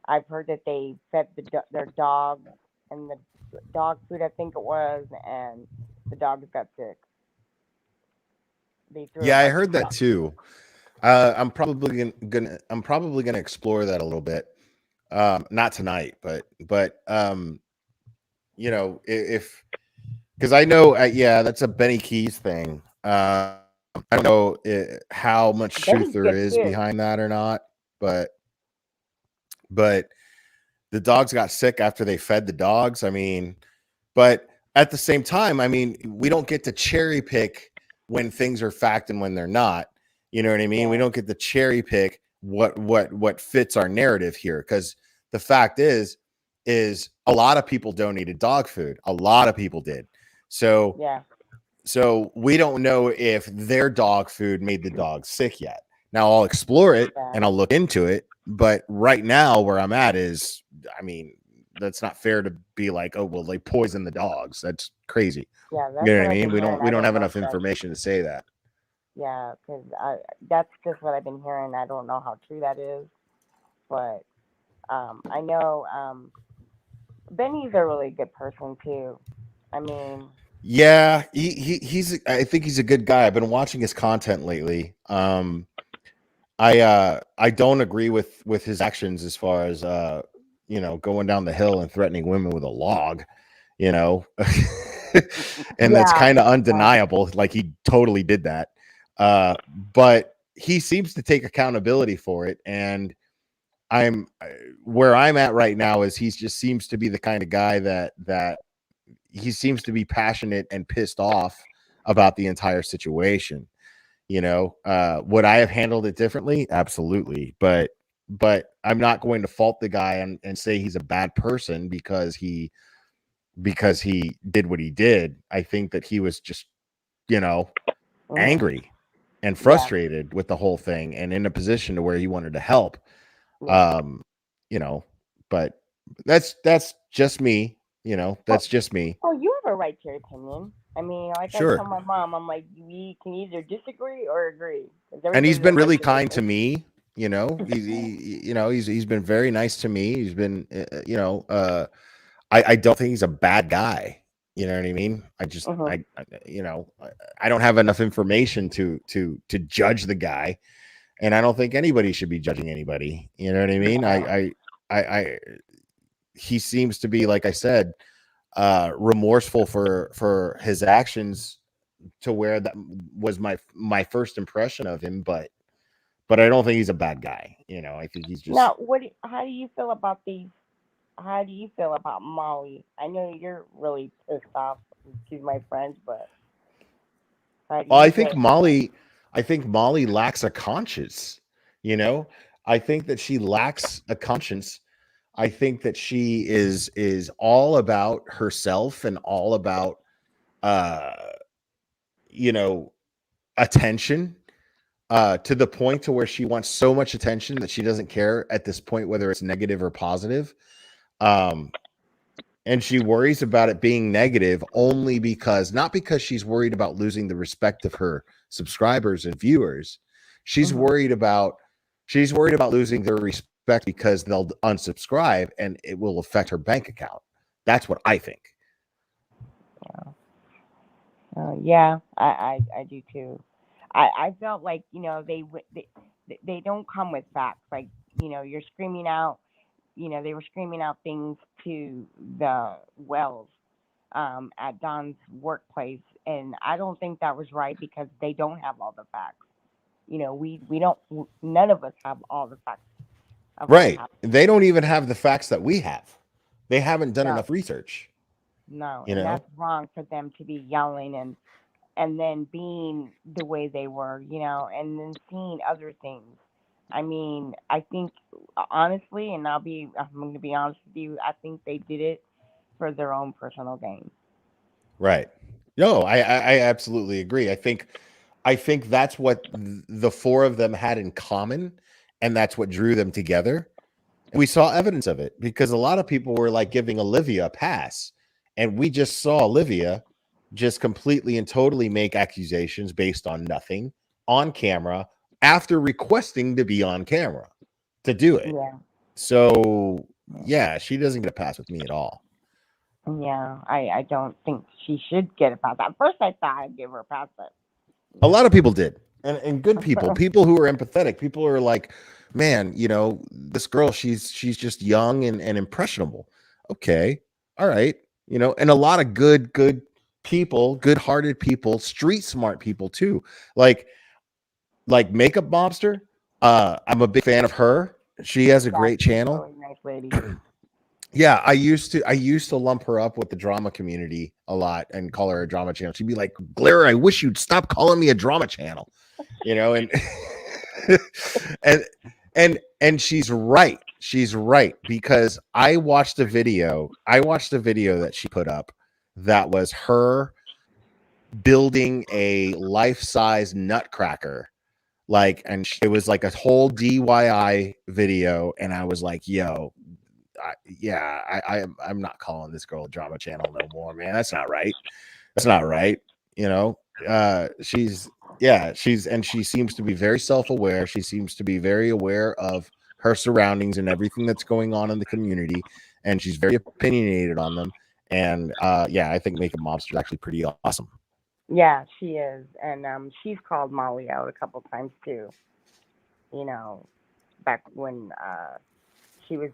I've heard that they fed their dog and the dog food, I think it was, and the dogs got sick. Yeah, I heard that too. I'm probably gonna explore that a little bit. Not tonight, but if because I know, that's a Benny Keys thing. I don't know how much truth there is behind that or not, but the dogs got sick after they fed the dogs. I mean, but at the same time, I mean, we don't get to cherry pick when things are fact and when they're not. You know what I mean? Yeah. We don't get to cherry pick what fits our narrative here, because the fact is a lot of people donated dog food. A lot of people did. So yeah. So we don't know if their dog food made the dog sick yet. Now I'll explore it and I'll look into it. But right now where I'm at is, I mean, that's not fair to be like, oh, well, they poisoned the dogs. That's crazy. Yeah, you know what I mean? We don't have enough information to say that. Yeah, because that's just what I've been hearing. I don't know how true that is, but I know Benny's a really good person too. I mean, yeah, he's. I think he's a good guy. I've been watching his content lately. I don't agree with his actions as far as going down the hill and threatening women with a log, and that's kind of undeniable. Like, he totally did that. But he seems to take accountability for it, and where I'm at right now is he just seems to be the kind of guy that he seems to be passionate and pissed off about the entire situation. Would I have handled it differently? Absolutely. But I'm not going to fault the guy and say he's a bad person because he did what he did. I think that he was just angry and frustrated with the whole thing and in a position to where he wanted to help. But that's just me, that's just me. Well, you have a right to your opinion. I mean, like I Sure. tell my mom, I'm like, we can either disagree or agree. And he's been really kind to me. He's been very nice to me. He's been, I don't think he's a bad guy. You know what I mean? I just, I don't have enough information to judge the guy, and I don't think anybody should be judging anybody. You know what I mean? He seems to be, like I said, remorseful for his actions, to where that was my first impression of him, but I don't think he's a bad guy. I think he's just. Now, how do you feel about these? How do you feel about Molly? I know you're really pissed off. She's my friend, but I think Molly lacks a conscience. I think that she lacks a conscience. I think that she is all about herself and all about attention, to the point to where she wants so much attention that she doesn't care at this point whether it's negative or positive. And she worries about it being negative only not because she's worried about losing the respect of her subscribers and viewers. She's worried about losing their respect because they'll unsubscribe and it will affect her bank account. That's what I think. Yeah, I do too. I felt like they don't come with facts. Like you're screaming out. They were screaming out things to the Wells at Don's workplace, and I don't think that was right because they don't have all the facts. We don't. None of us have all the facts. Right. They don't even have the facts that we have. They haven't done enough research. No, and that's wrong for them to be yelling and then being the way they were, and then seeing other things. I mean, I think honestly, and I'm going to be honest with you, I think they did it for their own personal gain. Right. No, I absolutely agree. I think that's what the four of them had in common, and that's what drew them together. And we saw evidence of it because a lot of people were like giving Olivia a pass, and we just saw Olivia just completely and totally make accusations based on nothing on camera after requesting to be on camera to do it. Yeah. So yeah, she doesn't get a pass with me at all. Yeah, I don't think she should get a pass. At first I thought I'd give her a pass, but a lot of people did. And good people who are empathetic, people who are like, man, this girl, she's just young and impressionable. Okay. All right. And a lot of good people, good-hearted people, street smart people too. Like Makeup Mobster. I'm a big fan of her. She has a great channel. Really nice lady. Yeah, I used to lump her up with the drama community a lot and call her a drama channel. She'd be like, Glare, I wish you'd stop calling me a drama channel. And she's right. She's right, because I watched a video that she put up that was her building a life-size nutcracker. It was like a whole DIY video, and I was like, yo, I'm not calling this girl a drama channel no more, man. That's not right. She seems to be very self-aware. She seems to be very aware of her surroundings and everything that's going on in the community, and she's very opinionated on them. And I think Makeup Mobster is actually pretty awesome. Yeah, she is, and she's called Molly out a couple times too. Back when she was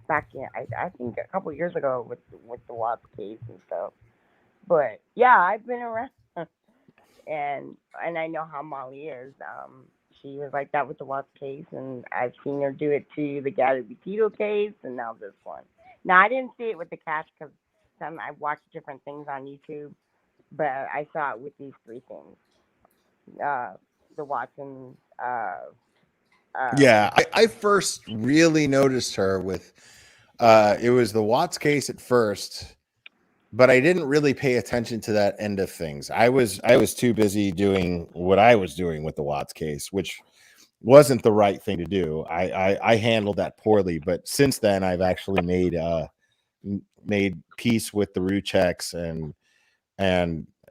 back in, I think a couple years ago with the Watts case and stuff. But yeah, I've been around, and I know how Molly is. She was like that with the Watts case, and I've seen her do it to the Gabby Petito case, and now this one. Now I didn't see it with the Cash because I watched different things on YouTube, but I saw it with these three things. The Watson. I first really noticed her with it was the Watts case at first, I didn't really pay attention to that end of things. I was too busy doing what I was doing with the Watts case, which wasn't the right thing to do. I handled that poorly, but since then I've actually made peace with the root checks and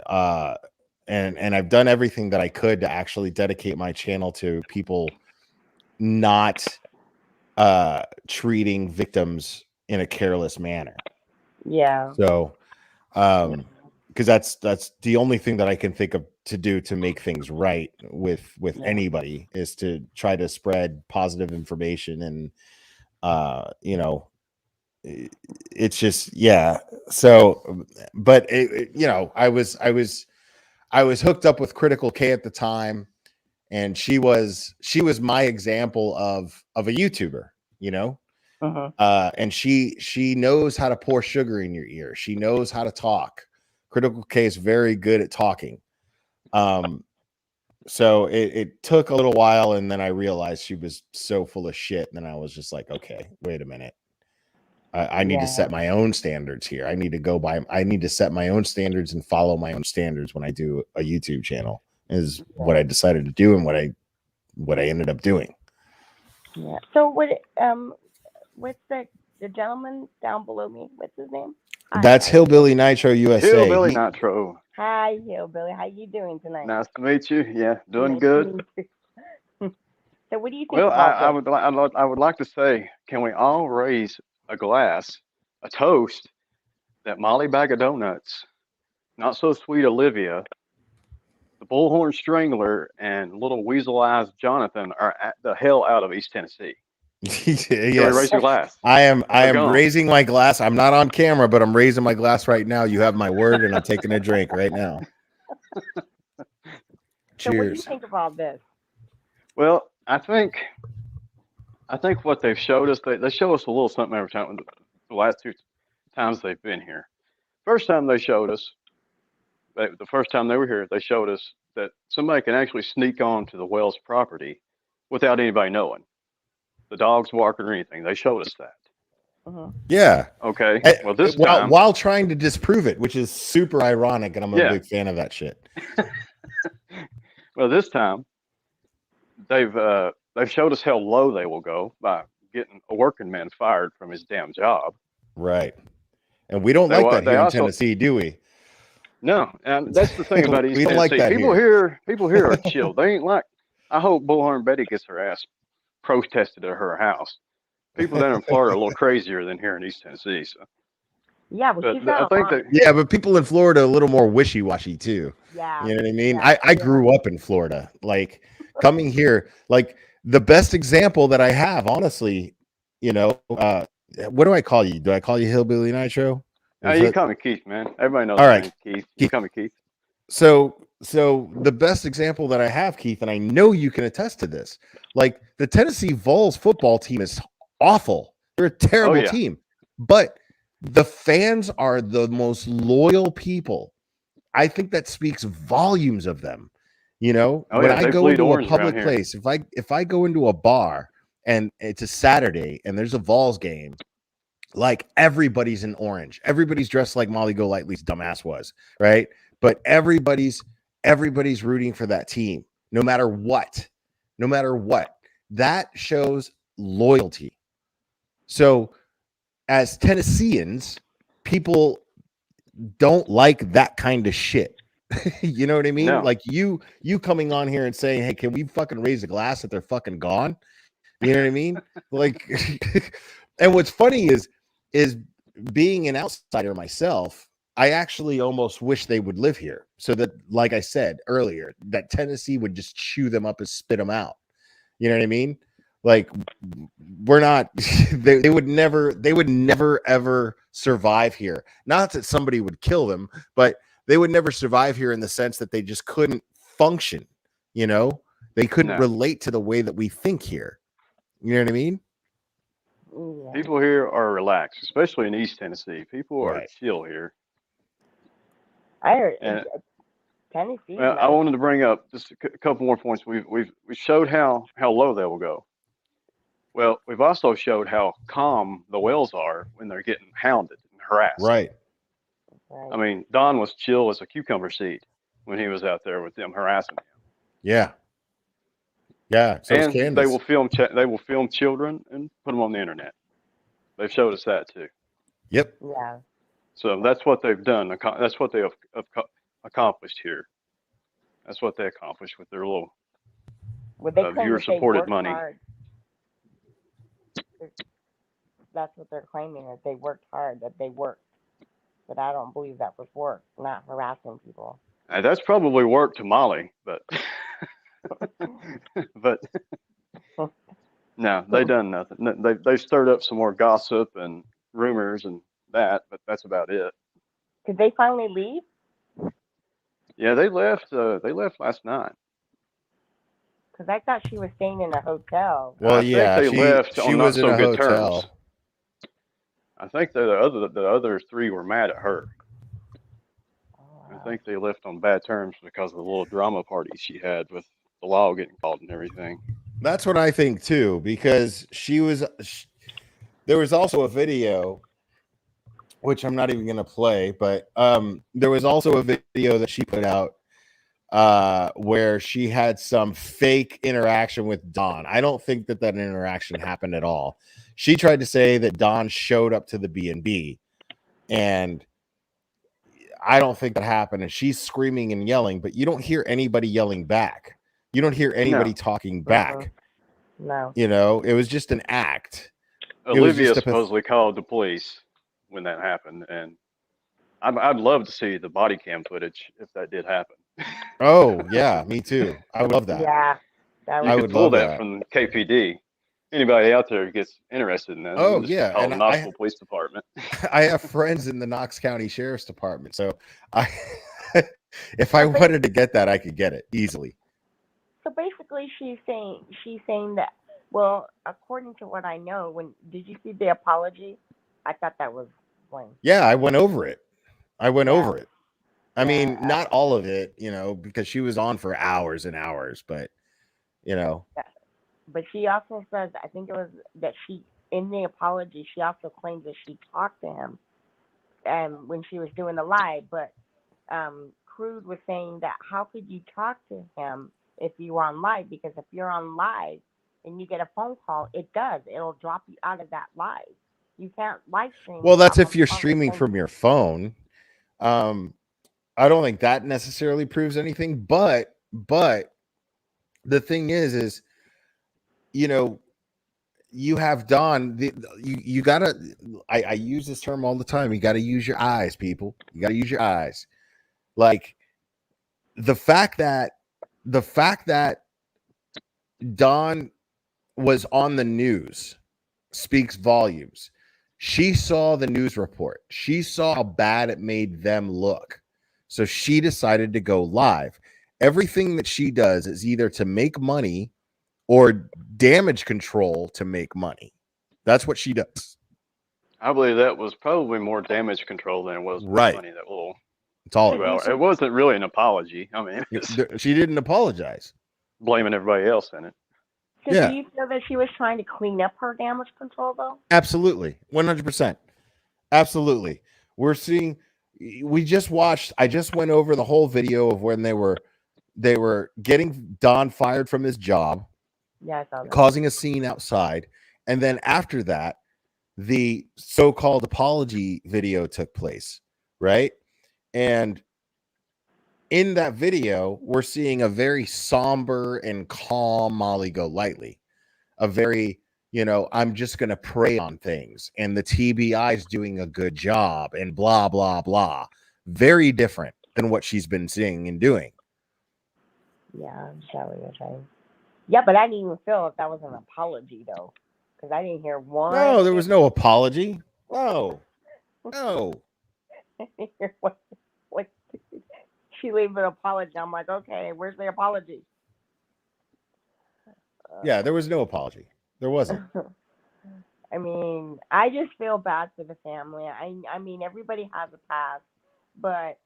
I've done everything that I could to actually dedicate my channel to people not treating victims in a careless manner. Yeah. So because that's the only thing that I can think of to do to make things right with anybody is to try to spread positive information. And you know, it's just, yeah. So but you know, I was hooked up with Critical K at the time, and she was my example of a YouTuber, you know. And she knows how to pour sugar in your ear. She knows how to talk. Critical K is very good at talking. So it took a little while, and then I realized she was so full of shit. And then I was just like, okay, wait a minute. I need to set my own standards here. I need to set my own standards and follow my own standards when I do a YouTube channel, is what I decided to do and what I ended up doing. Yeah. So what's the gentleman down below me? What's his name? That's Hillbilly Nitro USA. Hillbilly Nitro. Hi, Hillbilly. How you doing tonight? Nice to meet you. Yeah, doing Nice good. So what do you think Well, about this? I would like to say, can we all raise a glass, a toast, that Molly Bag of Donuts, Not So Sweet Olivia, the Bullhorn Strangler, and Little Weasel Eyes Jonathan are at the hell out of East Tennessee. Yes. Can we raise your glass? I am gone. raising my glass. I'm not on camera, but I'm raising my glass right now. You have my word, and I'm taking a drink right now. So what do you Cheers. think of all this? Well, I think what they've showed us, they show us a little something every time. The last two times they've been here. First time they showed us, the first time they were here, they showed us that somebody can actually sneak on to the Wells property without anybody knowing. The dogs barking or anything. They showed us that. Yeah. Okay. Well, this while, time, while trying to disprove it, which is super ironic, and I'm a big fan of that shit. Well, this time they've showed us how low they will go by getting a working man fired from his damn job. Right. And we don't like that here in Tennessee, do we? No, and that's the thing about East We don't Tennessee. like that People here are chill. They ain't like. I hope Bullhorn Betty gets her ass protested at her house. People down in Florida are a little crazier than here in East Tennessee. So. Yeah, but she's got but people in Florida are a little more wishy-washy too. Yeah. You know what I mean? I grew up in Florida. Like coming here, like the best example that I have, honestly, you know, what do I call you? Do I call you Hillbilly Nitro? You call me Keith, man. Everybody knows all my right, name, Keith. You call me Keith. So the best example that I have, Keith, and I know you can attest to this, like the Tennessee Vols football team is awful. They're a terrible team, but the fans are the most loyal people. I think that speaks volumes of them. You know, when I go into a public place, if I go into a bar and it's a Saturday and there's a Vols game, like everybody's in orange. Everybody's dressed like Molly Golightly's dumbass was, right? But everybody's rooting for that team, no matter what. No matter what. That shows loyalty. So as Tennesseans, people don't like that kind of shit. You know what I mean? No. Like you coming on here and saying, hey, can we fucking raise a glass that they're fucking gone? You know what I mean? Like, and what's funny is being an outsider myself, I actually almost wish they would live here so that, like I said earlier, that Tennessee would just chew them up and spit them out. You know what I mean? Like we're not, they would never ever survive here. Not that somebody would kill them, but they would never survive here in the sense that they just couldn't function. You know, they couldn't relate to the way that we think here. You know what I mean? People here are relaxed, especially in East Tennessee. People are chill here. I heard Tennessee. Well, I wanted to bring up just a couple more points. We showed how low they will go. Well, we've also showed how calm the Wells are when they're getting hounded and harassed. Right. Right. I mean, Don was chill as a cucumber seed when he was out there with them harassing him. Yeah. Yeah. So is And they Candace. will film children and put them on the internet. They've showed us that too. Yep. Yeah. So that's what they've done. That's what they have accomplished here. That's what they accomplished with their little Well, they claim that they viewer-supported worked money. hard. That's what they're claiming, that they worked hard, that they worked. But I don't believe that was work, not harassing people. That's probably work to Molly, but but no, they done nothing. They stirred up some more gossip and rumors and that, but that's about it. Did they finally leave? Yeah, they left. They left last night. Because I thought she was staying in a hotel. Well, I yeah, think they left she on was not in so a good hotel. terms. I think the other three were mad at her. I think they left on bad terms because of the little drama party she had with the law getting called and everything. That's what I think too, because there was also a video, which I'm not even going to play, but there was also a video that she put out where she had some fake interaction with Don. I don't think that interaction happened at all. She tried to say that Don showed up to the B&B, and I don't think that happened. And she's screaming and yelling, but you don't hear anybody yelling back. You don't hear anybody talking back. No. You know, it was just an act. Olivia supposedly called the police when that happened, and I'd love to see the body cam footage if that did happen. Oh yeah, me too. I would love that. Yeah, I would pull love that that from KPD. Anybody out there who gets interested in that? Oh just yeah, call and the Knoxville Police Department. I have friends in the Knox County Sheriff's Department, so if I wanted to get that, I could get it easily. So basically, she's saying that. Well, according to what I know, did you see the apology? I thought that was lame. Yeah, I went over it. Over it. I mean, not all of it, you know, because she was on for hours and hours, but you know. But she also says, I think it was that in the apology, she also claims that she talked to him when she was doing the live. But Crude was saying that how could you talk to him if you were on live? Because if you're on live and you get a phone call, it'll drop you out of that live. You can't live stream. Well, that's if you're streaming from your phone. I don't think that necessarily proves anything, but the thing is, you know, you have Don. You gotta. I use this term all the time. You got to use your eyes, people. You got to use your eyes. Like the fact that Don was on the news speaks volumes. She saw the news report. She saw how bad it made them look. So she decided to go live. Everything that she does is either to make money or damage control to make money. That's what she does. I believe that was probably more damage control than it was money. That little. It's all it wasn't really an apology. I mean, she didn't apologize. Blaming everybody else in it. So do you feel that she was trying to clean up her damage control, though? Absolutely. 100%. Absolutely. I just went over the whole video of when they were getting Don fired from his job. Yeah, I saw that. Causing a scene outside. And then after that, the so-called apology video took place, right? And in that video, we're seeing a very somber and calm Molly Golightly. A very, I'm just going to prey on things. And the TBI is doing a good job and blah, blah, blah. Very different than what she's been seeing and doing. Yeah, I'm sorry you're saying. Yeah, but I didn't even feel if that was an apology, though. Because I didn't hear one. No, there was no apology. No. What? She leave an apology. I'm like, okay, where's the apology? Yeah, there was no apology. There wasn't. I mean, I just feel bad for the family. I mean, everybody has a past, but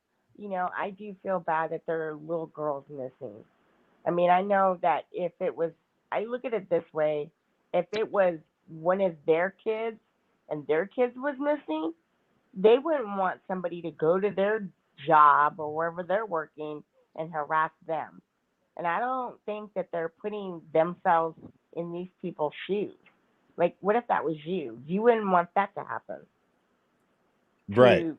I do feel bad that there are little girls missing. I mean, I know that if it was, I look at it this way: if it was one of their kids and their kids was missing, they wouldn't want somebody to go to their job or wherever they're working and harass them. And I don't think that they're putting themselves in these people's shoes. Like, what if that was you? You wouldn't want that to happen. Right.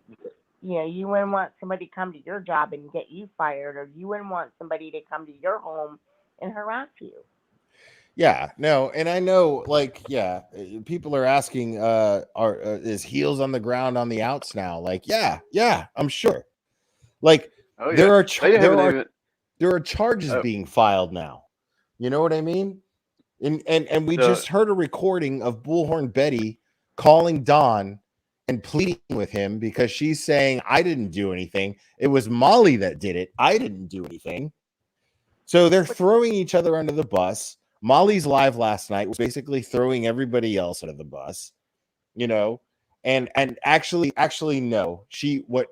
You wouldn't want somebody to come to your job and get you fired, or you wouldn't want somebody to come to your home and harass you. Yeah, no, and I know, like, yeah, people are asking, are is heels on the ground on the outs now? Like, yeah, I'm sure. Like, Oh there yeah, are they haven't even. there are charges Oh, being filed now. You know what I mean? And we the just heard a recording of Bullhorn Betty calling Don and pleading with him because she's saying, I didn't do anything. It was Molly that did it. I didn't do anything. So they're throwing each other under the bus. Molly's live last night was basically throwing everybody else under the bus, you know. And actually no.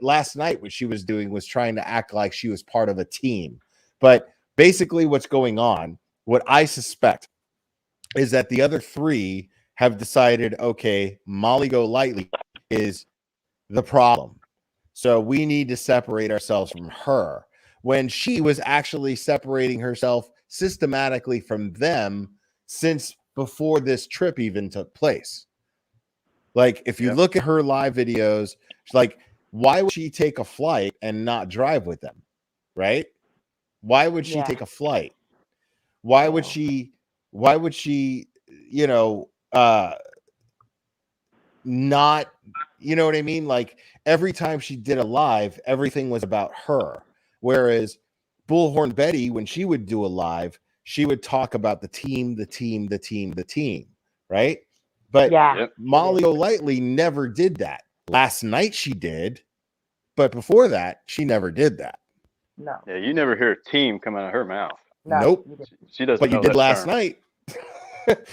Last night what she was doing was trying to act like she was part of a team. But basically what's going on, what I suspect is that the other three have decided, okay, Molly Golightly is the problem. So we need to separate ourselves from her, when she was actually separating herself systematically from them since before this trip even took place. Like, if you look at her live videos, she's like, why would she take a flight and not drive with them? Right? Why would she take a flight? Why would she, you know, not, you know what I mean? Like, every time she did a live, everything was about her. Whereas Bullhorn Betty, when she would do a live, she would talk about the team, right? But Molly O'Lightly never did that. Last night she did, but before that, she never did that. No. Yeah, you never hear a team come out of her mouth. No, Nope. She doesn't But you know did that last term. night.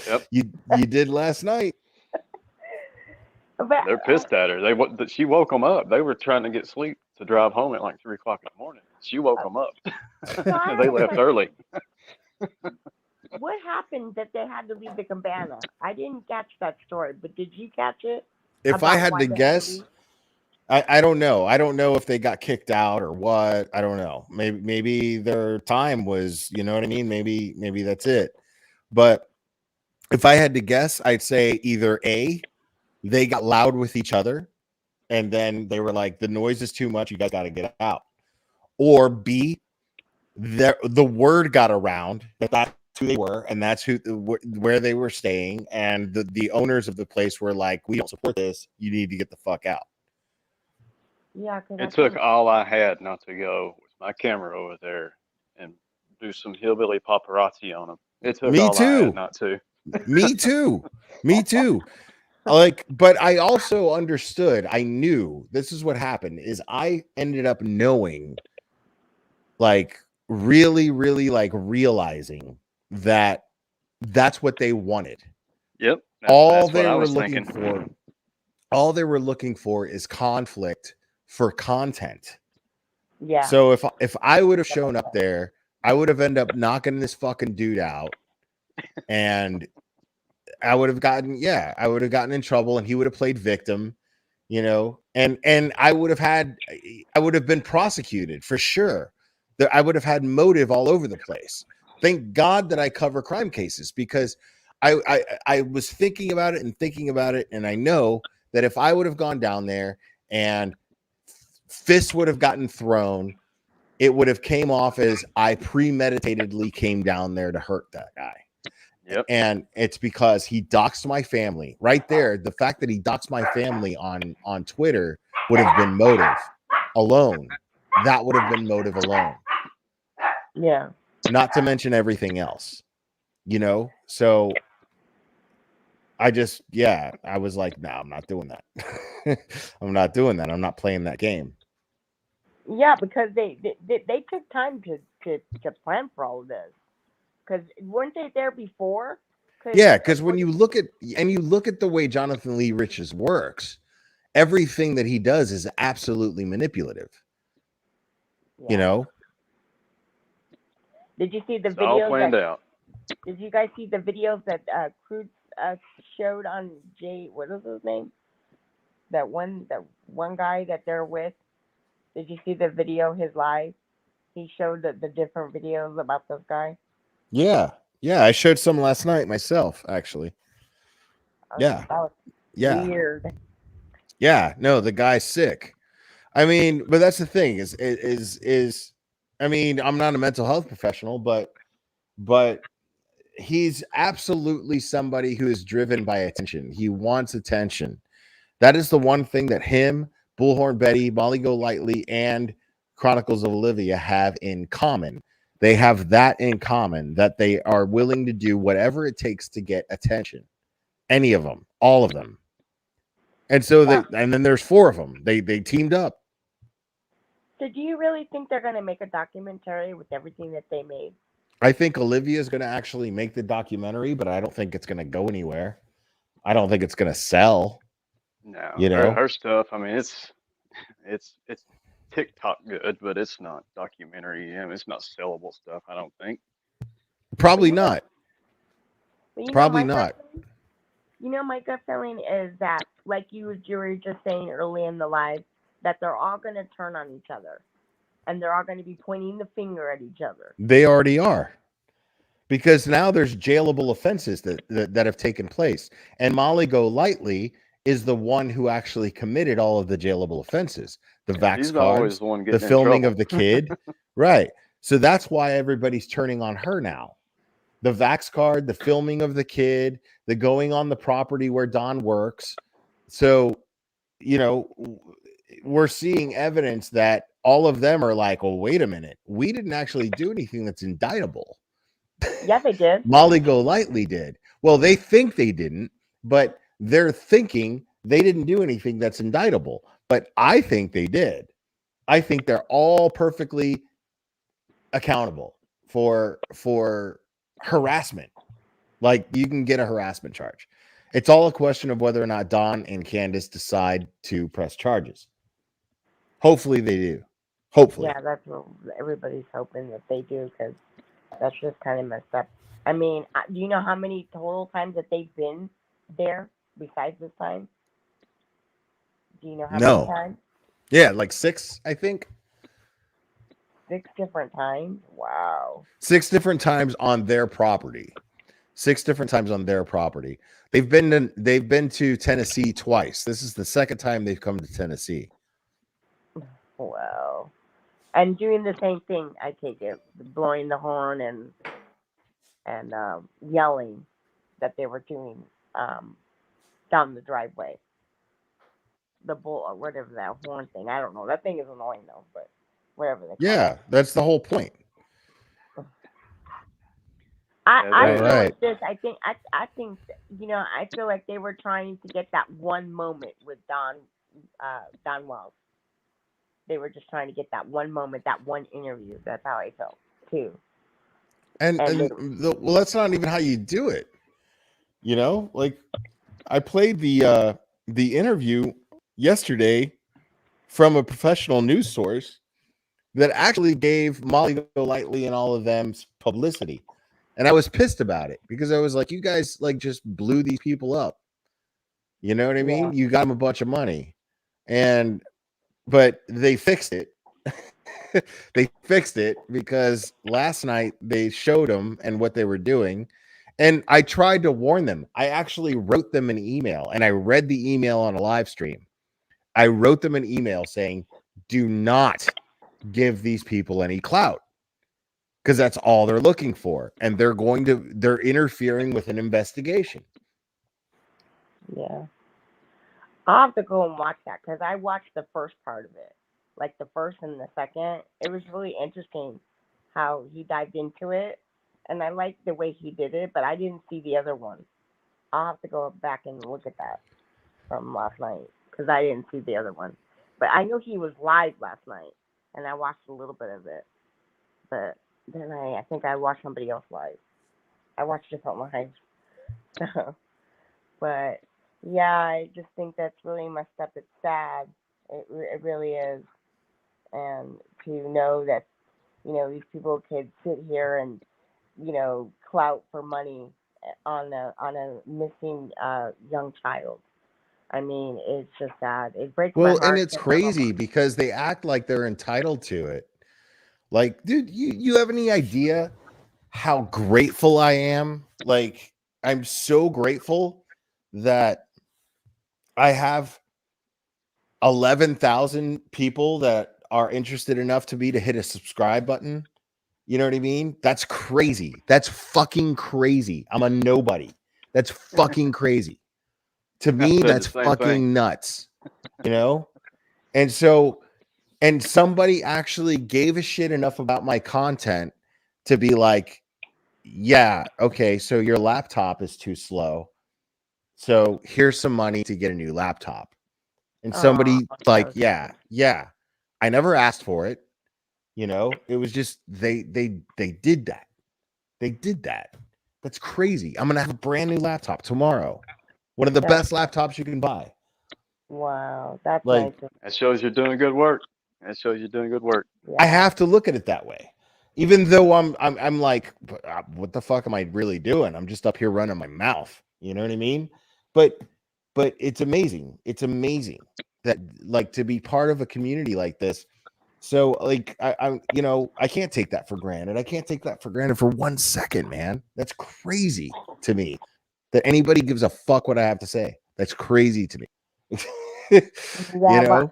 Yep. You did last night. They're pissed at her. She woke them up. They were trying to get sleep to drive home at like 3 o'clock in the morning. She woke them up. They left early. What happened that they had to leave the cabana? I didn't catch that story, but did you catch it? If I had to guess, I don't know. I don't know if they got kicked out or what. I don't know. Maybe their time was, you know what I mean? Maybe that's it. But if I had to guess, I'd say either A, they got loud with each other, and then they were like, the noise is too much, you guys got to get out. Or B, the word got around that that's who they were, and that's where they were staying, and the owners of the place were like, we don't support this, you need to get the fuck out. Yeah, it took all I had not to go with my camera over there and do some hillbilly paparazzi on them. It took all I had not to. Me too. Me too. Like, but I also understood. I knew this is what happened. Is I ended up knowing, like, really, like realizing that that's what they wanted. Yep. All they were looking for is conflict for content. Yeah. So if I would have shown up there, I would have ended up knocking this fucking dude out, and I would have gotten in trouble, and he would have played victim, you know, and I would have been prosecuted for sure. I would have had motive all over the place. Thank God that I cover crime cases, because I was thinking about it, and I know that if I would have gone down there and fists would have gotten thrown, it would have came off as I premeditatedly came down there to hurt that guy. Yep. And it's because he doxed my family right there. The fact that he doxed my family on Twitter would have been motive alone. That would have been motive alone. Yeah. Not to mention everything else, you know? So I was like, no, I'm not doing that. I'm not doing that. I'm not playing that game. Yeah, because they took time to plan for all of this. Because weren't they there before? Yeah, because when you look at the way Jonathan Lee Riches works, everything that he does is absolutely manipulative. Yeah. You know? Did you see the it's videos? All planned out. Did you guys see the videos that Cruz showed on Jay? What is his name? That one guy that they're with. Did you see the video? His live. He showed the different videos about this guy. Yeah. Yeah. I showed some last night myself, actually. Yeah. That was Yeah. weird. Yeah. No, the guy's sick. I mean, but that's the thing is I mean, I'm not a mental health professional, but he's absolutely somebody who is driven by attention. He wants attention. That is the one thing that him, Bullhorn Betty, Molly Golightly, and Chronicles of Olivia have in common. They have that in common, that they are willing to do whatever it takes to get attention. Any of them, all of them. And so and then there's 4 of them. They teamed up. So do you really think they're going to make a documentary with everything that they made? I think Olivia is going to actually make the documentary, but I don't think it's going to go anywhere. I don't think it's going to sell. No, You know, her stuff. I mean, it's TikTok good, but it's not documentary. I mean, it's not sellable stuff. I don't think. Probably not. Probably not. My gut feeling is that, like you were just saying early in the live, that they're all going to turn on each other, and they're all going to be pointing the finger at each other. They already are, because now there's jailable offenses that have taken place, and Molly Golightly is the one who actually committed all of the jailable offenses. The Vax cards, the filming of the kid, right? So that's why everybody's turning on her now. The Vax card, the filming of the kid, the going on the property where Don works. So, we're seeing evidence that all of them are like, well, wait a minute. We didn't actually do anything that's indictable. Yeah, they did. Molly Golightly did. Well, they think they didn't, but they're thinking they didn't do anything that's indictable. But I think they did. I think they're all perfectly accountable for harassment. Like, you can get a harassment charge. It's all a question of whether or not Don and Candace decide to press charges. Hopefully they do. Hopefully. Yeah, that's what everybody's hoping that they do, because that's just kind of messed up. I mean, do you know how many total times that they've been there besides this time? Do you know how many times? Yeah, like 6, I think. 6 different times? Wow. 6 different times on their property. 6 different times on their property. They've been to Tennessee twice. This is the second time they've come to Tennessee. Wow. And doing the same thing, I take it, blowing the horn and yelling that they were doing down the driveway. The bull, or whatever that horn thing. I don't know. That thing is annoying though, but whatever they call Yeah, that's the whole point. I feel like this. I think I feel like they were trying to get that one moment with Don Wells. They were just trying to get that one moment, that one interview. That's how I felt too. And well, that's not even how you do it. Like, I played the interview yesterday from a professional news source that actually gave Molly Golightly and all of them publicity. And I was pissed about it, because I was like, you guys like just blew these people up. You know what I mean? You got them a bunch of money, but they fixed it. They fixed it because last night they showed them and what they were doing. And I tried to warn them. I actually wrote them an email, and I read the email on a live stream. I wrote them an email saying, do not give these people any clout, because that's all they're looking for. And they're interfering with an investigation. Yeah. I'll have to go and watch that, because I watched the first part of it. Like the first and the second. It was really interesting how he dived into it. And I liked the way he did it, but I didn't see the other one. I'll have to go back and look at that from last night, because I didn't see the other one. But I know he was live last night, and I watched a little bit of it. But then I think I watched somebody else live. I watched different lives. But yeah, I just think that's really messed up. It's sad. It really is. And to know that, these people could sit here and, clout for money on a missing young child. I mean, it's just sad. It breaks my Well, heart. and it's crazy because they act like they're entitled to it. Like, dude, you have any idea how grateful I am? Like, I'm so grateful that I have 11,000 people that are interested enough to me to hit a subscribe button. You know what I mean? That's crazy. That's fucking crazy. I'm a nobody. That's fucking crazy. To me, that's fucking nuts. You know? And so, and somebody actually gave a shit enough about my content to be like, yeah, okay, so your laptop is too slow. So here's some money to get a new laptop. And somebody like, yeah, I never asked for it. You know, it was just they did that. They did that. That's crazy. I'm gonna have a brand new laptop tomorrow. One of the best laptops you can buy. Wow, that's Like, nice. That shows you're doing good work. That shows you're doing good work. I have to look at it that way. Even though I'm like, what the fuck am I really doing? I'm just up here running my mouth. You know what I mean? But it's amazing. It's amazing that, like, to be part of a community like this. So, like, I'm you know, I can't take that for granted. I can't take that for granted for 1 second, man. That's crazy to me that anybody gives a fuck what I have to say. That's crazy to me. Yeah, You know,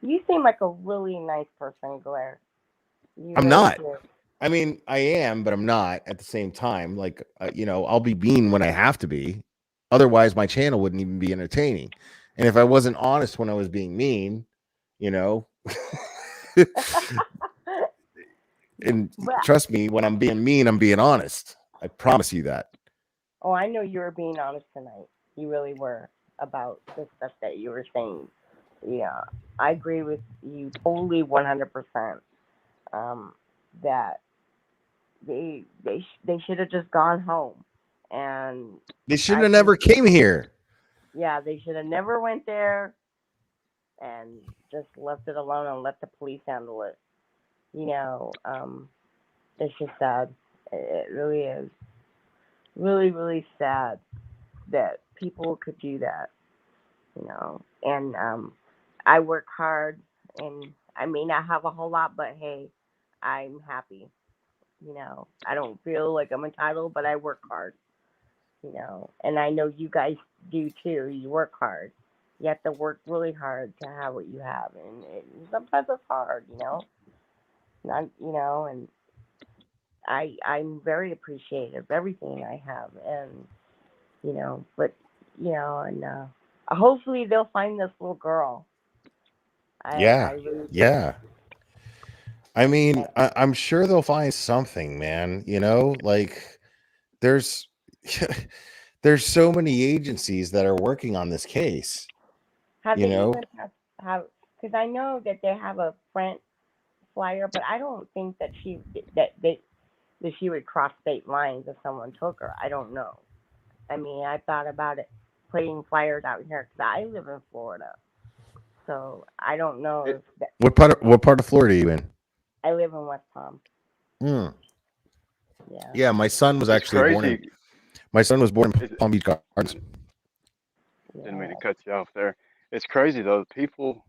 but you seem like a really nice person, Blair. You I'm really not. do. I mean, I am, but I'm not at the same time. Like, you know, I'll be mean when I have to be. Otherwise, my channel wouldn't even be entertaining. And if I wasn't honest when I was being mean, you know, and trust me, when I'm being mean, I'm being honest. I promise you that. Oh, I know you were being honest tonight. You really were about the stuff that you were saying. Yeah, I agree with you totally 100%. That they should have just gone home, and They shouldn't have never came here. Yeah, they should have never went there, and just left it alone and let the police handle it. You know, it's just sad. It really is. Really, really sad that people could do that. You know, and I work hard, and I may not have a whole lot, but hey, I'm happy. You know, I don't feel like I'm entitled, but I work hard. You know, and I know you guys do too. You work hard. You have to work really hard to have what you have, and sometimes it's hard. You know, not you know, and I'm very appreciative of everything I have, and you know, but you know, and hopefully they'll find this little girl. Yeah. Really Yeah. I mean, I'm sure they'll find something, man. You know, like, there's there's so many agencies that are working on this case. Have You they know, even have? Because I know that they have a print flyer, but I don't think that that she would cross state lines if someone took her. I don't know. I mean, I thought about it putting flyers out here because I live in Florida, so I don't know if that, what part of Florida are you in? I live in West Palm. Hmm. Yeah. Yeah, my son was It's actually born in. crazy. My son was born in Palm Beach Gardens. Didn't mean to cut you off there. It's crazy though. People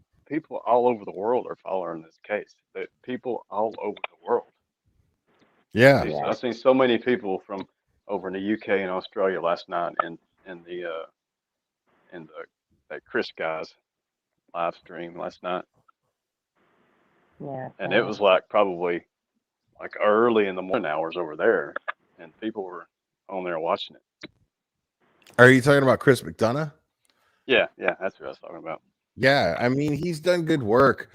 all over the world are following this case. That people all over the world. Yeah. I've seen so many people from over in the UK and Australia last night in the that Chris guy's live stream last night. Yeah. And it was like probably like early in the morning hours over there, and people were on there watching it. Are you talking about Chris McDonough? Yeah, that's what I was talking about. Yeah, I mean, he's done good work.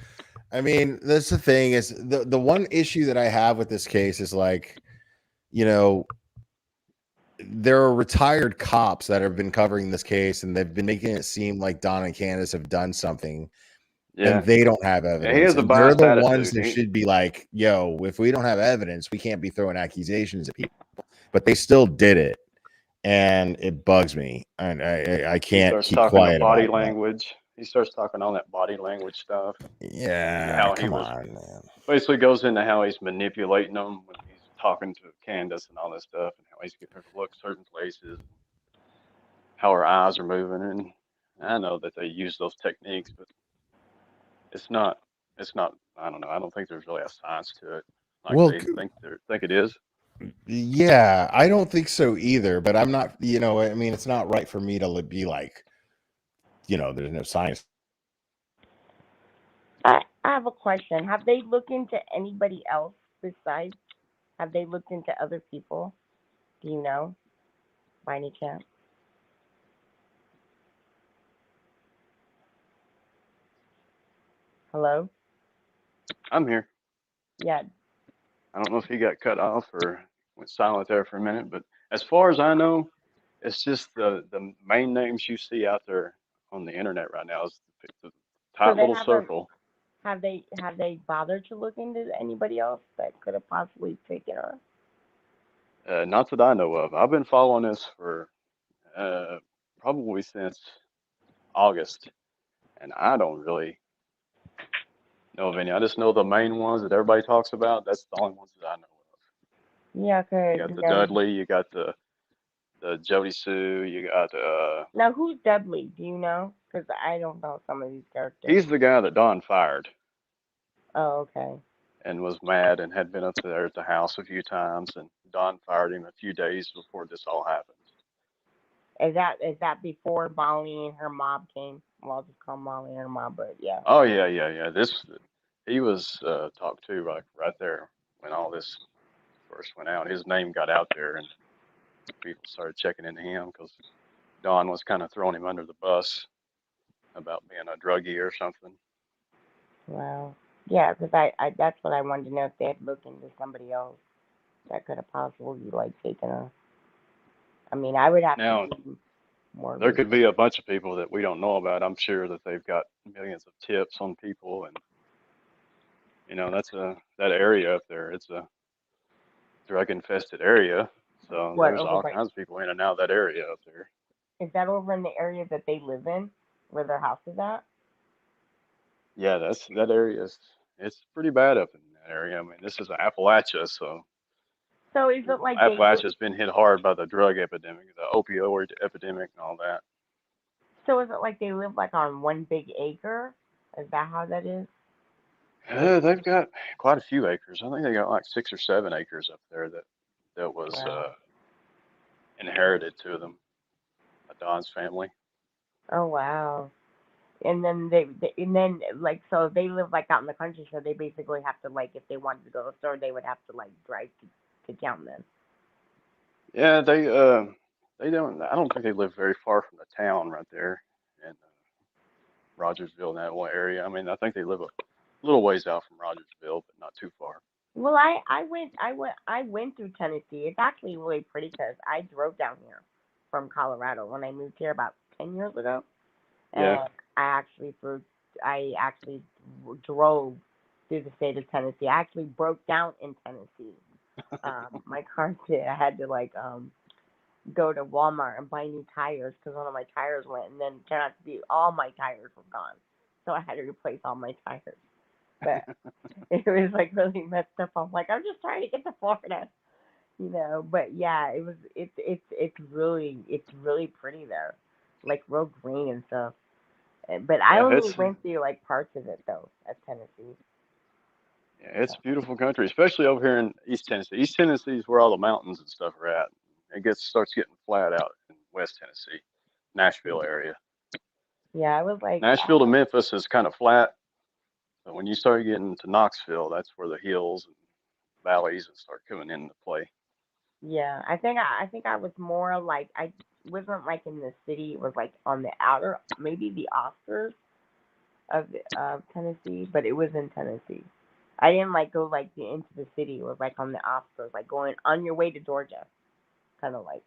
I mean, that's the thing is the one issue that I have with this case is, like, you know, there are retired cops that have been covering this case, and they've been making it seem like Don and Candace have done something, Yeah. and they don't have And evidence. he has a And they're biased the ones attitude. that should be like, yo, if we don't have evidence, we can't be throwing accusations at people. But they still did it, and it bugs me, and I can't He starts keep talking quiet body about that. language. He starts talking all that body language stuff. Yeah, How he come was on, man. basically goes into how he's manipulating them when he's talking to Candace and all this stuff, and how he's getting her to look certain places, how her eyes are moving, and I know that they use those techniques, but it's not. It's not. I don't know. I don't think there's really a science to it, like Well, they think it is. yeah, I don't think so either, but I'm not, I mean, it's not right for me to be like, there's no science. I have a question. Have they looked into anybody else besides? Have they looked into other people? Do you know, by any chance? Hello? I'm here. Yeah. I don't know if he got cut off or went silent there for a minute, but as far as I know, it's just the main names you see out there on the internet right now is the So top they little haven't. circle. Have they bothered to look into anybody else that could have possibly taken her? Not that I know of. I've been following this for probably since August, and I don't really know of any. I just know the main ones that everybody talks about. That's the only ones that I know of. Yeah, You got the Dudley, you got the Jody Sue, you got Now who's Dudley? Do you know? Because I don't know some of these characters. he's the guy that Don fired Oh, okay. and was mad and had been up there at the house a few times, and Don fired him a few days before this all happened. Is that before Molly and her mob came? Well, I'll just call Molly and her mob, but yeah. Oh yeah. He was talked to right there when all this first went out. His name got out there, and people started checking into him because Don was kind of throwing him under the bus about being a druggie or something. Wow. Yeah, because I that's what I wanted to know, if they had looked into somebody else that could have possibly taken her. I mean, I would have Now, to do more there research. could be a bunch of people that we don't know about. I'm sure that they've got millions of tips on people, and that's that area up there. It's a drug infested area, so What, there's over all by? kinds of people in and out of that area up there. Is that over in the area that they live in, where their house is at? Yeah, that area is it's pretty bad up in that area. I mean, this is Appalachia, so So is it like they? Appalachia's been hit hard by the drug epidemic, the opioid epidemic, and all that. So is it like they live like on one big acre? Is that how that is? They've got quite a few acres. I think they got like 6 or 7 acres up there that was Wow. inherited to them, by Don's family. Oh wow. And then and then like, so they live like out in the country, so they basically have to, like, if they wanted to go to the store, they would have to like drive to town then. Yeah, they don't. I don't think they live very far from the town right there in Rogersville, in that one area. I mean, I think they live a little ways out from Rogersville, but not too far. Well, I went through Tennessee. It's actually really pretty because I drove down here from Colorado when I moved here about 10 years ago, Yeah. and I actually drove through the state of Tennessee. I actually broke down in Tennessee. My car did. I had to go to Walmart and buy new tires because one of my tires went, and then it turned out to be all my tires were gone, so I had to replace all my tires. But it was like really messed up. I'm like, I'm just trying to get to Florida, But yeah, it's really pretty there, like real green and stuff. But I Yeah, only went through like parts of it though at Tennessee. it's beautiful country, especially over here in East Tennessee. East Tennessee is where all the mountains and stuff are at. It starts getting flat out in West Tennessee, Nashville area. Yeah, I was like, Nashville to Memphis is kind of flat, but when you start getting to Knoxville, that's where the hills and valleys start coming into play. yeah, I was more like, I wasn't like in the city. It was like on the outer, maybe the outskirts of Tennessee, but it was in Tennessee. I didn't like go like into the city. It was like on the outskirts, like going on your way to Georgia, kind of like.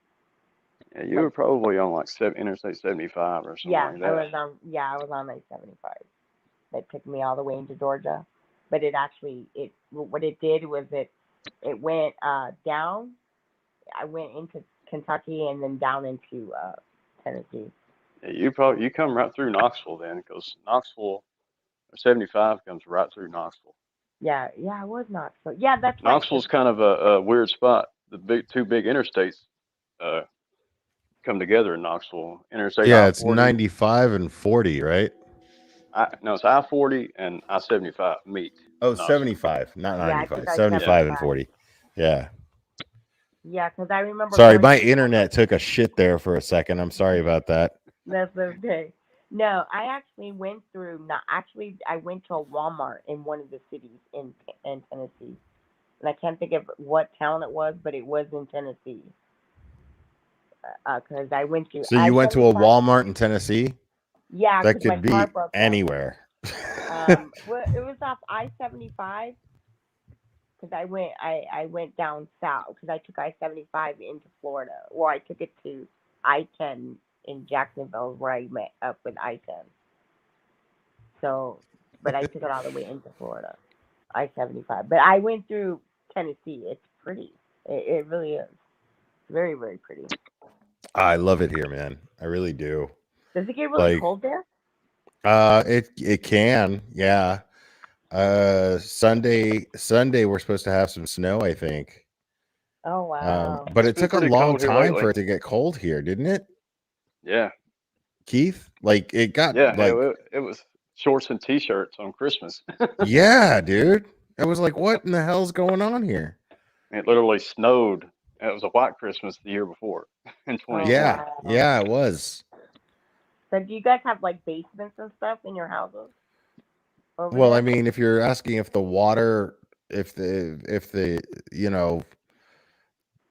Yeah, you were probably on like Interstate 75 or something like that. I was on like 75. That took me all the way into Georgia, but what it did was it went down. I went into Kentucky and then down into Tennessee. Yeah, you come right through Knoxville then, because Knoxville 75 comes right through Knoxville. Yeah, I was Knoxville. Yeah, that's right. Knoxville's kind of a weird spot. The two big interstates come together in Knoxville. Interstate Yeah, it's I-40. 95 and 40, right? No, it's I-40 and I-75 meet. Oh, in Knoxville. 75, not Yeah, I 95. think I 75 and 40. Yeah. Yeah, because I remember. Sorry, going my to internet took a shit there for a second. I'm sorry about that. That's okay. No, I actually went through. Not actually, I went to a Walmart in one of the cities in Tennessee, and I can't think of what town it was, but it was in Tennessee. Because I went to So you went to a Walmart in Tennessee? Yeah, That because my could car be broke down. anywhere. Well, it was off I-75. Because I went down south because I took I-75 into Florida. Well, I took it to I-10 in Jacksonville where I met up with I-10. So, but I took it all the way into Florida, I-75. But I went through Tennessee. It's pretty. It really is. Very, very pretty. I love it here, man. I really do. Does it get really cold there? It can, yeah. Sunday we're supposed to have some snow, I think. Oh wow! But It's it been took a pretty long cold here time lately. for it to get cold here, didn't it? Yeah. Keith, like it got Yeah, like it was shorts and t-shirts on Christmas. yeah, dude. I was like, what in the hell's going on here? It literally snowed. It was a white Christmas the year before in 2020. Yeah, yeah, it was. So do you guys have like basements and stuff in your houses? Over Well, there? I mean, if you're asking if the water, if the you know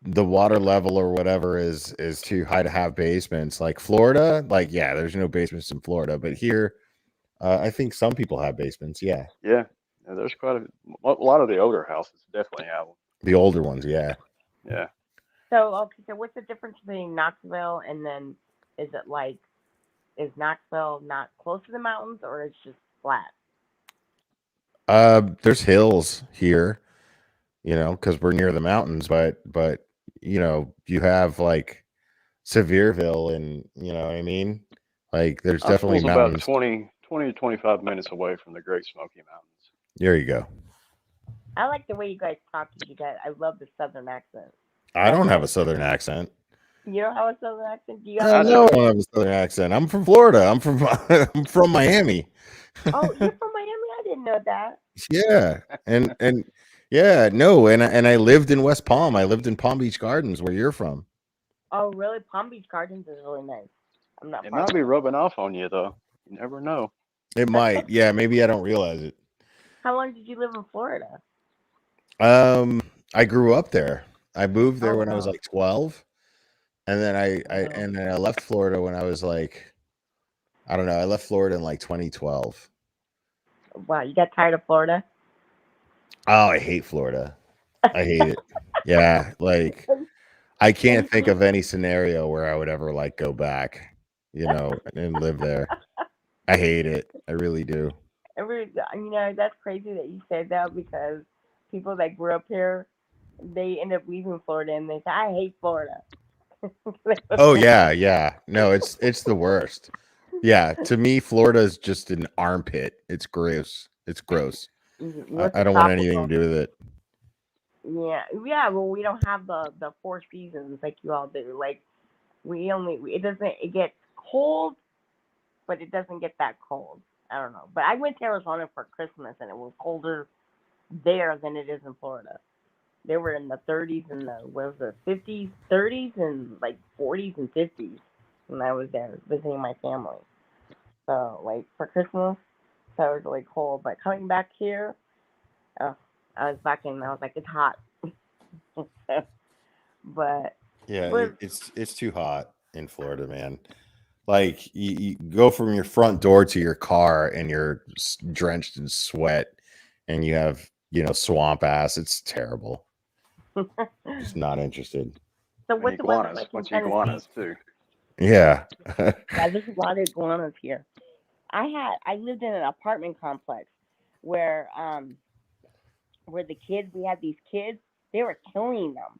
the water level or whatever is too high to have basements, like Florida, like yeah, there's no basements in Florida, but here, I think some people have basements. Yeah, Yeah, there's quite a lot of the older houses definitely have them. the older ones. Yeah. Yeah. So okay, so what's the difference between Knoxville and then is Knoxville not close to the mountains or it's just flat? There's hills here, because we're near the mountains, but you have like Sevierville, and you know what I mean. Like, there's definitely Knoxville's about mountains. 20 to 25 minutes away from the Great Smoky Mountains. There you go. I like the way you guys talk to you guys. I love the southern accent. I don't have a southern accent. You don't have a southern accent? Do you I have know I don't have a southern accent. I'm from Florida. I'm from I'm from Miami. Oh, you're from Miami? I didn't know that. Yeah, and yeah, no, and I lived in West Palm. I lived in Palm Beach Gardens, where you're from. Oh, really? Palm Beach Gardens is really nice. I'm not It far might from be it. rubbing off on you though. You never know. It might, yeah, maybe I don't realize it. How long did you live in Florida? I grew up there. I moved there Oh, when I was wow. like 12, and then Wow. and then I left Florida when I was like, I don't know. I left Florida in like 2012. Wow, you got tired of Florida? Oh, I hate Florida. I hate it. Yeah, like I can't think of any scenario where I would ever like go back, and live there. I hate it. I really do. That's crazy that you said that because people that grew up here, they end up leaving Florida and they say, I hate Florida. Oh yeah, yeah. No, it's the worst. Yeah, to me, Florida is just an armpit. It's gross. It's gross. What's I the don't want anything tropical? to do with it. Yeah. Well, we don't have the four seasons like you all do. Like it gets cold, but it doesn't get that cold. I don't know. But I went to Arizona for Christmas and it was colder there than it is in Florida. They were in the 30s and the 50s, 30s, and like 40s and 50s when I was there visiting my family. So like for Christmas, so it was really cold. But coming back here, I was back in. I was like, it's hot. But Yeah, it's too hot in Florida, man. Like you go from your front door to your car and you're drenched in sweat, and you have swamp ass. It's terrible. Just not interested. So what's the weather Iguanas, like in bunch of Tennessee? iguanas too. Yeah. Yeah, there's a lot of iguanas here. I lived in an apartment complex where the kids we had these kids, they were killing them.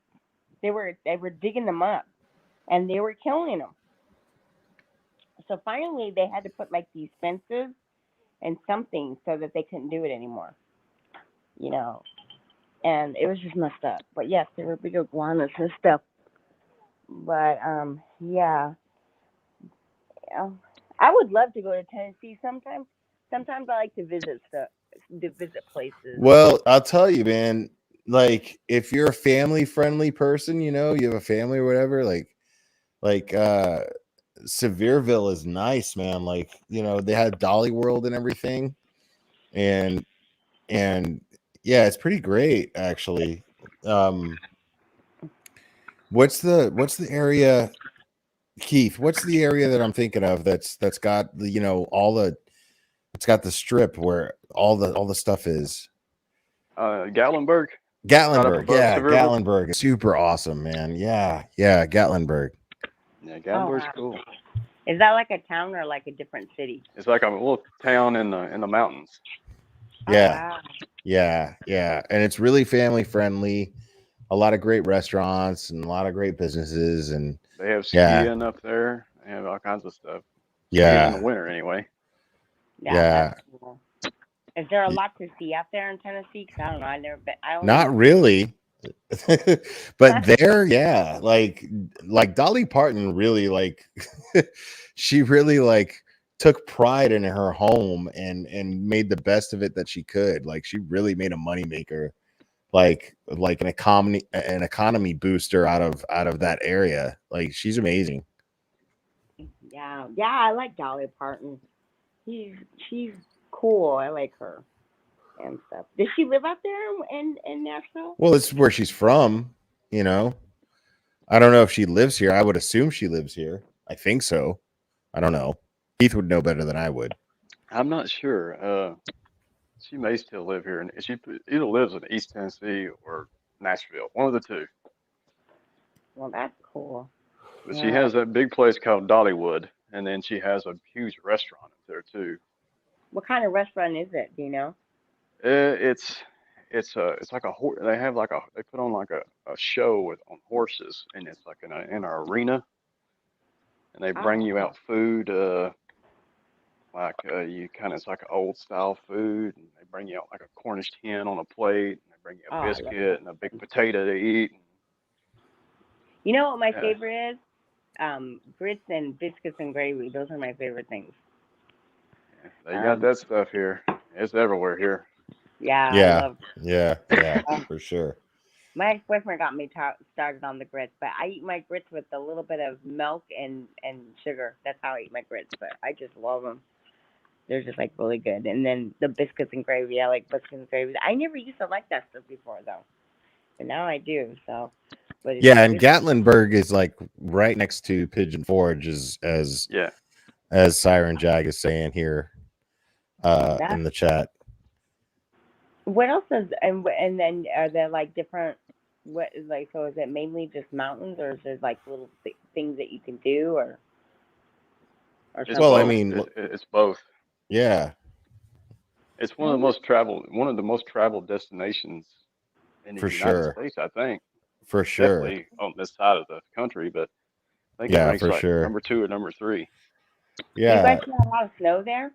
They were digging them up and they were killing them. So finally they had to put like these fences and something so that they couldn't do it anymore. You know. And it was just messed up. But yes, there were big iguanas and stuff. But yeah. Yeah. I would love to go to Tennessee sometime. Sometimes I like to visit stuff, to visit places. Well, I'll tell you, man. Like, if you're a family-friendly person, you know, you have a family or whatever. Like Sevierville is nice, man. Like, you know, they had Dolly World and everything, and yeah, it's pretty great actually. What's the area, Keith? What's the area that I'm thinking of that's got the, you know, all the, it's got the strip where all the stuff is. Gatlinburg. Right up Gatlinburg, above yeah, Sevierville. Gatlinburg is super awesome, man. Yeah, Gatlinburg. Yeah, Oh, Gatlinburg's wow. cool. Is that like a town or like a different city? It's like a little town in the mountains. Yeah, Oh, wow. yeah, and it's really family friendly. A lot of great restaurants and a lot of great businesses, and They have yeah, skiing up there. They have all kinds of stuff. Skiing in the yeah, winter, anyway. Yeah, yeah. that's cool. Is there a lot to see out there in Tennessee? Because I don't know. I never been. I only Not know. really, but there, yeah, like Dolly Parton really like she really like took pride in her home and made the best of it that she could. Like, she really made a moneymaker, like an economy booster out of that area. Like, she's amazing. Yeah, I like Dolly Parton. She's cool. I like her and stuff. Does she live out there in Nashville? Well, it's where she's from, you know. I don't know if she lives here. I would assume she lives here. I think so. I don't know. Keith would know better than I would. I'm not sure. She may still live here, and she either lives in East Tennessee or Nashville, one of the two. Well, that's cool. But she Yeah. has that big place called Dollywood, and then she has a huge restaurant up there too. What kind of restaurant is it? Do you know? It's it's like a they have like a they put on like a show with on horses, and it's like in an arena, and they bring Oh, you wow. out food like you kind of it's like old style food, and they bring you out like a Cornish hen on a plate, and they bring you Oh, a I love biscuit and a big that. potato to eat. You know what my Yeah, favorite is? Grits and biscuits and gravy. Those are my favorite things. they got that stuff here. It's everywhere here. Yeah, I Yeah, love. yeah, Uh, for sure. my ex-boyfriend got me started on the grits, but I eat my grits with a little bit of milk and sugar. That's how I eat my grits. But I just love them. They're just like really good. And then the biscuits and gravy. I like biscuits and gravy. I never used to like that stuff before though, but now I do. So, but Yeah, and it's Gatlinburg is like right next to Pigeon Forge, Yeah. as Siren Jag is saying here that. in the chat. What else is and then are there like different? What is like? So is it mainly just mountains, or is there like little things that you can do, or It's Well, I something? both. mean, It's both. yeah, It's Oh, nice. one of the most traveled destinations in the for United sure, States, I think. for sure. Definitely on this side of the country, but I think it Yeah, ranks for like sure. number 2 or number 3. Do you guys Yeah, get a lot of snow there?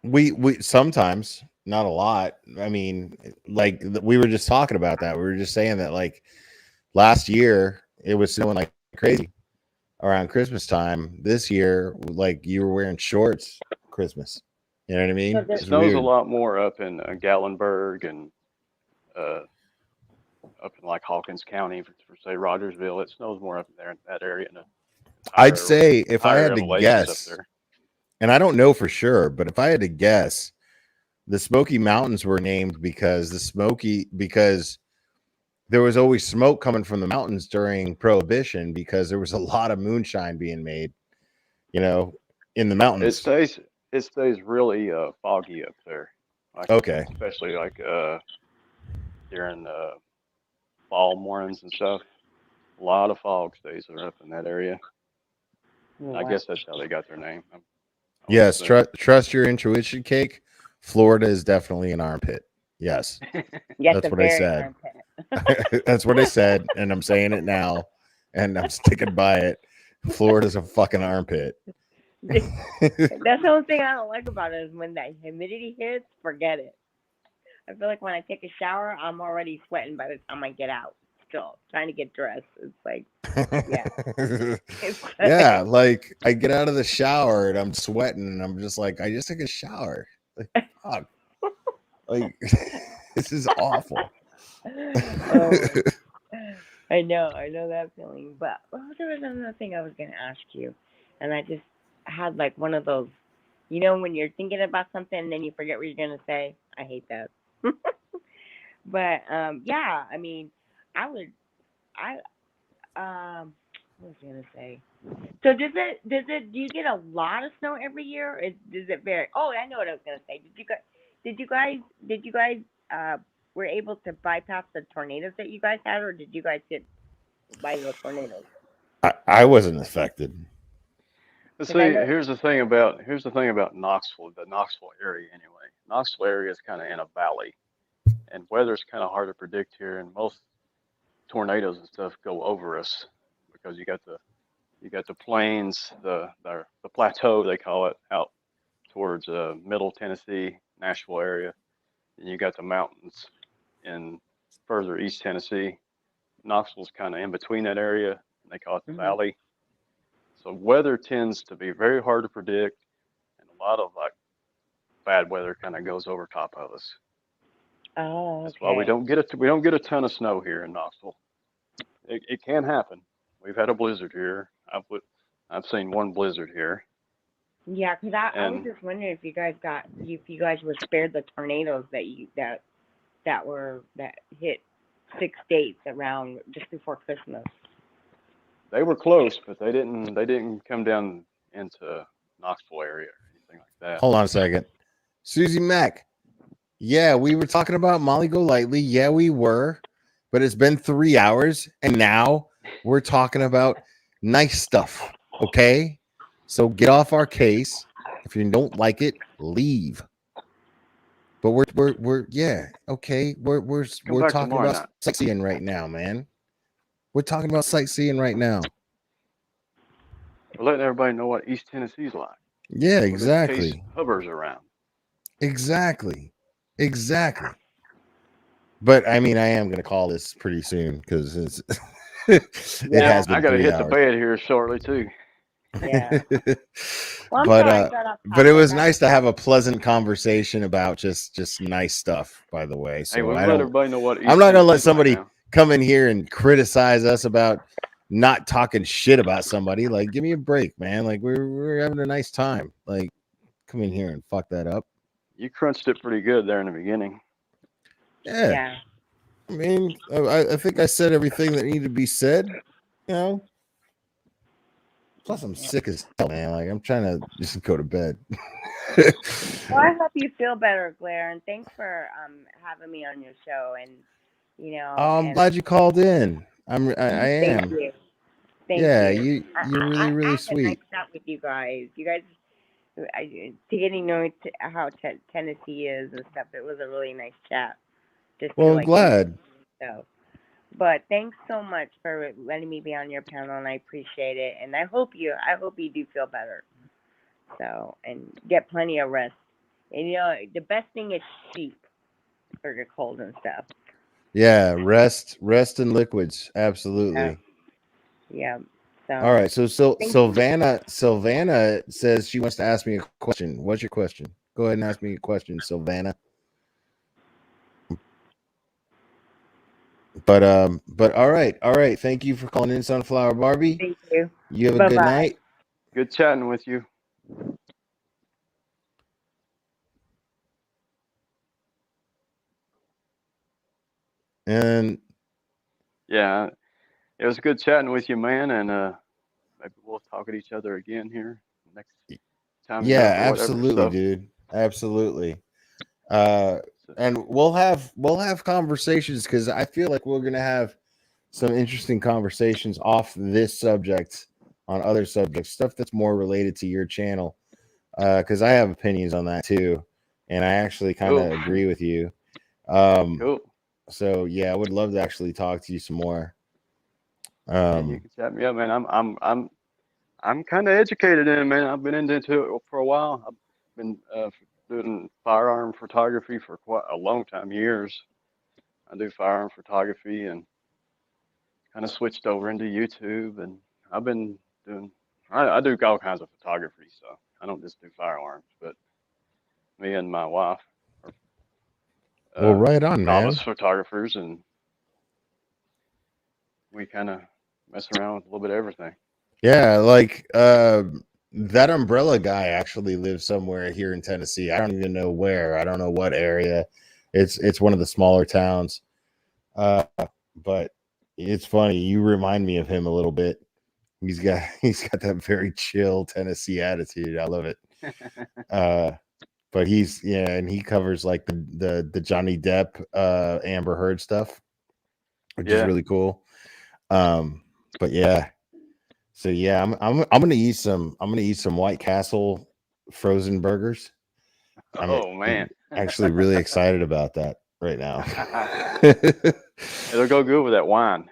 we sometimes, not a lot. I mean, like we were just talking about that. We were just saying that like last year it was snowing like crazy around Christmas time. This year, like you were wearing shorts Christmas. You know what I So mean? It there's It's snows a weird. lot more up in Gatlinburg and uh, up in like Hawkins County for say Rogersville. It snows more up in there in that area, and it's I'd say if I higher had to elevations up guess, there. and I don't know for sure, but if I had to guess, the Smoky Mountains were named because there was always smoke coming from the mountains during Prohibition because there was a lot of moonshine being made, you know, in the It mountains. stays it stays really foggy up there, like Okay. especially like during fall mornings and stuff. A lot of fog stays up in that area. I what? guess that's how they got their name. I would Yes, assume. trust your intuition, Cake. Florida is definitely an armpit. Yes, Yes, that's a what I very said. armpit. That's what I said, and I'm saying it now, and I'm sticking by it. Florida's a fucking armpit. That's the only thing I don't like about it is when that humidity hits, forget it. I feel like when I take a shower, I'm already sweating by the time I get out. still trying to get dressed. It's like, yeah. Yeah, like I get out of the shower and I'm sweating and I'm just like, I just took a shower. Like, fuck. Like, this is awful. I know that feeling. But there was another thing I was going to ask you, and I just had like one of those, when you're thinking about something and then you forget what you're going to say. I hate that. But yeah, I mean, I what was I going to say? So do you get a lot of snow every year? Does it vary? Oh, I know what I was going to say. Did you guys were able to bypass the tornadoes that you guys had, or did you guys get by the tornadoes? I wasn't affected. See, here's the thing about Knoxville, the Knoxville area anyway. Knoxville area is kind of in a valley, and weather's kind of hard to predict here, and most tornadoes and stuff go over us because you got the plains, the plateau they call it, out towards middle Tennessee, Nashville area, and you got the mountains in further east Tennessee. Knoxville's kind of in between that area, and they call it the valley. So weather tends to be very hard to predict, and a lot of like bad weather kind of goes over top of us. Oh, okay. That's why we don't get a ton of snow here in Knoxville. It can happen. We've had a blizzard here. I've seen one blizzard here. Yeah, because I was just wondering if you guys were spared the tornadoes that hit 6 states around just before Christmas. They were close, but they didn't come down into Knoxville area or anything like that. Hold on a second. Susie Mack. Yeah, we were talking about Molly Golightly. Yeah, we were. But it's been 3 hours, and now we're talking about nice stuff. Okay? So get off our case. If you don't like it, leave. But we're yeah, okay. We're talking about sightseeing right now, man. We're talking about sightseeing right now. We're letting everybody know what East Tennessee's like. Yeah, exactly. In case hovers around. Exactly. But I mean, I am going to call this pretty soon because it's it has been. I got to 3 hit hours. the bed here shortly too. Yeah. Well, but it was nice to have a pleasant conversation about just nice stuff. By the way, so hey, we'll let everybody know what I'm not going to let somebody come in here and criticize us about not talking shit about somebody. Like, give me a break, man. Like, we're having a nice time. Like, come in here and fuck that up. You crunched it pretty good there in the beginning. Yeah. I mean, I think I said everything that needed to be said. Plus, I'm sick as hell, man. Like, I'm trying to just go to bed. Well, I hope you feel better, Claire, and thanks for having me on your show. And I'm glad you called in. I am. Thank you. You're really, really sweet. I had a nice chat with you guys. You guys, getting to know how Tennessee is and stuff. It was a really nice chat. I'm glad. So, but thanks so much for letting me be on your panel, and I appreciate it. And I hope you do feel better. So, and get plenty of rest. And the best thing is sleep for your cold and stuff. Yeah, rest and liquids, absolutely. Yeah. So. All right, so Sylvana says she wants to ask me a question. What's your question? Go ahead and ask me a question, Sylvana. But all right. Thank you for calling in, Sunflower Barbie. Thank you. You have a good night. Good chatting with you. And yeah, it was good chatting with you, man. And maybe we'll talk at each other again here next time. Yeah, absolutely, dude. Absolutely. And we'll have conversations because I feel like we're gonna have some interesting conversations off this subject on other subjects, stuff that's more related to your channel. Because I have opinions on that too, and I actually kind of agree with you. Cool. So yeah, I would love to actually talk to you some more. You can chat me up, man. I'm kind of educated in it, man. I've been into it for a while. I've been doing firearm photography for quite a long time, years. I do firearm photography, and kind of switched over into YouTube, and I've been doing. I do all kinds of photography, so I don't just do firearms, but me and my wife are Well, right on, novice man. photographers, and we kind of mess around with a little bit of everything. Yeah, like that umbrella guy actually lives somewhere here in Tennessee. I don't even know where. I don't know what area. It's one of the smaller towns. But it's funny. You remind me of him a little bit. He's got that very chill Tennessee attitude. I love it. But and he covers like the Johnny Depp Amber Heard stuff, which is really cool. But yeah. So yeah, I'm gonna eat some White Castle frozen burgers. Man, I'm actually really excited about that right now. It'll go good with that wine.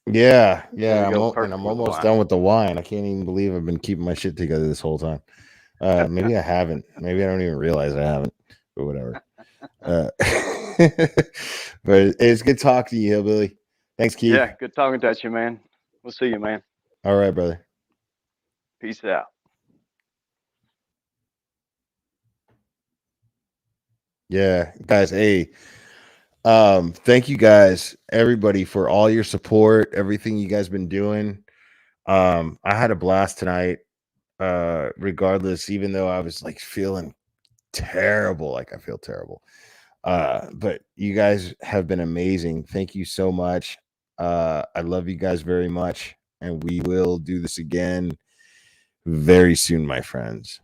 Yeah. I'm almost done with the wine. I can't even believe I've been keeping my shit together this whole time. Maybe I haven't. Maybe I don't even realize I haven't. But whatever. But it's good talking to you, Hillbilly. Thanks, Keith. Yeah, good talking to you, man. We'll see you, man. All right, brother. Peace out. Yeah, guys. Hey, thank you guys, everybody, for all your support, everything you guys been doing. I had a blast tonight. Regardless, even though I was like feeling terrible, like I feel terrible. But you guys have been amazing. Thank you so much. I love you guys very much, and we will do this again very soon, my friends.